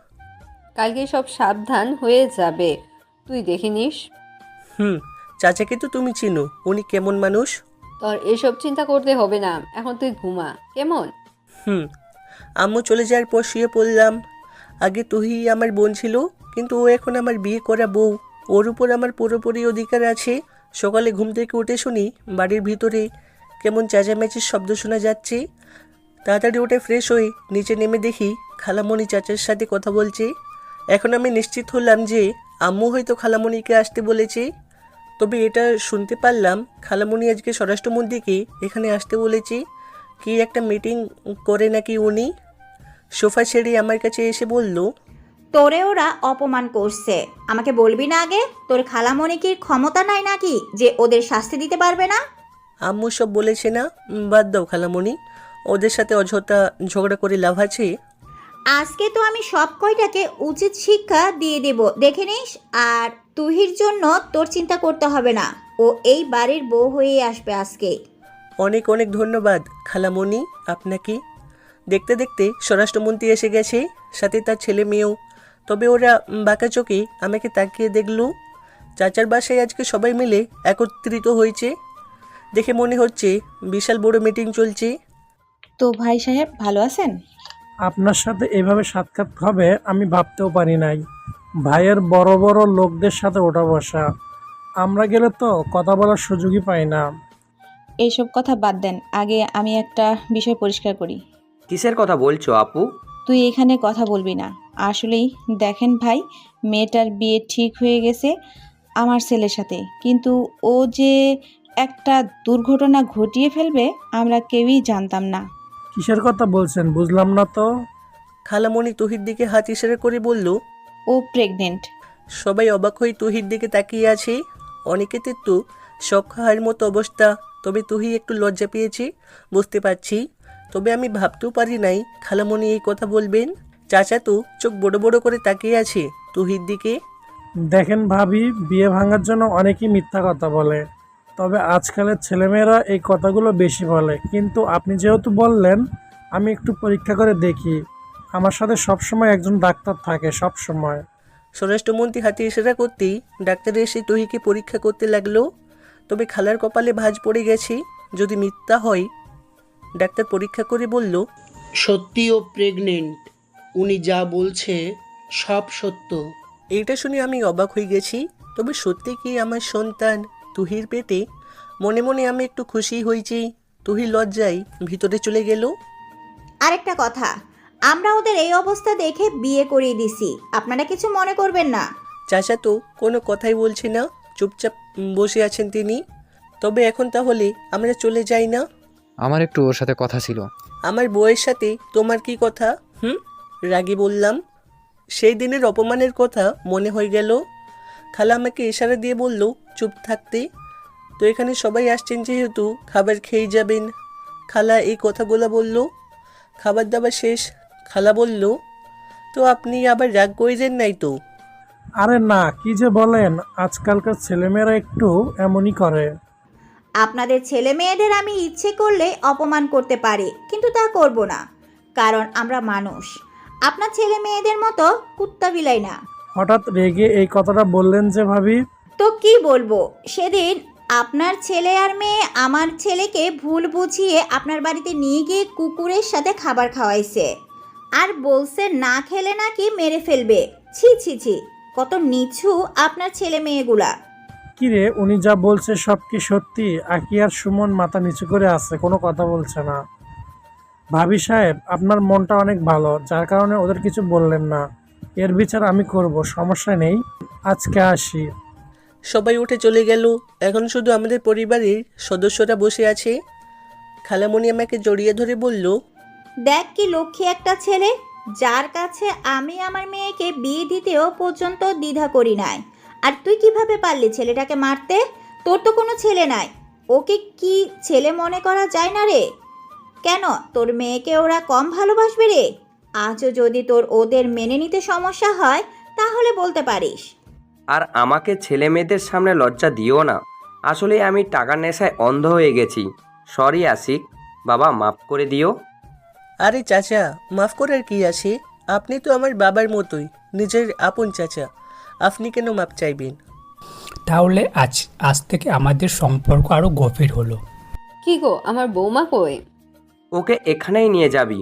কালকে সব সাবধান হয়ে যাবে, তুই দেখে নিস। চাচাকে তো তুমি চিনো, উনি কেমন মানুষ। তোর এসব চিন্তা করতে হবে না, এখন তুই ঘুমা, কেমন? আম্মু চলে যাওয়ার পর শুয়ে পড়লাম। আগে তুহি আমার বোন ছিল, কিন্তু ও এখন আমার বিয়ে করা বউ। ওর উপর আমার পুরোপুরি অধিকার আছে। সকালে ঘুম থেকে উঠে শুনি বাড়ির ভিতরে কেমন চেঁচামেচির শব্দ শোনা যাচ্ছে। তাড়াতাড়ি উঠে ফ্রেশ হয়ে নিচে নেমে দেখি খালামণি চাচার সাথে কথা বলছে। এখন আমি নিশ্চিত হলাম যে আম্মু হয়তো খালামণিকে আসতে বলেছে। তবে এটা শুনতে পারলাম খালামণি আজকে স্বরাষ্ট্রমন্ত্রীকে এখানে আসতে বলেছে। কি একটা মিটিং করে নাকি উনি। সোফা ছেড়ে আমার কাছে এসে বলল, তোরে ওরা অপমান করছে, আমাকে বলবি না আগে? তোর খালামণি কি ক্ষমতা নাই নাকি যে ওদের শাস্তি দিতে পারবে না? আম্মু সব বলেছে না, বাদ দাও খালামণি, ওদের সাথে অযথা ঝগড়া করে লাভ আছে। আজকে তো আমি সব কয়টাকে উচিত শিক্ষা দিয়ে দেব, দেখে নিস। আর তুহির জন্য তোর চিন্তা করতে হবে না, ও এই বাড়ির বউ হয়ে আসবে আজকে। অনেক অনেক ধন্যবাদ খালামণি আপনাকে। দেখতে দেখতে স্বরাষ্ট্রমন্ত্রী এসে গেছে, সাথে তার ছেলে মেয়েও। তবে ওরা বাঁকা চোখে আমাকে তাকিয়ে দেখল। চাচার বাসায় আজকে সবাই মিলে একত্রিত হয়েছে দেখে মনে হচ্ছে বিশাল বড় মিটিং চলছে। তো ভাই সাহেব ভালো আছেন? আপনার সাথে এভাবে সাক্ষাৎ হবে আমি ভাবতেও পারি নাই। ভাইয়ের বড় বড় লোকদের সাথে ওঠা বসা, আমরা গেলে তো কথা বলার সুযোগই পাই না। এইসব কথা বাদ দেন, আগে আমি একটা বিষয় পরিষ্কার করি। কিসের কথা বলছো আপু? তুই এখানে কথা বলবি না। আসলেই দেখেন ভাই, মেয়েটার বিয়ে ঠিক হয়ে গেছে আমার ছেলের সাথে, কিন্তু ও যে একটা দুর্ঘটনা ঘটিয়ে ফেলবে আমরা কেউই জানতাম না। কিসের কথা বলছেন বুঝলাম না তো। খালামণি তুহির দিকে হাত ইশারা করে বলল, ও প্রেগনেন্ট। সবাই অবাক হয়ে তুহির দিকে তাকিয়ে আছে। অনেকেতে তো শখ খাওয়ার মতো অবস্থা। তবে তুহি একটু লজ্জা পেয়েছে, বুঝতে পারছি। তবে আমি ভাবতেও পারি নাই খালামণি এই কথা বলবেন। চাচা তো চোখ বড় বড় করে তাকিয়ে আছে তুহির দিকে। দেখেন ভাবি, বিয়ে ভাঙার জন্য অনেকেই মিথ্যা কথা বলে, তবে আজকালের ছেলেমেয়েরা এই কথাগুলো বেশি বলে। কিন্তু আপনি যেহেতু বললেন, আমি একটু পরীক্ষা করে দেখি। আমার সাথে সবসময় একজন ডাক্তার থাকে, সব সময়। স্বরাষ্ট্রমন্ত্রী হাতে ইশারা করতেই ডাক্তার এসে তুহিকে পরীক্ষা করতে লাগলো। তবে খালার কপালে ভাঁজ পড়ে গেছে, যদি মিথ্যা হয়। ডাক্তার পরীক্ষা করে বলল, সত্যিও প্রেগনেন্ট, উনি যা বলছে সব সত্য। এইটা শুনে আমি অবাক হয়ে গেছি। তবে সত্যি কি আমার সন্তান তুহির পেটে? মনে মনে আমি একটু খুশি হয়েছি। তুহি লজ্জায় ভিতরে চলে গেল। আরেকটা কথা, আমরা ওদের এই অবস্থা দেখে বিয়ে করিয়ে দিছি, আপনারা কিছু মনে করবেন না। চাচা তো কোনো কথাই বলছে না, চুপচাপ বসে আছেন তিনি। তবে এখন তাহলে আমরা চলে যাই না? আমার একটু ওর সাথে কথা ছিল। আমার বউয়ের সাথে তোমার কি কথা? রাগে বললাম। সেই দিনের অপমানের কথা মনে হয়ে গেল। খালা আমাকে ইশারা দিয়ে বলল চুপ থাকতে। তো এখানে সবাই আসছেন যেহেতু খাবার খেয়ে যাবেন। খালা এই কথাগুলো বলল। খাবার দাবার শেষ। খালা বলল, তো আপনি আবার রাগ করছেন নাই তো? আরে না, কি যে বলেন, আজকালকার ছেলেমেয়েরা একটু এমনই করে। আপনাদের ছেলে মেয়েদের আমি ইচ্ছে করলে অপমান করতে পারি, কিন্তু তা করব না, কারণ আমরা মানুষ। আপনার ছেলে মেয়েদের মতো কুত্তা বিলাই না। হঠাৎ রেগে এই কথাটা বললেন যে ভাবি? তো কি বলবো, সেদিন আপনার ছেলে আর মেয়ে আমার ছেলেকে ভুল বুঝিয়ে আপনার বাড়িতে নিয়ে গিয়ে কুকুরের সাথে খাবার খাওয়াইছে, আর বলছে না খেলে নাকি মেরে ফেলবে। ছি ছি ছি, কত নিচু আপনার ছেলে মেয়েগুলা। কিরে, উনি যা বলছে সব কি সত্যি? আকি আর সুমন মাথা নিচু করে আছে, কোনো কথা বলছে না। ভাবি সাহেব, আপনার মনটা অনেক ভালো, যার কারণে ওদের কিছু বললেন না। এর বিচার আমি করব, সমস্যা নেই। আজকে আসি। সবাই উঠে চলে গেল। এখন শুধু আমাদের পরিবারের সদস্যরা বসে আছে। খালামণি আমাকে জড়িয়ে ধরে বলল, দেখ কি লক্ষ্মী একটা ছেলে, যার কাছে আমি আমার মেয়েকে বিয়ে দিতেও পর্যন্ত দ্বিধা করি নাই। আর তুই কিভাবে পারলি ছেলেটাকে মারতে? তোর তো কোনো ছেলে নাই, ওকে কি ছেলে মনে করা যায় না রে? কেন তোর মেয়েকে ওরা কম ভালোবাসবে রে? আজও যদি তোর ওদের মেনে নিতে সমস্যা হয় তাহলে বলতে পারিস। আর আমাকে ছেলে মেয়েদের সামনে লজ্জা দিও না। আসলে আমি টাকার নেশায় অন্ধ হয়ে গেছি। সরি আশিক, বাবা মাফ করে দিও। আরে চাচা, মাফ করার কি আছে? আপনি তো আমার বাবার মতোই, নিজের আপন চাচা। আপনি কেন মাপ চাইবেন? তাহলে আজ থেকে আমাদের সম্পর্ক আরও গভীর হলো। কি গো, আমার বৌমা কই? ওকে এখানেই নিয়ে যাবি।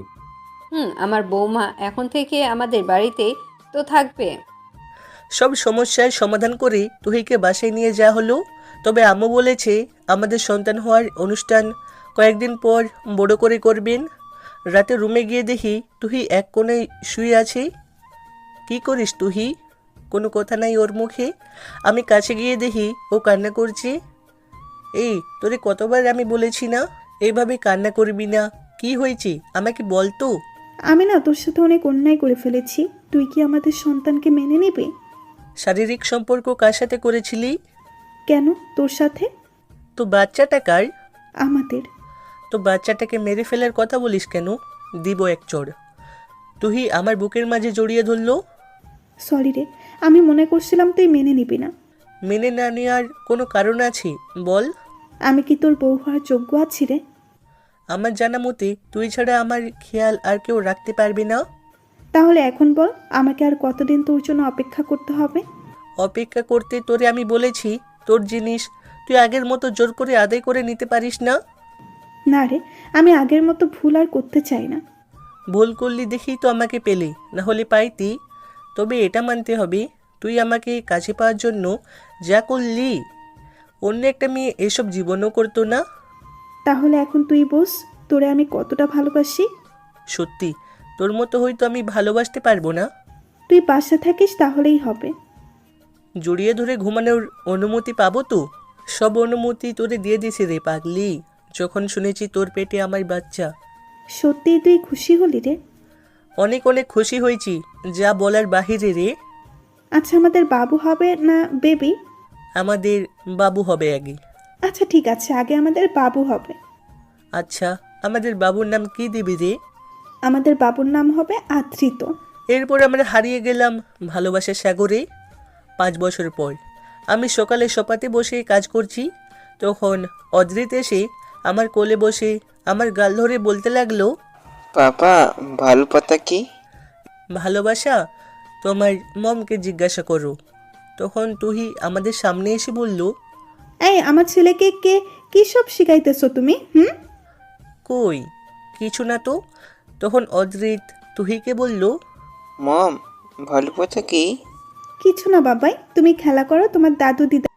আমার বৌমা এখন থেকে আমাদের বাড়িতে তো থাকবে। সব সমস্যার সমাধান করে তুহিকে বাসায় নিয়ে যাওয়া হলো। তবে আম্মু বলেছে আমাদের সন্তান হওয়ার অনুষ্ঠান কয়েকদিন পর বড় করে করবেন। রাতে রুমে গিয়ে দেখি তুই এক কোণে শুয়ে আছে। কি করিস তুই? কোনো কথা নাই ওর মুখে। আমি কাছে গিয়ে দেখি ও কান্না করছে। এই তোরে কতবার আমি বলেছি না এইভাবে কান্না করবি না। কি হয়েছে আমাকে বল তো। আমি না তোর সাথে অনেক অন্যায় করে ফেলেছি। তুই কি আমাদের সন্তানকে মেনে নিবি? শারীরিক সম্পর্ক কার সাথে করেছিলি? কেন তোর সাথে? তো বাচ্চাটা কার? আমাদের। তো বাচ্চাটাকে মেরে ফেলার কথা বলিস কেন? দিব এক চড়। তুই আমার বুকের মাঝে জড়িয়ে ধরলো। সরি রে, আমি মনে করছিলাম তুই মেনে নিবি না। মেনে না নেওয়ার কোনো কারণ আছে বল। আমি কি তোর বউ হওয়ার যোগ্য আছি রে? আমার জানা মতে তুই ছাড়া আমার খেয়াল আর কেউ রাখতে পারবে না। তাহলে এখন বল, আমাকে আর কতদিন তোর জন্য অপেক্ষা করতে হবে? অপেক্ষা করতে তোরে আমি বলেছি তোর জিনিস তুই আগের মতো জোর করে আদায় করে নিতে পারিস না। না রে, আমি আগের মতো ভুল আর করতে চাই না। ভুল করলি দেখেই তো আমাকে পেলি, না হলে পাইতি। তবে এটা মানতে হবে তুই আমাকে কাছে পাওয়ার জন্য যা করলি অন্য একটা মেয়ে এসব জীবনও করতো না। তাহলে এখন তুই বস, তোরে আমি কতটা ভালোবাসি। সত্যি তোর মতো হয়তো আমি ভালোবাসতে পারবো না। তুই পাশে থাকিস তাহলেই হবে। জড়িয়ে ধরে ঘুমানোর অনুমতি পাবো তো? সব অনুমতি তোরে দিয়ে দিছি রে পাগলি, যখন শুনেছি তোর পেটে আমার বাচ্চা। সত্যিই তুই খুশি হলি রে? অনেক অনেক খুশি হয়েছি, যা বলার বাহিরে রে। আচ্ছা, আমাদের বাবু হবে না বেবি? আমাদের বাবু হবে আগে। আচ্ছা ঠিক আছে, আগে আমাদের বাবু হবে। আচ্ছা, আমাদের বাবুর নাম কি দিবি রে? আমাদের বাবুর নাম হবে আদ্রিত। এরপর আমরা হারিয়ে গেলাম ভালোবাসার সাগরে। 5 বছর পর আমি সকালে সোফাতে বসে কাজ করছি, তখন অদ্রিত এসে আমার কোলে বসে আমার গাল ধরে বলতে লাগলো, পাপা ভালোবাসা কি? ভালোবাসা তোমার মমকে জিজ্ঞাসা করো। তখন তুই আমাদের সামনে এসে বলল, এই আমার ছেলেকে কে কি সব শিখাইতেছো তুমি? কই কিছু না তো। তখন অদ্রিত তুহিকে বলল, মম ভালোবাসা কি? কিছু না বাবাই, তুমি খেলা করো, তোমার দাদু দিদা